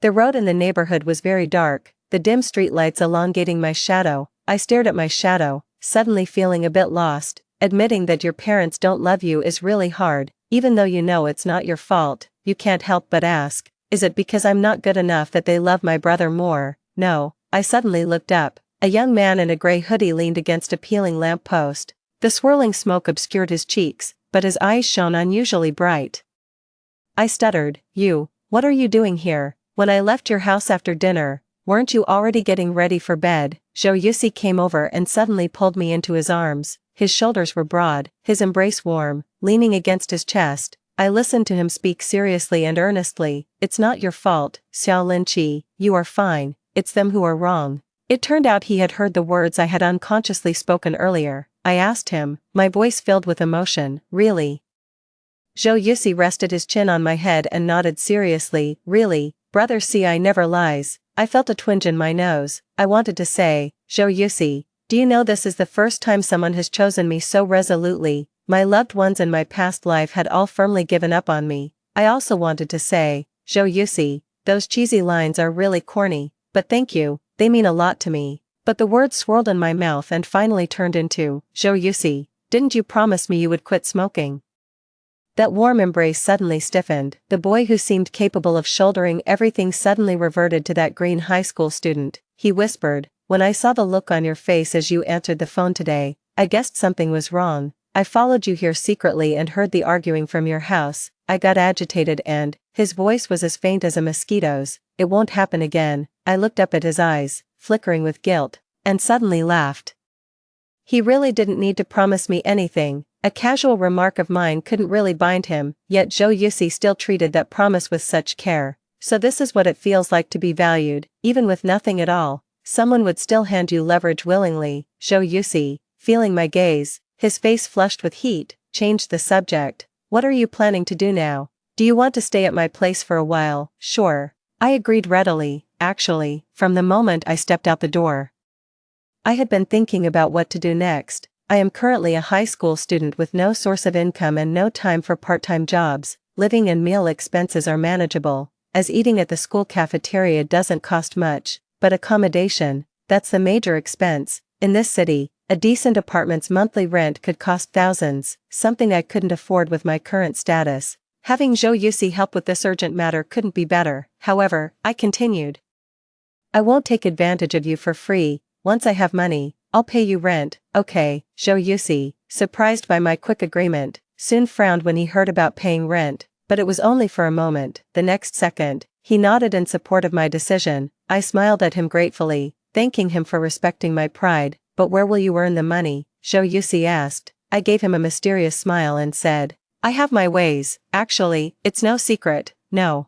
The road in the neighborhood was very dark, the dim streetlights elongating my shadow. I stared at my shadow, suddenly feeling a bit lost. Admitting that your parents don't love you is really hard, even though you know it's not your fault. You can't help but ask, is it because I'm not good enough that they love my brother more? No. I suddenly looked up. A young man in a gray hoodie leaned against a peeling lamppost. The swirling smoke obscured his cheeks, but his eyes shone unusually bright. I stuttered, what are you doing here? When I left your house after dinner, weren't you already getting ready for bed? Zhou Yusi came over and suddenly pulled me into his arms. His shoulders were broad, his embrace warm, leaning against his chest. I listened to him speak seriously and earnestly. It's not your fault, Xiao Linqi, you are fine, it's them who are wrong. It turned out he had heard the words I had unconsciously spoken earlier. I asked him, my voice filled with emotion, really? Zhou Yusi rested his chin on my head and nodded seriously, really, brother I never lies. I felt a twinge in my nose. I wanted to say, Zhou Yusi, do you know this is the first time someone has chosen me so resolutely? My loved ones in my past life had all firmly given up on me. I also wanted to say, Zhou Yusi, those cheesy lines are really corny, but thank you, they mean a lot to me. But the words swirled in my mouth and finally turned into, Zhou Yusi, didn't you promise me you would quit smoking? That warm embrace suddenly stiffened. The boy who seemed capable of shouldering everything suddenly reverted to that green high school student. He whispered, when I saw the look on your face as you answered the phone today, I guessed something was wrong. I followed you here secretly and heard the arguing from your house. I got agitated and, his voice was as faint as a mosquito's, it won't happen again. I looked up at his eyes, flickering with guilt, and suddenly laughed. He really didn't need to promise me anything. A casual remark of mine couldn't really bind him, yet Zhou Yusi still treated that promise with such care. So this is what it feels like to be valued, even with nothing at all. Someone would still hand you leverage willingly. Zhou Yusi, feeling my gaze, his face flushed with heat, changed the subject. What are you planning to do now? Do you want to stay at my place for a while? Sure. I agreed readily, actually, from the moment I stepped out the door. I had been thinking about what to do next. I am currently a high school student with no source of income and no time for part-time jobs. Living and meal expenses are manageable, as eating at the school cafeteria doesn't cost much, but accommodation, that's the major expense. In this city, a decent apartment's monthly rent could cost thousands, something I couldn't afford with my current status. Having Zhou Yusi help with this urgent matter couldn't be better. However, I continued. I won't take advantage of you for free. Once I have money, I'll pay you rent. Okay. Zhou Yusi, surprised by my quick agreement, soon frowned when he heard about paying rent, but it was only for a moment. The next second, he nodded in support of my decision. I smiled at him gratefully, thanking him for respecting my pride. But where will you earn the money? Zhou Yusi asked. I gave him a mysterious smile and said, I have my ways. Actually, it's no secret, no.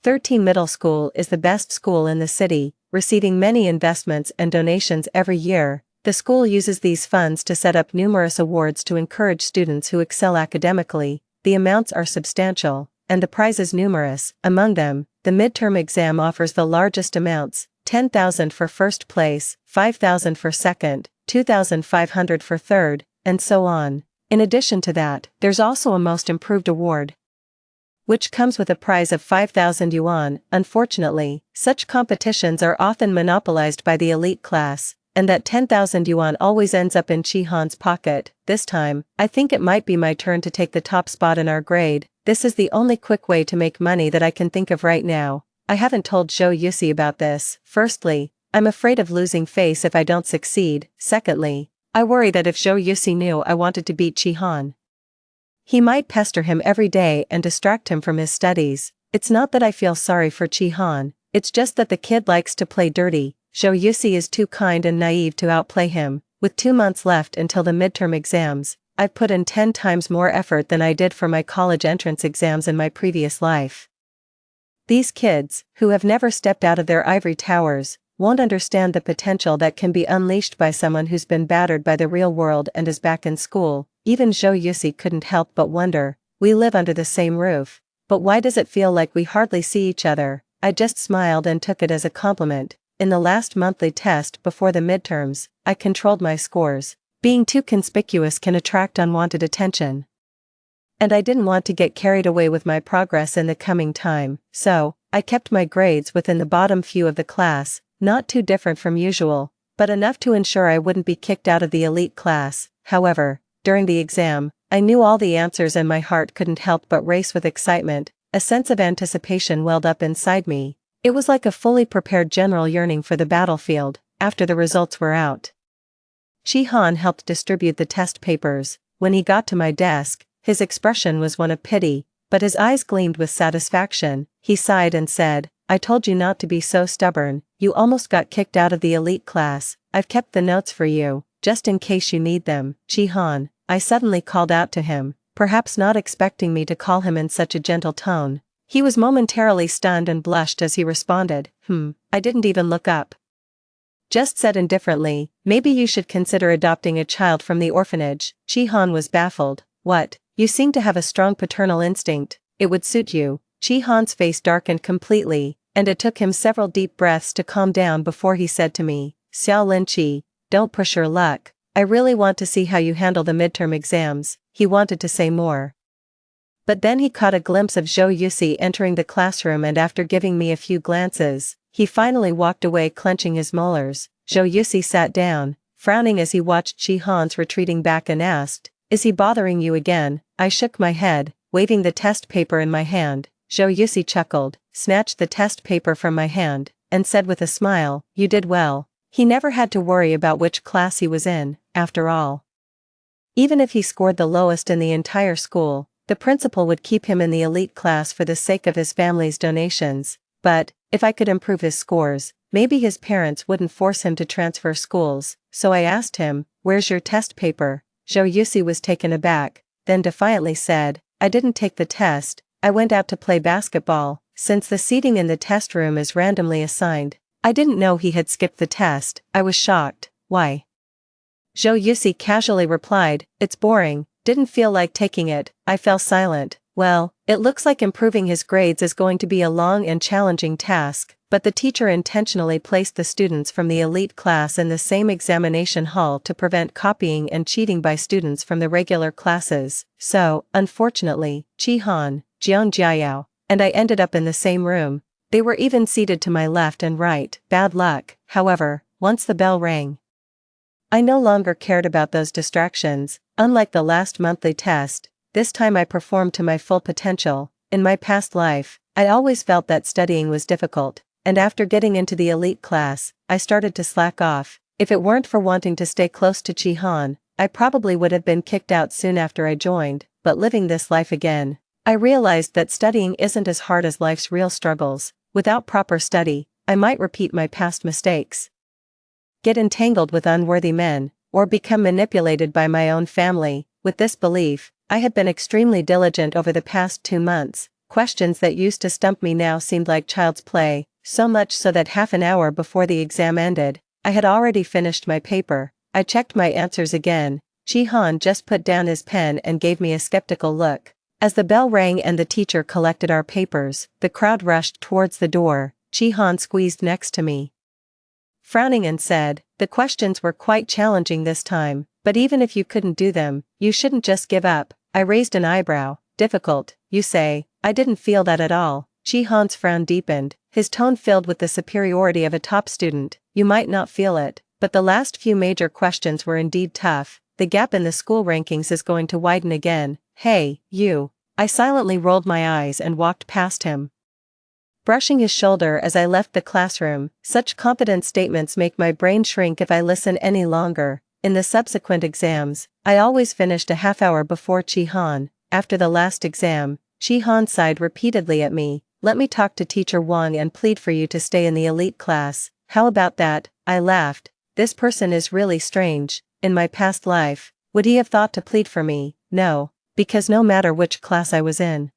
13 Middle School is the best school in the city, receiving many investments and donations every year. The school uses these funds to set up numerous awards to encourage students who excel academically. The amounts are substantial, and the prizes numerous. Among them, the midterm exam offers the largest amounts, 10,000 for first place, 5,000 for second, 2,500 for third, and so on. In addition to that, there's also a most improved award, which comes with a prize of 5,000 yuan. Unfortunately, such competitions are often monopolized by the elite class, and that 10,000 yuan always ends up in Chi-Han's pocket. This time, I think it might be my turn to take the top spot in our grade. This is the only quick way to make money that I can think of right now. I haven't told Zhou Yusi about this. Firstly, I'm afraid of losing face if I don't succeed. Secondly, I worry that if Zhou Yusi knew I wanted to beat Chi-Han, he might pester him every day and distract him from his studies. It's not that I feel sorry for Chi-Han, it's just that the kid likes to play dirty. Zhou Yusi is too kind and naive to outplay him. With 2 months left until the midterm exams, I've put in 10 times more effort than I did for my college entrance exams in my previous life. These kids, who have never stepped out of their ivory towers, won't understand the potential that can be unleashed by someone who's been battered by the real world and is back in school. Even Zhou Yusi couldn't help but wonder, we live under the same roof, but why does it feel like we hardly see each other? I just smiled and took it as a compliment. In the last monthly test before the midterms, I controlled my scores. Being too conspicuous can attract unwanted attention, and I didn't want to get carried away with my progress in the coming time, so I kept my grades within the bottom few of the class, not too different from usual, but enough to ensure I wouldn't be kicked out of the elite class. However, during the exam, I knew all the answers and my heart couldn't help but race with excitement. A sense of anticipation welled up inside me. It was like a fully prepared general yearning for the battlefield. After the results were out, Chi-Han helped distribute the test papers. When he got to my desk, his expression was one of pity, but his eyes gleamed with satisfaction. He sighed and said, "I told you not to be so stubborn, you almost got kicked out of the elite class. I've kept the notes for you, just in case you need them." Chi-Han, I suddenly called out to him, perhaps not expecting me to call him in such a gentle tone. He was momentarily stunned and blushed as he responded, I didn't even look up. Just said indifferently, "Maybe you should consider adopting a child from the orphanage." Chi-Han was baffled. "What? You seem to have a strong paternal instinct. It would suit you." Chi-Han's face darkened completely, and it took him several deep breaths to calm down before he said to me, "Xiao Lin-Chi, don't push your luck. I really want to see how you handle the midterm exams." He wanted to say more, but then he caught a glimpse of Zhou Yusi entering the classroom, and after giving me a few glances, he finally walked away clenching his molars. Zhou Yusi sat down, frowning as he watched Chi-Han's retreating back, and asked, "Is he bothering you again?" I shook my head, waving the test paper in my hand. Zhou Yusi chuckled, snatched the test paper from my hand, and said with a smile, "You did well." He never had to worry about which class he was in, after all. Even if he scored the lowest in the entire school, the principal would keep him in the elite class for the sake of his family's donations. But, if I could improve his scores, maybe his parents wouldn't force him to transfer schools. So I asked him, "Where's your test paper?" Zhou Yusi was taken aback, then defiantly said, "I didn't take the test, I went out to play basketball." Since the seating in the test room is randomly assigned, I didn't know he had skipped the test. I was shocked. "Why?" Zhou Yusi casually replied, "It's boring, didn't feel like taking it." I fell silent. Well, it looks like improving his grades is going to be a long and challenging task, but the teacher intentionally placed the students from the elite class in the same examination hall to prevent copying and cheating by students from the regular classes. So, unfortunately, Chi-Han, Jiang Jiayao, and I ended up in the same room. They were even seated to my left and right. Bad luck. However, once the bell rang, I no longer cared about those distractions. Unlike the last monthly test, this time I performed to my full potential. In my past life, I always felt that studying was difficult, and after getting into the elite class, I started to slack off. If it weren't for wanting to stay close to Chi-Han, I probably would have been kicked out soon after I joined. But living this life again, I realized that studying isn't as hard as life's real struggles. Without proper study, I might repeat my past mistakes, get entangled with unworthy men, or become manipulated by my own family. With this belief, I had been extremely diligent over the past 2 months. Questions that used to stump me now seemed like child's play, so much so that half an hour before the exam ended, I had already finished my paper. I checked my answers again. Chi-Han just put down his pen and gave me a skeptical look. As the bell rang and the teacher collected our papers, the crowd rushed towards the door. Chi-Han squeezed next to me, frowning, and said, "The questions were quite challenging this time, but even if you couldn't do them, you shouldn't just give up." I raised an eyebrow. "Difficult, you say?" I didn't feel that at all. Chi-Han's frown deepened, his tone filled with the superiority of a top student. "You might not feel it, but the last few major questions were indeed tough. The gap in the school rankings is going to widen again." "Hey, you." I silently rolled my eyes and walked past him, brushing his shoulder as I left the classroom. Such confident statements make my brain shrink if I listen any longer. In the subsequent exams, I always finished a half hour before Chi-Han. After the last exam, Chi-Han sighed repeatedly at me. "Let me talk to Teacher Wang and plead for you to stay in the elite class. How about that?" I laughed. This person is really strange. In my past life, would he have thought to plead for me? No, because no matter which class I was in,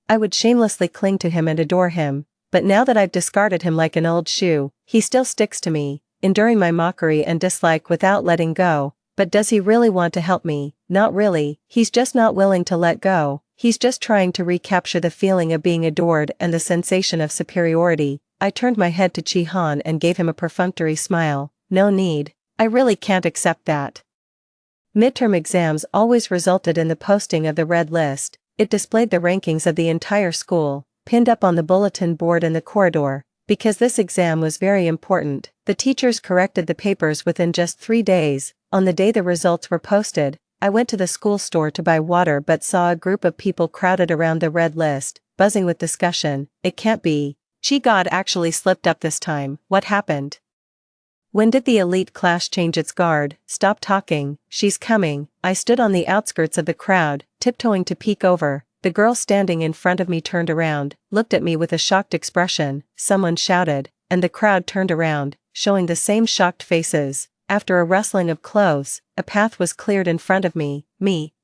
I would shamelessly cling to him and adore him. But now that I've discarded him like an old shoe, he still sticks to me, enduring my mockery and dislike without letting go. But does he really want to help me? Not really. He's just not willing to let go. He's just trying to recapture the feeling of being adored and the sensation of superiority. I turned my head to Chi-Han and gave him a perfunctory smile. "No need. I really can't accept that." Midterm exams always resulted in the posting of the red list. It displayed the rankings of the entire school, pinned up on the bulletin board in the corridor. Because this exam was very important, the teachers corrected the papers within just 3 days. On the day the results were posted, I went to the school store to buy water but saw a group of people crowded around the red list, buzzing with discussion. "It can't be. Chi God actually slipped up this time. What happened?" When did the elite class change its guard? Stop talking, she's coming. I stood on the outskirts of the crowd, tiptoeing to peek over. The girl standing in front of me turned around, looked at me with a shocked expression. Someone shouted, and the crowd turned around, showing the same shocked faces. After a rustling of clothes, a path was cleared in front of me.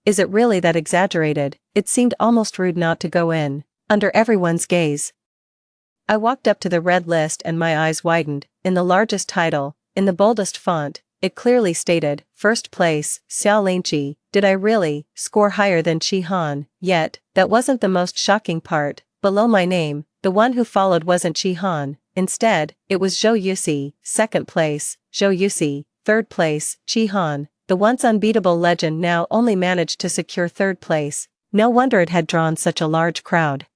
Is it really that exaggerated? It seemed almost rude not to go in. Under everyone's gaze, I walked up to the red list and my eyes widened. In the largest title, in the boldest font, it clearly stated, first place, Xiao Linqi. Did I really score higher than Qi Han? Yet, that wasn't the most shocking part. Below my name, the one who followed wasn't Qi Han. Instead, it was Zhou Yuxi. Second place, Zhou Yuxi. Third place, Qi Han. The once unbeatable legend now only managed to secure third place. No wonder it had drawn such a large crowd.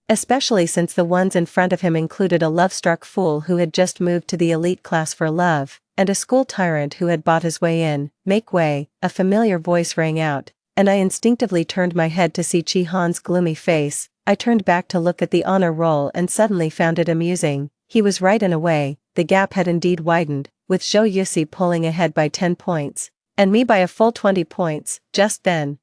Especially since the ones in front of him included a love-struck fool who had just moved to the elite class for love, and a school tyrant who had bought his way in. Make way, a familiar voice rang out, and I instinctively turned my head to see Qi Han's gloomy face. I turned back to look at the honor roll and suddenly found it amusing. He was right in a way, the gap had indeed widened, with Zhou Yuxi pulling ahead by 10 points, and me by a full 20 points. Just then,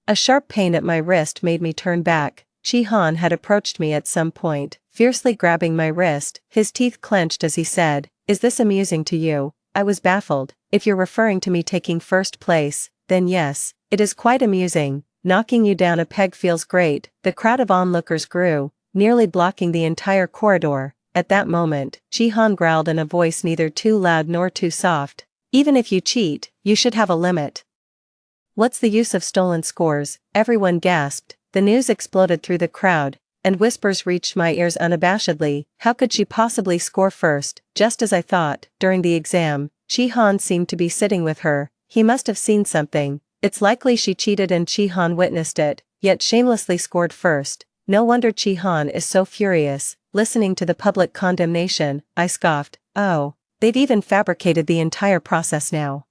a sharp pain at my wrist made me turn back. Qi Han had approached me at some point, fiercely grabbing my wrist, his teeth clenched as he said, "Is this amusing to you?" I was baffled. "If you're referring to me taking first place, then yes, it is quite amusing. Knocking you down a peg feels great." The crowd of onlookers grew, nearly blocking the entire corridor. At that moment, Qi Han growled in a voice neither too loud nor too soft, "Even if you cheat, you should have a limit. What's the use of stolen scores?" Everyone gasped. The news exploded through the crowd, and whispers reached my ears unabashedly. How could she possibly score first? Just as I thought, during the exam, Qi Han seemed to be sitting with her. He must have seen something. It's likely she cheated and Qi Han witnessed it, yet shamelessly scored first. No wonder Qi Han is so furious. Listening to the public condemnation, I scoffed. Oh, they've even fabricated the entire process now.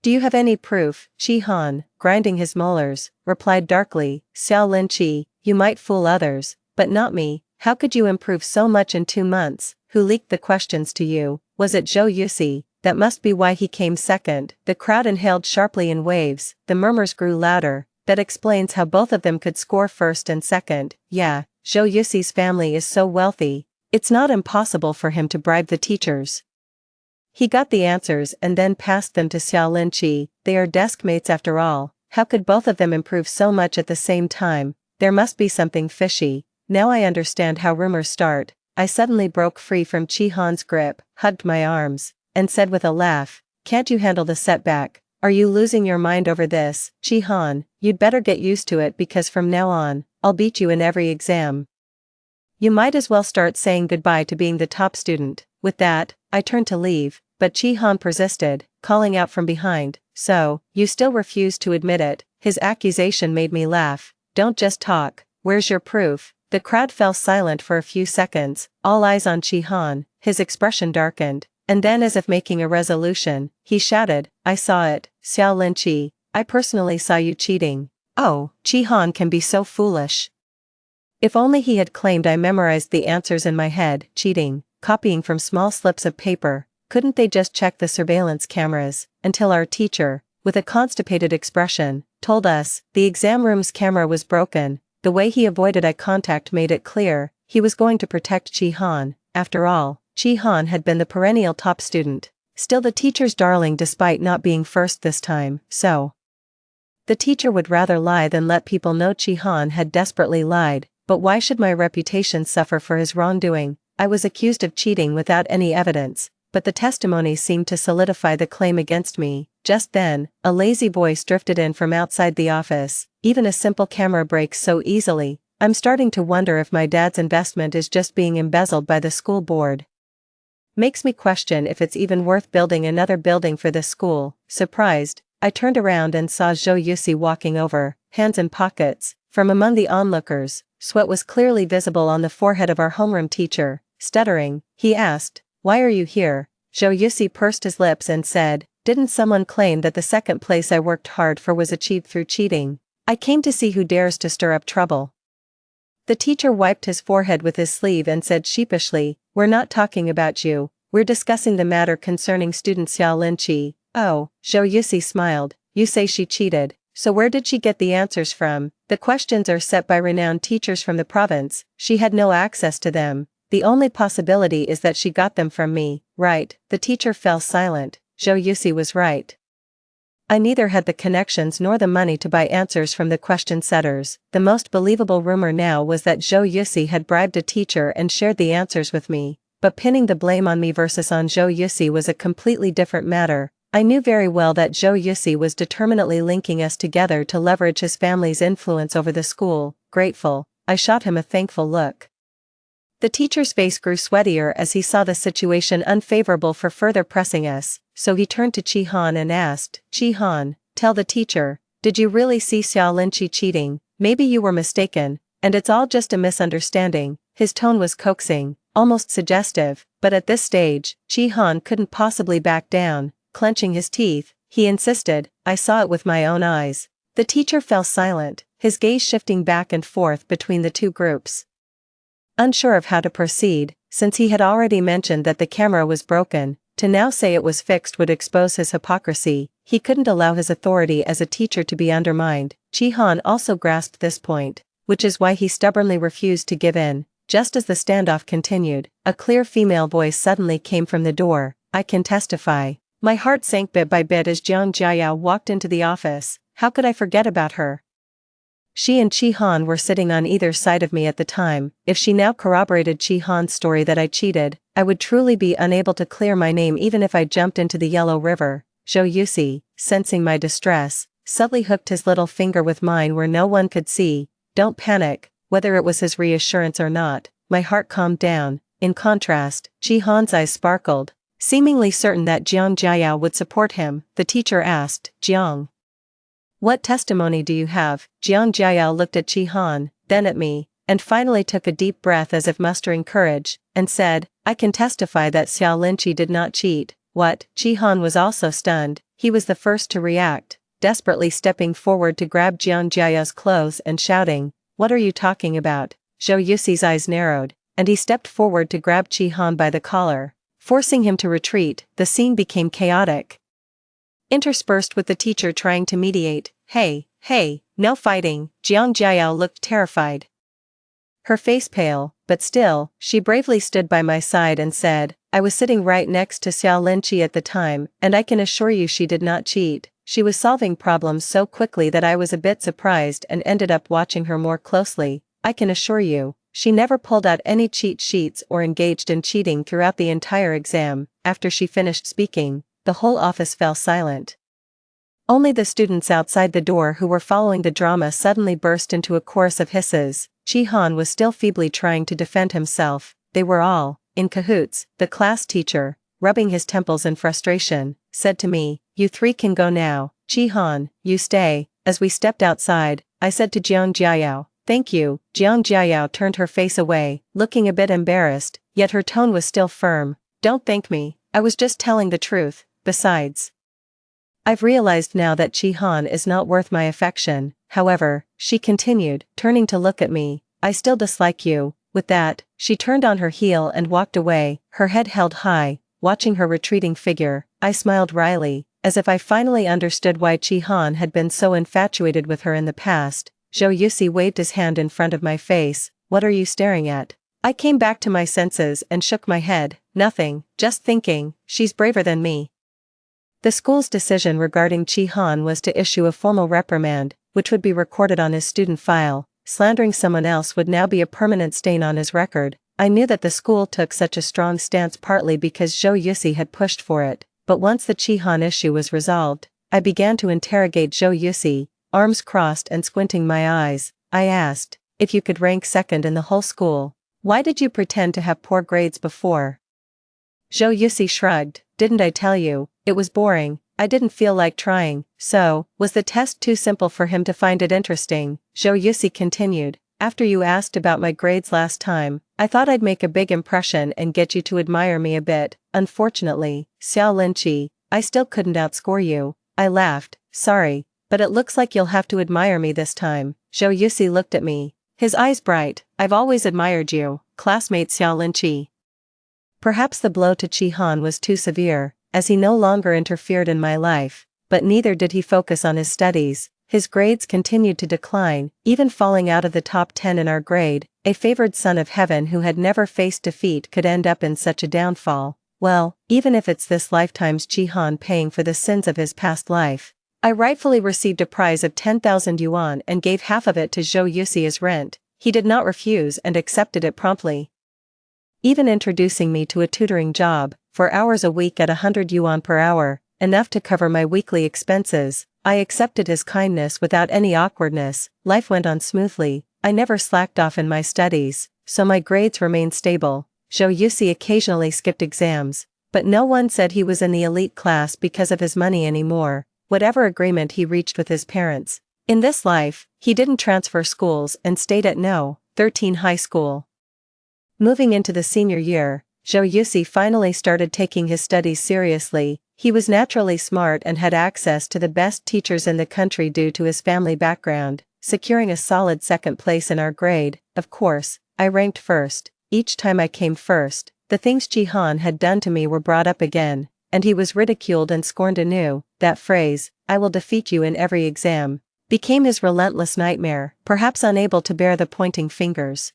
"Do you have any proof?" Qi Han, grinding his molars, replied darkly, "Xiao Linqi, you might fool others, but not me. How could you improve so much in 2 months? Who leaked the questions to you? Was it Zhou Yuxi? That must be why he came second." The crowd inhaled sharply in waves, the murmurs grew louder. "That explains how both of them could score first and second. Yeah, Zhou Yuxi's family is so wealthy, it's not impossible for him to bribe the teachers. He got the answers and then passed them to Xiao Linqi. They are desk mates after all. How could both of them improve so much at the same time? There must be something fishy. Now I understand how rumors start." I suddenly broke free from Qi Han's grip, hugged my arms, and said with a laugh, "Can't you handle the setback? Are you losing your mind over this? Qi Han, you'd better get used to it because from now on, I'll beat you in every exam. You might as well start saying goodbye to being the top student." With that, I turned to leave, but Qi Han persisted, calling out from behind, "So, you still refuse to admit it?" His accusation made me laugh. "Don't just talk, where's your proof?" The crowd fell silent for a few seconds, all eyes on Qi Han. His expression darkened, and then as if making a resolution, he shouted, "I saw it, Xiao Linqi. I personally saw you cheating." Oh, Qi Han can be so foolish. If only he had claimed I memorized the answers in my head. Cheating, copying from small slips of paper. Couldn't they just check the surveillance cameras? Until our teacher, with a constipated expression, told us the exam room's camera was broken. The way he avoided eye contact made it clear he was going to protect Qi Han. After all, Qi Han had been the perennial top student, still the teacher's darling despite not being first this time. So the teacher would rather lie than let people know Qi Han had desperately lied. But why should my reputation suffer for his wrongdoing? I was accused of cheating without any evidence, but the testimony seemed to solidify the claim against me. Just then, a lazy voice drifted in from outside the office. "Even a simple camera breaks so easily. I'm starting to wonder if my dad's investment is just being embezzled by the school board. Makes me question if it's even worth building another building for this school." Surprised, I turned around and saw Zhou Yuxi walking over, hands in pockets. From among the onlookers, sweat was clearly visible on the forehead of our homeroom teacher. Stuttering, he asked, "Why are you here?" Zhou Yuxi pursed his lips and said, "Didn't someone claim that the second place I worked hard for was achieved through cheating? I came to see who dares to stir up trouble." The teacher wiped his forehead with his sleeve and said sheepishly, "We're not talking about you, We're discussing the matter concerning student Xiao Linqi. Oh, Zhou Yusi smiled. You say she cheated, so where did she get the answers from? The questions are set by renowned teachers from the province, she had no access to them. The only possibility is that she got them from me, right? The teacher fell silent. Zhou Yusi was right. I neither had the connections nor the money to buy answers from the question setters. The most believable rumor now was that Zhou Yusi had bribed a teacher and shared the answers with me, but pinning the blame on me versus on Zhou Yusi was a completely different matter. I knew very well that Zhou Yusi was determinedly linking us together to leverage his family's influence over the school. Grateful, I shot him a thankful look. The teacher's face grew sweatier as he saw the situation unfavorable for further pressing us, so he turned to Chi Han and asked, Chi Han, tell the teacher, did you really see Xiao Linqi cheating? Maybe you were mistaken, and it's all just a misunderstanding. His tone was coaxing, almost suggestive, but at this stage, Chi Han couldn't possibly back down. Clenching his teeth, he insisted, I saw it with my own eyes. The teacher fell silent, his gaze shifting back and forth between the two groups. Unsure of how to proceed, since he had already mentioned that the camera was broken, to now say it was fixed would expose his hypocrisy. He couldn't allow his authority as a teacher to be undermined. Chi Han also grasped this point, which is why he stubbornly refused to give in. Just as the standoff continued, a clear female voice suddenly came from the door. I can testify. My heart sank bit by bit as Jiang Jiayao walked into the office. How could I forget about her? She and Chi Han were sitting on either side of me at the time. If she now corroborated Chi Han's story that I cheated, I would truly be unable to clear my name even if I jumped into the Yellow River. Zhou Yusi, sensing my distress, subtly hooked his little finger with mine where no one could see. Don't panic. Whether it was his reassurance or not, my heart calmed down. In contrast, Chi Han's eyes sparkled. Seemingly certain that Jiang Jiayao would support him, the teacher asked, Jiang, what testimony do you have? Jiang Jiayao looked at Chi Han, then at me, and finally took a deep breath as if mustering courage, and said, I can testify that Xiao Linqi did not cheat. What? Chi Han was also stunned. He was the first to react, desperately stepping forward to grab Jiang Jiayao's clothes and shouting, what are you talking about? Zhou Yusi's eyes narrowed, and he stepped forward to grab Chi Han by the collar. Forcing him to retreat, the scene became chaotic, interspersed with the teacher trying to mediate. Hey, no fighting. Jiang Jiayao looked terrified. Her face pale, but still, she bravely stood by my side and said, I was sitting right next to Xiao Linqi at the time, and I can assure you she did not cheat. She was solving problems so quickly that I was a bit surprised and ended up watching her more closely. I can assure you, she never pulled out any cheat sheets or engaged in cheating throughout the entire exam. After she finished speaking, the whole office fell silent. Only the students outside the door who were following the drama suddenly burst into a chorus of hisses. Chi Han was still feebly trying to defend himself. They were all in cahoots. The class teacher, rubbing his temples in frustration, said to me, you three can go now. Chi Han, you stay. As we stepped outside, I said to Jiang Jiayao, thank you. Jiang Jiayao turned her face away, looking a bit embarrassed, yet her tone was still firm. Don't thank me, I was just telling the truth. Besides, I've realized now that Chi Han is not worth my affection. However, she continued, turning to look at me, I still dislike you. With that, she turned on her heel and walked away, her head held high. Watching her retreating figure, I smiled wryly, as if I finally understood why Chi Han had been so infatuated with her in the past. Zhou Yusi waved his hand in front of my face. What are you staring at? I came back to my senses and shook my head. Nothing, just thinking, she's braver than me. The school's decision regarding Chi Han was to issue a formal reprimand, which would be recorded on his student file. Slandering someone else would now be a permanent stain on his record. I knew that the school took such a strong stance partly because Zhou Yusi had pushed for it, but once the Chi Han issue was resolved, I began to interrogate Zhou Yusi, arms crossed and squinting my eyes. I asked, if you could rank second in the whole school, why did you pretend to have poor grades before? Zhou Yusi shrugged, didn't I tell you, it was boring, I didn't feel like trying. So, was the test too simple for him to find it interesting? Zhou Yusi continued, after you asked about my grades last time, I thought I'd make a big impression and get you to admire me a bit. Unfortunately, Xiao Linqi, I still couldn't outscore you. I laughed, sorry, but it looks like you'll have to admire me this time. Zhou Yusi looked at me, his eyes bright, I've always admired you, classmate Xiao Linqi. Perhaps the blow to Chi-han was too severe, as he no longer interfered in my life, but neither did he focus on his studies. His grades continued to decline, even falling out of the top 10 in our grade. A favored son of heaven who had never faced defeat could end up in such a downfall. Well, even if it's this lifetime's Chi-han paying for the sins of his past life. I rightfully received a prize of 10,000 yuan and gave half of it to Zhou Yusi as rent. He did not refuse and accepted it promptly, even introducing me to a tutoring job, 4 hours a week at 100 yuan per hour, enough to cover my weekly expenses. I accepted his kindness without any awkwardness. Life went on smoothly. I never slacked off in my studies, so my grades remained stable. Zhou Yusi occasionally skipped exams, but no one said he was in the elite class because of his money anymore, whatever agreement he reached with his parents. In this life, he didn't transfer schools and stayed at No. 13 high school. Moving into the senior year, Zhou Yusi finally started taking his studies seriously. He was naturally smart and had access to the best teachers in the country due to his family background, securing a solid second place in our grade. Of course, I ranked first. Each time I came first, the things Chi-han had done to me were brought up again, and he was ridiculed and scorned anew. That phrase, "I will defeat you in every exam," became his relentless nightmare, perhaps unable to bear the pointing fingers.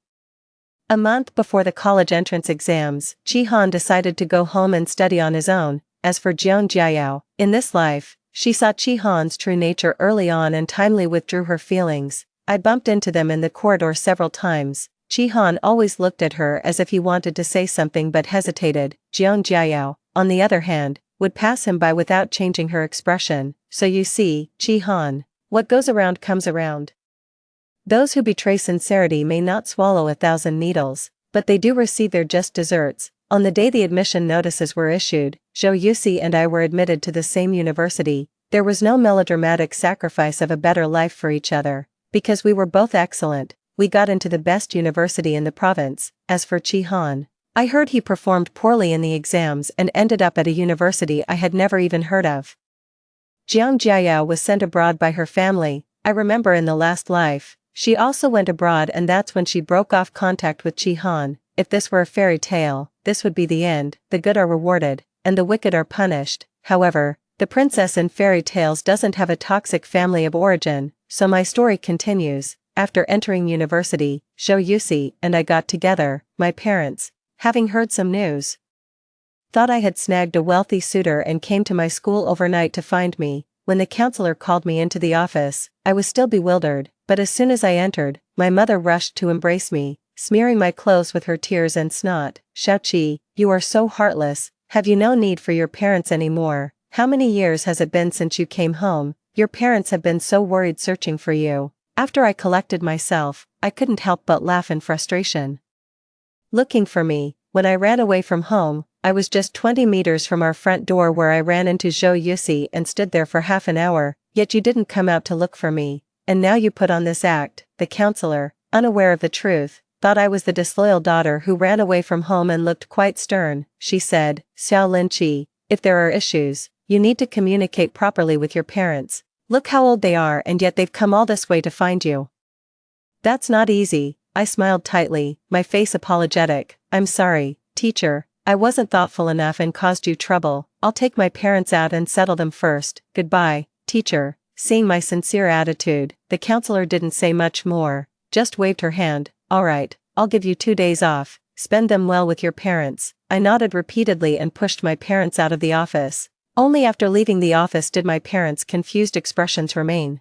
A month before the college entrance exams, Chi-han decided to go home and study on his own. As for Jiang Jiayao, in this life, she saw Chi-han's true nature early on and timely withdrew her feelings. I bumped into them in the corridor several times. Chi-han always looked at her as if he wanted to say something but hesitated. Jiang Jiayao, on the other hand, would pass him by without changing her expression. So you see, Chi-han, what goes around comes around. Those who betray sincerity may not swallow 1,000 needles, but they do receive their just desserts. On the day the admission notices were issued, Zhou Yusi and I were admitted to the same university. There was no melodramatic sacrifice of a better life for each other. Because we were both excellent, we got into the best university in the province. As for Chi-han, I heard he performed poorly in the exams and ended up at a university I had never even heard of. Jiang Jiayao was sent abroad by her family. I remember in the last life, she also went abroad, and that's when she broke off contact with Chi-han. If this were a fairy tale, this would be the end. The good are rewarded, and the wicked are punished. However, the princess in fairy tales doesn't have a toxic family of origin, so my story continues. After entering university, Zhou Yusi and I got together. My parents, having heard some news, thought I had snagged a wealthy suitor and came to my school overnight to find me. When the counselor called me into the office, I was still bewildered, but as soon as I entered, my mother rushed to embrace me, smearing my clothes with her tears and snot. "Xiaoqi, you are so heartless. Have you no need for your parents anymore? How many years has it been since you came home? Your parents have been so worried searching for you." After I collected myself, I couldn't help but laugh in frustration. Looking for me, when I ran away from home, I was just 20 meters from our front door where I ran into Zhou Yusi and stood there for half an hour, yet you didn't come out to look for me, and now you put on this act. The counselor, unaware of the truth, thought I was the disloyal daughter who ran away from home and looked quite stern. She said, "Xiao Linqi, if there are issues, you need to communicate properly with your parents. Look how old they are and yet they've come all this way to find you." "That's not easy." I smiled tightly, my face apologetic. "I'm sorry, teacher. I wasn't thoughtful enough and caused you trouble. I'll take my parents out and settle them first. Goodbye, teacher." Seeing my sincere attitude, the counselor didn't say much more, just waved her hand. "All right, I'll give you 2 days off. Spend them well with your parents." I nodded repeatedly and pushed my parents out of the office. Only after leaving the office did my parents' confused expressions remain.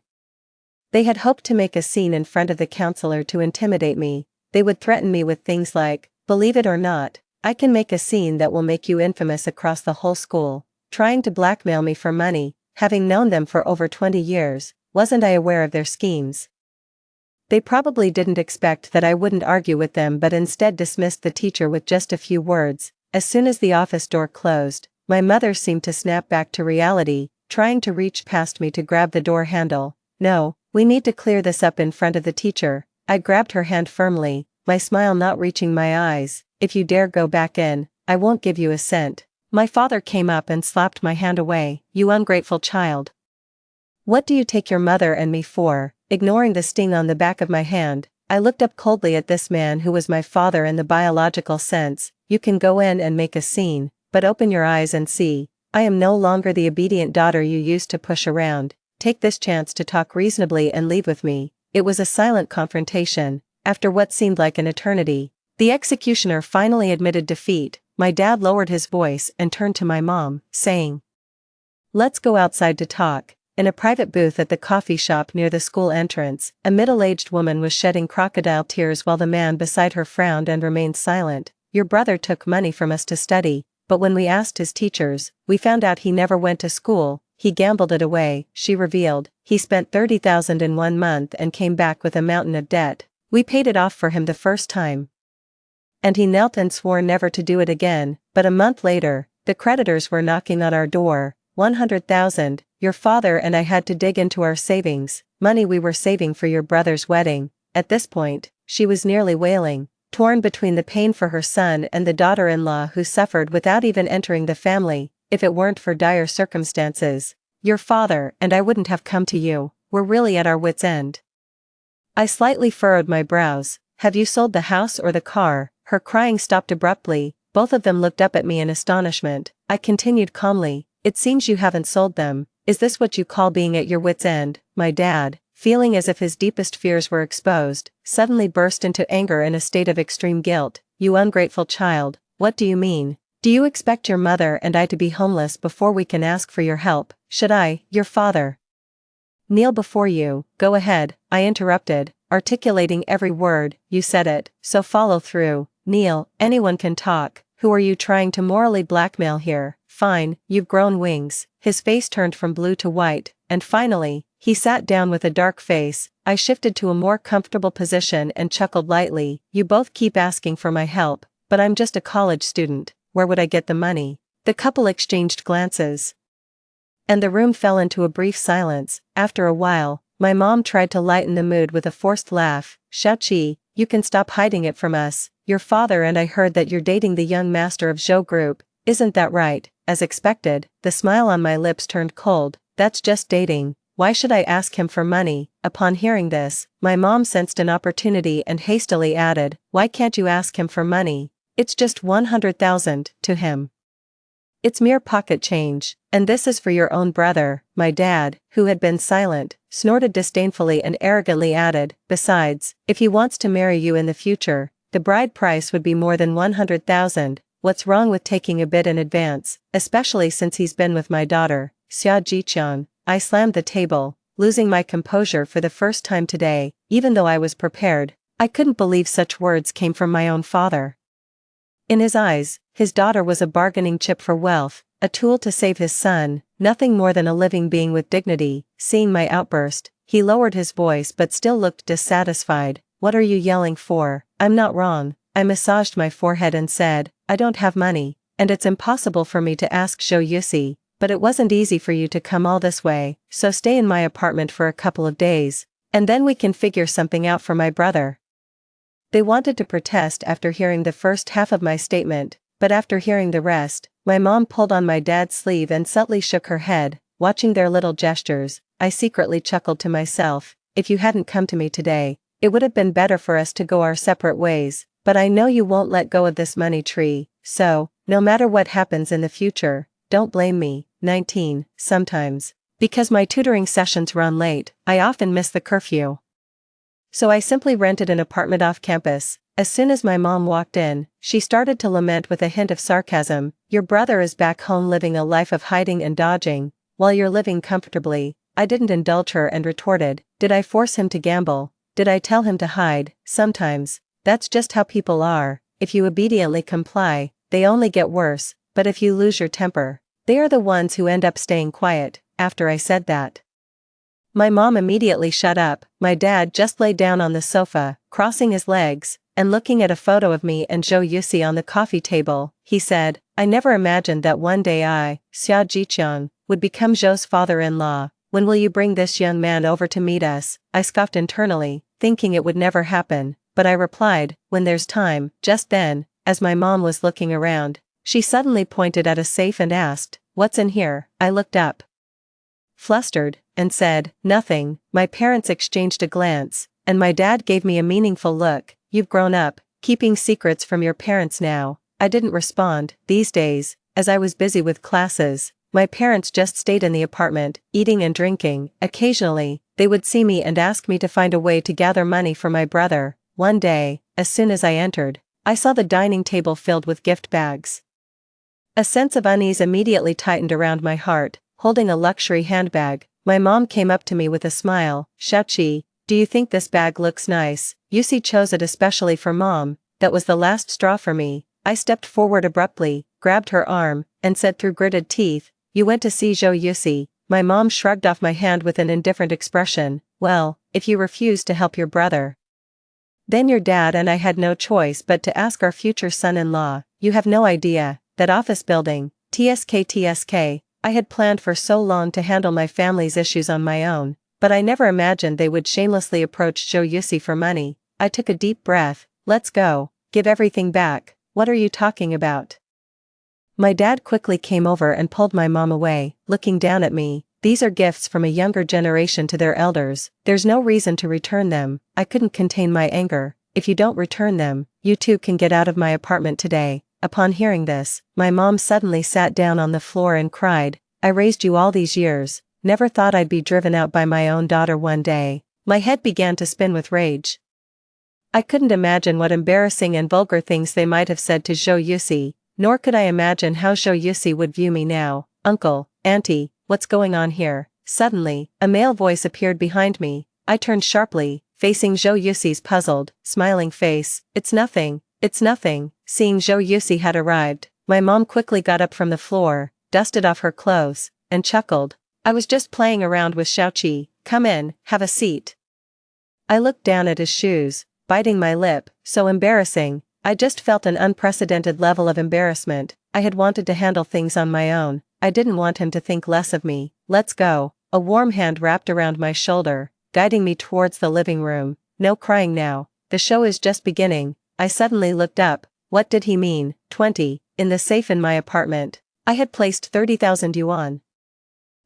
They had hoped to make a scene in front of the counselor to intimidate me. They would threaten me with things like, "Believe it or not, I can make a scene that will make you infamous across the whole school," trying to blackmail me for money. Having known them for over 20 years, wasn't I aware of their schemes? They probably didn't expect that I wouldn't argue with them, but instead dismissed the teacher with just a few words. As soon as the office door closed, my mother seemed to snap back to reality, trying to reach past me to grab the door handle. "No, we need to clear this up in front of the teacher." I grabbed her hand firmly, my smile not reaching my eyes. "If you dare go back in, I won't give you a cent." My father came up and slapped my hand away. "You ungrateful child. What do you take your mother and me for?" Ignoring the sting on the back of my hand, I looked up coldly at this man who was my father in the biological sense. You can go in and make a scene, but open your eyes and see. I am no longer the obedient daughter you used to push around. Take this chance to talk reasonably and leave with me. It was a silent confrontation. After what seemed like an eternity, the executioner finally admitted defeat. My dad lowered his voice and turned to my mom, saying, "Let's go outside to talk." In a private booth at the coffee shop near the school entrance, a middle-aged woman was shedding crocodile tears while the man beside her frowned and remained silent. "Your brother took money from us to study, but when we asked his teachers, we found out he never went to school. He gambled it away," she revealed. "He spent $30,000 in 1 month and came back with a mountain of debt. We paid it off for him the first time, and he knelt and swore never to do it again, but a month later, the creditors were knocking on our door. 100,000, your father and I had to dig into our savings, money we were saving for your brother's wedding." At this point, she was nearly wailing, torn between the pain for her son and the daughter-in-law who suffered without even entering the family. "If it weren't for dire circumstances, your father and I wouldn't have come to you. We're really at our wits' end." I slightly furrowed my brows. "Have you sold the house or the car?" Her crying stopped abruptly. Both of them looked up at me in astonishment. I continued calmly, "It seems you haven't sold them. Is this what you call being at your wits' end?" My dad, feeling as if his deepest fears were exposed, suddenly burst into anger in a state of extreme guilt. "You ungrateful child, what do you mean? Do you expect your mother and I to be homeless before we can ask for your help? Should I, your father, kneel before you?" "Go ahead," I interrupted, articulating every word. "You said it, so follow through. Kneel, anyone can talk. Who are you trying to morally blackmail here? Fine, you've grown wings." His face turned from blue to white, and finally, he sat down with a dark face. I shifted to a more comfortable position and chuckled lightly. "You both keep asking for my help, but I'm just a college student. Where would I get the money?" The couple exchanged glances, and the room fell into a brief silence. After a while, my mom tried to lighten the mood with a forced laugh. "Xiaoqi, you can stop hiding it from us. Your father and I heard that you're dating the young master of Zhou Group. Isn't that right?" As expected, the smile on my lips turned cold. "That's just dating. Why should I ask him for money?" Upon hearing this, my mom sensed an opportunity and hastily added, "Why can't you ask him for money? It's just 100,000 to him. It's mere pocket change, and this is for your own brother." My dad, who had been silent, snorted disdainfully and arrogantly added, "Besides, if he wants to marry you in the future, the bride price would be more than 100,000. What's wrong with taking a bit in advance, especially since he's been with my daughter, Xia Jiqian?" I slammed the table, losing my composure for the first time today. Even though I was prepared, I couldn't believe such words came from my own father. In his eyes, his daughter was a bargaining chip for wealth, a tool to save his son, nothing more than a living being with dignity. Seeing my outburst, he lowered his voice but still looked dissatisfied. "What are you yelling for? I'm not wrong." I massaged my forehead and said, "I don't have money, and it's impossible for me to ask Zhou Yusi, but it wasn't easy for you to come all this way, so stay in my apartment for a couple of days, and then we can figure something out for my brother." They wanted to protest after hearing the first half of my statement, but after hearing the rest, my mom pulled on my dad's sleeve and subtly shook her head. Watching their little gestures, I secretly chuckled to myself, "If you hadn't come to me today, it would have been better for us to go our separate ways, but I know you won't let go of this money tree, so, no matter what happens in the future, don't blame me." 19. Sometimes, because my tutoring sessions run late, I often miss the curfew. So I simply rented an apartment off campus. As soon as my mom walked in, she started to lament with a hint of sarcasm. "Your brother is back home living a life of hiding and dodging, while you're living comfortably." I didn't indulge her and retorted, "Did I force him to gamble? Did I tell him to hide?" Sometimes, that's just how people are. If you obediently comply, they only get worse, but if you lose your temper, they are the ones who end up staying quiet. After I said that, my mom immediately shut up. My dad just lay down on the sofa, crossing his legs, and looking at a photo of me and Zhou Yusi on the coffee table. He said, "I never imagined that one day I, Xia Jiqian, would become Zhou's father-in-law. When will you bring this young man over to meet us?" I scoffed internally, thinking it would never happen, but I replied, "When there's time." Just then, as my mom was looking around, she suddenly pointed at a safe and asked, "What's in here?" I looked up, flustered, and said, "Nothing." My parents exchanged a glance, and my dad gave me a meaningful look. You've grown up, keeping secrets from your parents now. I didn't respond. These days, as I was busy with classes, my parents just stayed in the apartment, eating and drinking. Occasionally, they would see me and ask me to find a way to gather money for my brother. One day, as soon as I entered, I saw the dining table filled with gift bags. A sense of unease immediately tightened around my heart. Holding a luxury handbag, my mom came up to me with a smile. Xiaoqi, do you think this bag looks nice? Yusi chose it especially for mom. That was the last straw for me. I stepped forward abruptly, grabbed her arm, and said through gritted teeth, you went to see Zhou Yusi. My mom shrugged off my hand with an indifferent expression. Well, if you refuse to help your brother, then your dad and I had no choice but to ask our future son-in-law. You have no idea, that office building, TSK. I had planned for so long to handle my family's issues on my own, but I never imagined they would shamelessly approach Zhou Yusi for money. I took a deep breath. Let's go. Give everything back. What are you talking about? My dad quickly came over and pulled my mom away, looking down at me. These are gifts from a younger generation to their elders. There's no reason to return them. I couldn't contain my anger. If you don't return them, you two can get out of my apartment today. Upon hearing this, my mom suddenly sat down on the floor and cried, I raised you all these years, never thought I'd be driven out by my own daughter one day. My head began to spin with rage. I couldn't imagine what embarrassing and vulgar things they might have said to Zhou Yusi, nor could I imagine how Zhou Yusi would view me now. Uncle, Auntie, what's going on here? Suddenly, a male voice appeared behind me. I turned sharply, facing Zhou Yusi's puzzled, smiling face. It's nothing. Seeing Zhou Yusi had arrived, my mom quickly got up from the floor, dusted off her clothes, and chuckled. I was just playing around with Xiaoqi. Come in, have a seat. I looked down at his shoes, biting my lip. So embarrassing. I just felt an unprecedented level of embarrassment. I had wanted to handle things on my own. I didn't want him to think less of me. Let's go. A warm hand wrapped around my shoulder, guiding me towards the living room. No crying now. The show is just beginning. I suddenly looked up. What did he mean? 20, in the safe in my apartment. I had placed 30,000 yuan.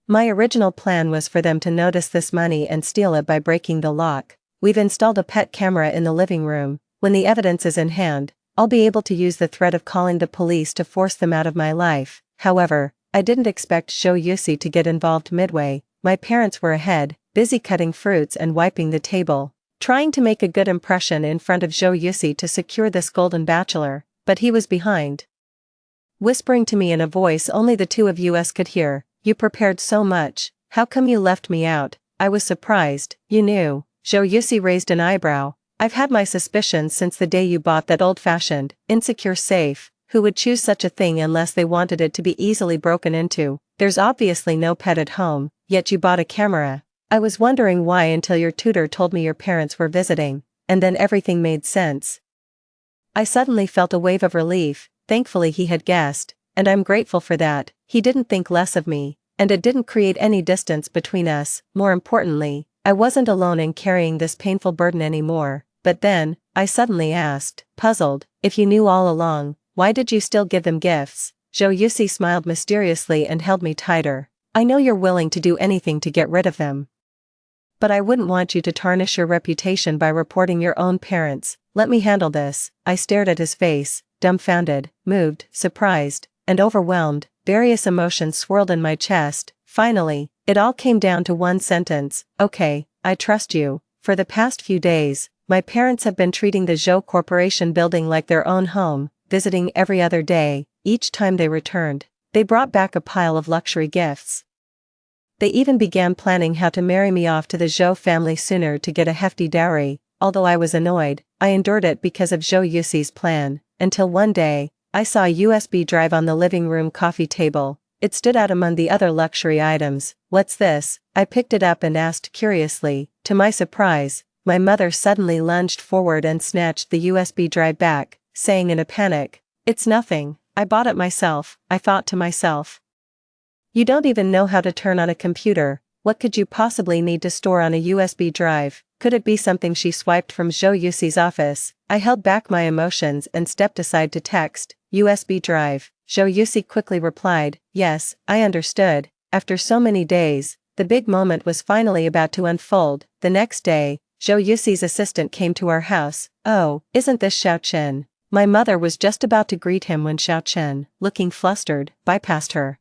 My original plan was for them to notice this money and steal it by breaking the lock. We've installed a pet camera in the living room. When the evidence is in hand, I'll be able to use the threat of calling the police to force them out of my life. However, I didn't expect Zhou Yusi to get involved midway. My parents were ahead, busy cutting fruits and wiping the table, trying to make a good impression in front of Zhou Yusi to secure this golden bachelor, but he was behind, whispering to me in a voice only the two of us could hear, you prepared so much, how come you left me out? I was surprised. You knew. Zhou Yusi raised an eyebrow. I've had my suspicions since the day you bought that old-fashioned, insecure safe. Who would choose such a thing unless they wanted it to be easily broken into? There's obviously no pet at home, yet you bought a camera. I was wondering why until your tutor told me your parents were visiting, and then everything made sense. I suddenly felt a wave of relief. Thankfully he had guessed, and I'm grateful for that. He didn't think less of me, and it didn't create any distance between us. More importantly, I wasn't alone in carrying this painful burden anymore. But then, I suddenly asked, puzzled, if you knew all along, why did you still give them gifts? Zhou Yusi smiled mysteriously and held me tighter. I know you're willing to do anything to get rid of them, but I wouldn't want you to tarnish your reputation by reporting your own parents. Let me handle this. I stared at his face, dumbfounded, moved, surprised, and overwhelmed. Various emotions swirled in my chest. Finally, it all came down to one sentence. Okay, I trust you. For the past few days, my parents have been treating the Zhou Corporation building like their own home, visiting every other day. Each time they returned, they brought back a pile of luxury gifts. They even began planning how to marry me off to the Zhou family sooner to get a hefty dowry. Although I was annoyed, I endured it because of Zhou Yusi's plan, until one day, I saw a USB drive on the living room coffee table. It stood out among the other luxury items. What's this? I picked it up and asked curiously. To my surprise, my mother suddenly lunged forward and snatched the USB drive back, saying in a panic, it's nothing, I bought it myself. I thought to myself, you don't even know how to turn on a computer. What could you possibly need to store on a USB drive? Could it be something she swiped from Zhou Yusi's office? I held back my emotions and stepped aside to text, USB drive. Zhou Yusi quickly replied, yes, I understood. After so many days, the big moment was finally about to unfold. The next day, Zhou Yuxi's assistant came to our house. Oh, isn't this Xiao Chen? My mother was just about to greet him when Xiao Chen, looking flustered, bypassed her.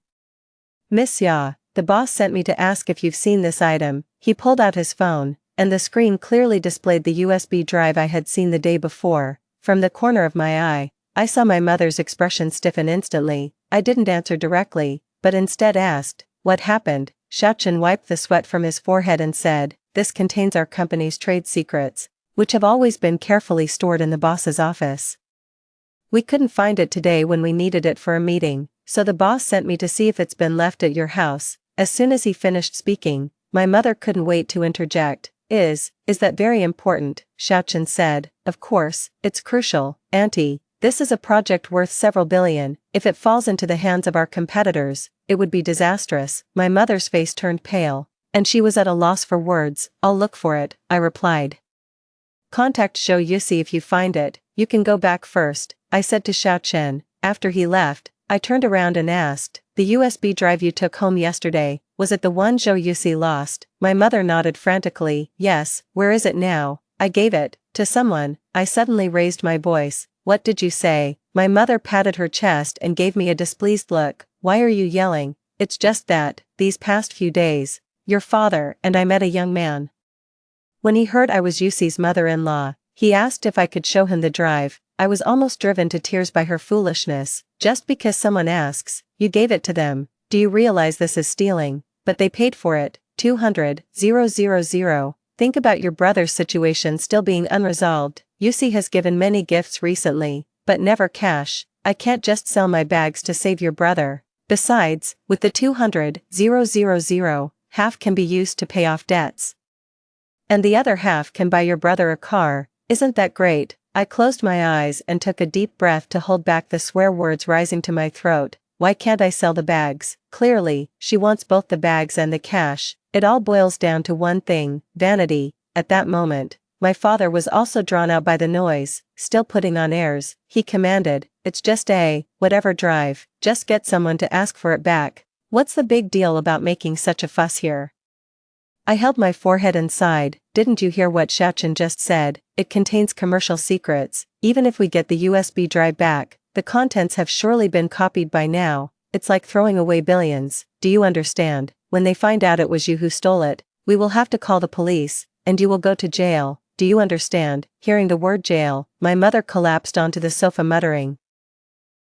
Miss Ya, the boss sent me to ask if you've seen this item. He pulled out his phone, and the screen clearly displayed the USB drive I had seen the day before. From the corner of my eye, I saw my mother's expression stiffen instantly. I didn't answer directly, but instead asked, "What happened?" Xiao Chen wiped the sweat from his forehead and said, "This contains our company's trade secrets, which have always been carefully stored in the boss's office. We couldn't find it today when we needed it for a meeting, so the boss sent me to see if it's been left at your house." As soon as he finished speaking, my mother couldn't wait to interject. Is that very important?" Xiao Chen said. "Of course, it's crucial, Auntie. This is a project worth several billion. If it falls into the hands of our competitors, it would be disastrous." My mother's face turned pale, and she was at a loss for words. "I'll look for it," I replied. "Contact Zhou Yuxi if you find it. You can go back first," I said to Xiao Chen. After he left, I turned around and asked, "The USB drive you took home yesterday, was it the one Zhou Yuxi lost?" My mother nodded frantically. "Yes, where is it now?" "I gave it to someone." I suddenly raised my voice. "What did you say?" My mother patted her chest and gave me a displeased look. "Why are you yelling?" "It's just that, these past few days, your father and I met a young man. When he heard I was Yuxi's mother-in-law, he asked if I could show him the drive." I was almost driven to tears by her foolishness. Just because someone asks, you gave it to them. Do you realize this is stealing? But they paid for it. 200,000. Think about your brother's situation still being unresolved. Yuxi has given many gifts recently, but never cash. I can't just sell my bags to save your brother. Besides, with the 200,000, half can be used to pay off debts. And the other half can buy your brother a car. Isn't that great? I closed my eyes and took a deep breath to hold back the swear words rising to my throat. Why can't I sell the bags? Clearly, she wants both the bags and the cash. It all boils down to one thing, vanity. At that moment, my father was also drawn out by the noise, still putting on airs. He commanded, "It's just whatever drive, just get someone to ask for it back. What's the big deal about making such a fuss here?" I held my forehead and sighed. "Didn't you hear what Xiao Chen just said? It contains commercial secrets. Even if we get the USB drive back, the contents have surely been copied by now. It's like throwing away billions. Do you understand? When they find out it was you who stole it, we will have to call the police, and you will go to jail. Do you understand?" Hearing the word jail, my mother collapsed onto the sofa muttering,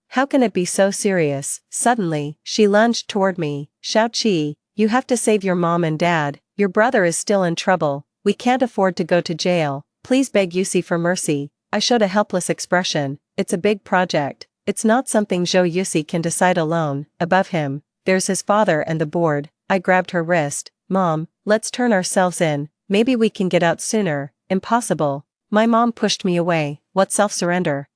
"How can it be so serious?" Suddenly, she lunged toward me. "Xiao Qi, you have to save your mom and dad. Your brother is still in trouble. We can't afford to go to jail. Please beg Yuxi for mercy." I showed a helpless expression. "It's a big project. It's not something Zhou Yuxi can decide alone. Above him, there's his father and the board." I grabbed her wrist. "Mom, let's turn ourselves in. Maybe we can get out sooner." "Impossible." My mom pushed me away. "What self-surrender?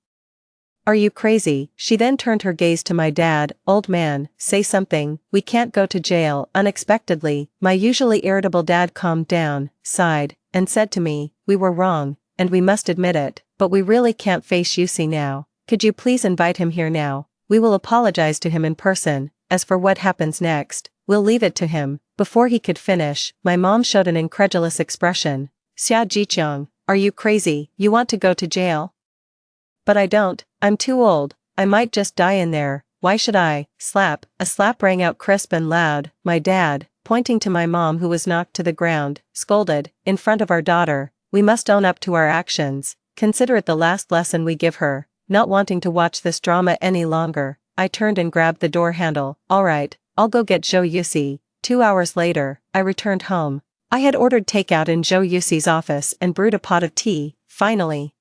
Are you crazy?" She then turned her gaze to my dad. "Old man, say something. We can't go to jail." Unexpectedly, my usually irritable dad calmed down, sighed, and said to me, "We were wrong, and we must admit it, but we really can't face Yuxi now. Could you please invite him here now? We will apologize to him in person. As for what happens next, we'll leave it to him." Before he could finish, my mom showed an incredulous expression. "Xia Jiqiang, are you crazy? You want to go to jail?" "But I don't. I'm too old. I might just die in there. Why should I?" Slap. A slap rang out crisp and loud. My dad, pointing to my mom who was knocked to the ground, scolded, "In front of our daughter, we must own up to our actions. Consider it the last lesson we give her." Not wanting to watch this drama any longer, I turned and grabbed the door handle. "All right, I'll go get Zhou Yuxi." 2 hours later, I returned home. I had ordered takeout in Zhou Yuxi's office and brewed a pot of tea. Finally,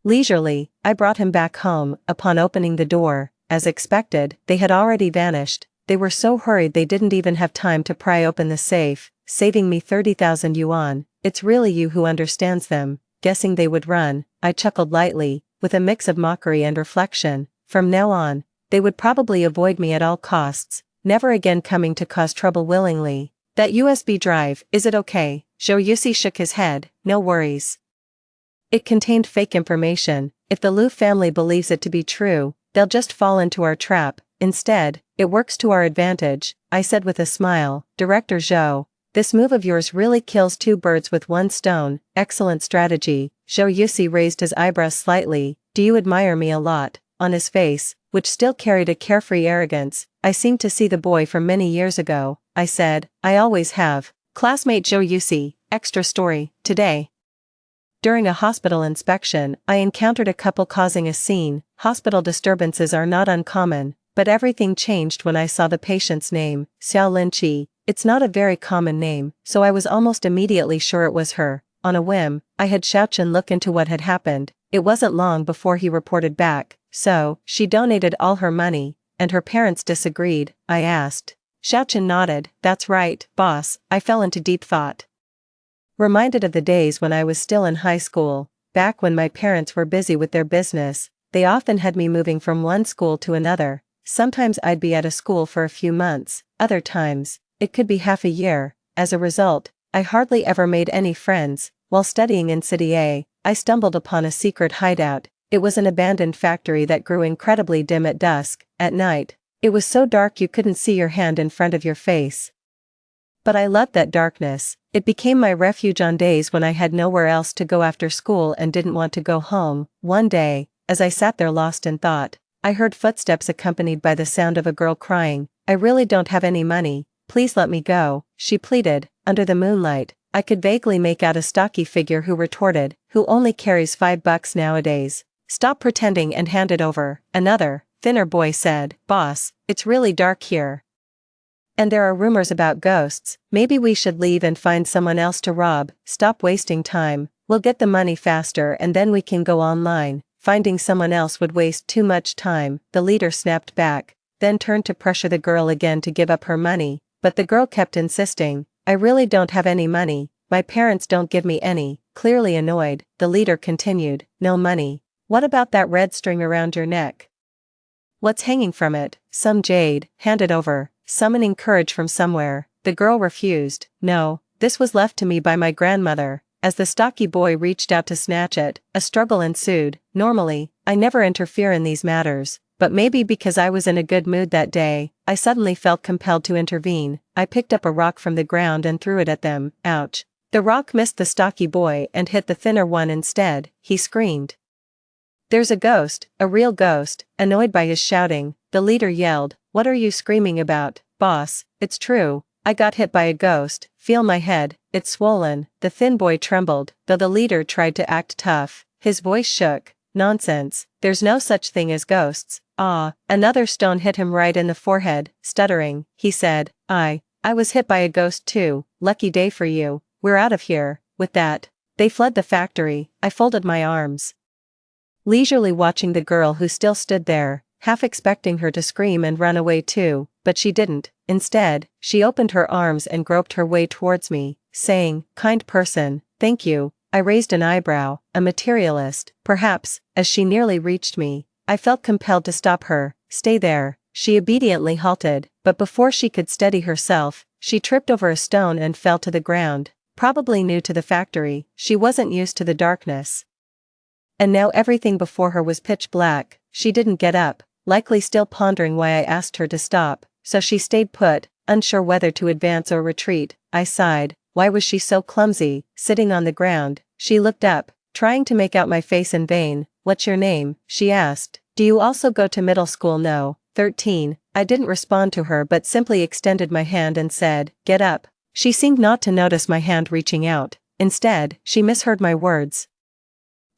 leisurely, I brought him back home. Upon opening the door, as expected, they had already vanished. They were so hurried they didn't even have time to pry open the safe, saving me 30,000 yuan. "It's really you who understands them." Guessing they would run, I chuckled lightly, with a mix of mockery and reflection. From now on, they would probably avoid me at all costs, never again coming to cause trouble willingly. "That USB drive, is it okay?" Zhou Yuxi shook his head. "No worries. It contained fake information. If the Liu family believes it to be true, they'll just fall into our trap. Instead, it works to our advantage," I said with a smile. "Director Zhou, This move of yours really kills two birds with one stone, excellent strategy. Zhou Yusi raised his eyebrows slightly. Do you admire me a lot? On his face, which still carried a carefree arrogance, I seemed to see the boy from many years ago. I said, I always have. Classmate Zhou Yusi, extra story, today. During a hospital inspection, I encountered a couple causing a scene. Hospital disturbances are not uncommon, but everything changed when I saw the patient's name, Xiao Linqi. It's not a very common name, so I was almost immediately sure it was her. On a whim, I had Xiaochen look into what had happened. It wasn't long before he reported back. So, she donated all her money, and her parents disagreed, I asked. Xiaochen nodded. That's right, boss. I fell into deep thought. Reminded of the days when I was still in high school, back when my parents were busy with their business, they often had me moving from one school to another. Sometimes I'd be at a school for a few months, other times, it could be half a year. As a result, I hardly ever made any friends. While studying in City A, I stumbled upon a secret hideout. It was an abandoned factory that grew incredibly dim at dusk. At night, it was so dark you couldn't see your hand in front of your face. But I loved that darkness. It became my refuge on days when I had nowhere else to go after school and didn't want to go home. One day, as I sat there lost in thought, I heard footsteps accompanied by the sound of a girl crying. I really don't have any money. Please let me go, she pleaded. Under the moonlight, I could vaguely make out a stocky figure who retorted, who only carries $5 nowadays. Stop pretending and hand it over. Another, thinner boy said, Boss, it's really dark here. And there are rumors about ghosts. Maybe we should leave and find someone else to rob. Stop wasting time. We'll get the money faster and then we can go online. Finding someone else would waste too much time. The leader snapped back, then turned to pressure the girl again to give up her money. But the girl kept insisting, I really don't have any money. My parents don't give me any. Clearly annoyed, the leader continued, no money. What about that red string around your neck? What's hanging from it? Some jade. Hand it over. Summoning courage from somewhere, the girl refused. No, this was left to me by my grandmother. As the stocky boy reached out to snatch it, a struggle ensued. Normally, I never interfere in these matters, but maybe because I was in a good mood that day, I suddenly felt compelled to intervene. I picked up a rock from the ground and threw it at them. Ouch. The rock missed the stocky boy and hit the thinner one instead. He screamed. There's a ghost, a real ghost. Annoyed by his shouting, the leader yelled, What are you screaming about, boss? It's true. I got hit by a ghost. Feel my head, it's swollen. The thin boy trembled, though the leader tried to act tough. His voice shook. Nonsense. There's no such thing as ghosts. Ah, another stone hit him right in the forehead. Stuttering, he said, I was hit by a ghost too. Lucky day for you. We're out of here. With that, they fled the factory. I folded my arms, leisurely watching the girl who still stood there, half expecting her to scream and run away too, but she didn't. Instead, she opened her arms and groped her way towards me, saying, Kind person, thank you. I raised an eyebrow. A materialist, perhaps. As she nearly reached me, I felt compelled to stop her. Stay there. She obediently halted, but before she could steady herself, she tripped over a stone and fell to the ground. Probably new to the factory, she wasn't used to the darkness. And now everything before her was pitch black. She didn't get up, likely still pondering why I asked her to stop, so she stayed put, unsure whether to advance or retreat. I sighed. Why was she so clumsy? Sitting on the ground, she looked up, trying to make out my face in vain. What's your name? She asked. Do you also go to middle school? No. 13. I didn't respond to her but simply extended my hand and said, Get up. She seemed not to notice my hand reaching out. Instead, she misheard my words.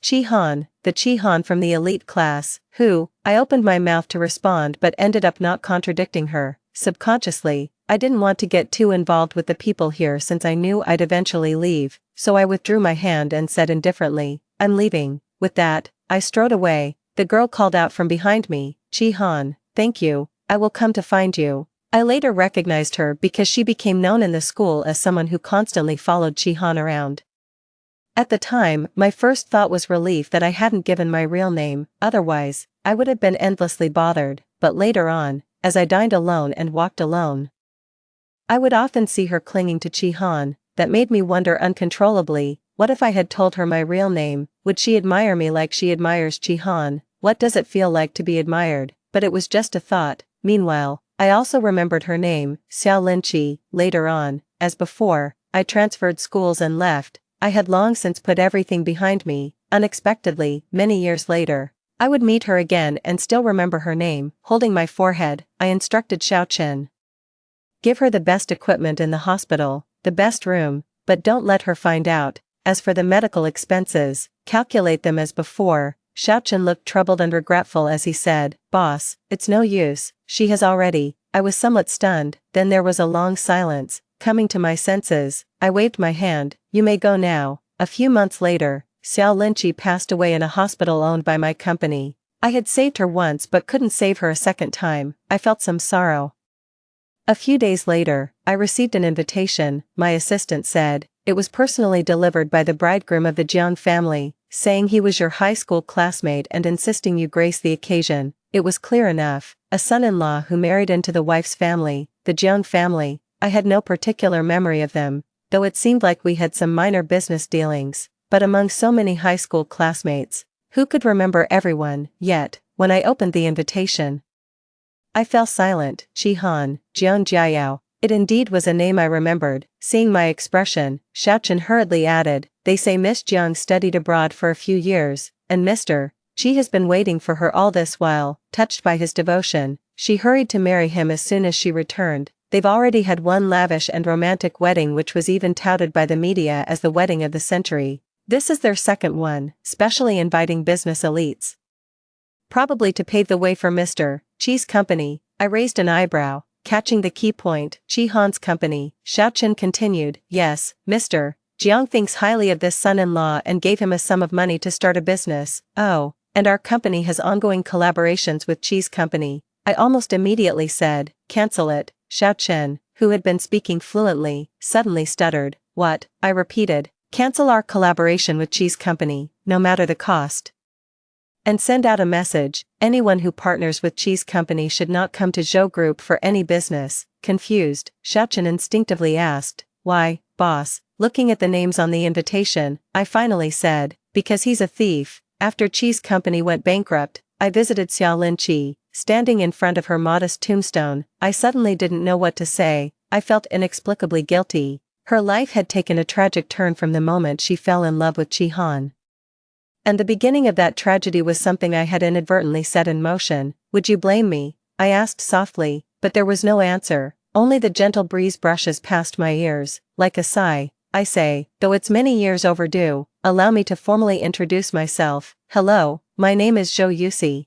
Chi-Han, the Chi-Han from the elite class, who, I opened my mouth to respond but ended up not contradicting her. Subconsciously, I didn't want to get too involved with the people here since I knew I'd eventually leave, so I withdrew my hand and said indifferently, I'm leaving. With that, I strode away. The girl called out from behind me, Chi-Han, thank you, I will come to find you. I later recognized her because she became known in the school as someone who constantly followed Chi-Han around. At the time, my first thought was relief that I hadn't given my real name, otherwise, I would have been endlessly bothered, but later on, as I dined alone and walked alone, I would often see her clinging to Chi-Han. That made me wonder uncontrollably, what if I had told her my real name? Would she admire me like she admires Chi-Han? What does it feel like to be admired? But it was just a thought. Meanwhile, I also remembered her name, Xiao Linqi. Later on, as before, I transferred schools and left. I had long since put everything behind me. Unexpectedly, many years later, I would meet her again and still remember her name. Holding my forehead, I instructed Xiaochen. Give her the best equipment in the hospital, the best room, but don't let her find out. As for the medical expenses, calculate them as before. Xiaochen looked troubled and regretful as he said, "Boss, it's no use, she has already." I was somewhat stunned, then there was a long silence. Coming to my senses, I waved my hand, "You may go now." A few months later, Xiao Linqi passed away in a hospital owned by my company. I had saved her once but couldn't save her a second time. I felt some sorrow. A few days later, I received an invitation, my assistant said. It was personally delivered by the bridegroom of the Jiang family, saying he was your high school classmate and insisting you grace the occasion. It was clear enough, a son-in-law who married into the wife's family, the Jiang family. I had no particular memory of them, though it seemed like we had some minor business dealings, but among so many high school classmates, who could remember everyone? Yet, when I opened the invitation, I fell silent. Jihan, Jiang Jiayao. It indeed was a name I remembered. Seeing my expression, Xiaochen hurriedly added, "They say Miss Jiang studied abroad for a few years, and Mr. Qi has been waiting for her all this while." Touched by his devotion, she hurried to marry him as soon as she returned. They've already had one lavish and romantic wedding which was even touted by the media as the wedding of the century. This is their second one, specially inviting business elites. Probably to pave the way for Mr. Qi's company. I raised an eyebrow, catching the key point. Jihan's company. Xiaochen continued, "Yes, Mr. Jiang thinks highly of this son-in-law and gave him a sum of money to start a business. Oh, and our company has ongoing collaborations with Qi's company." I almost immediately said, "Cancel it." Xiaochen, who had been speaking fluently, suddenly stuttered. "What?" I repeated. "Cancel our collaboration with Qi's company, no matter the cost. And send out a message, anyone who partners with Qi's company should not come to Zhou Group for any business." Confused, Xiaochen instinctively asked, "Why, boss?" Looking at the names on the invitation, I finally said, "Because he's a thief." After Qi's company went bankrupt, I visited Xiao Linqi. Standing in front of her modest tombstone, I suddenly didn't know what to say. I felt inexplicably guilty. Her life had taken a tragic turn from the moment she fell in love with Jihan. And the beginning of that tragedy was something I had inadvertently set in motion. "Would you blame me?" I asked softly, but there was no answer, only the gentle breeze brushes past my ears, like a sigh. I say, though it's many years overdue, allow me to formally introduce myself. Hello, my name is Zhou Yusi.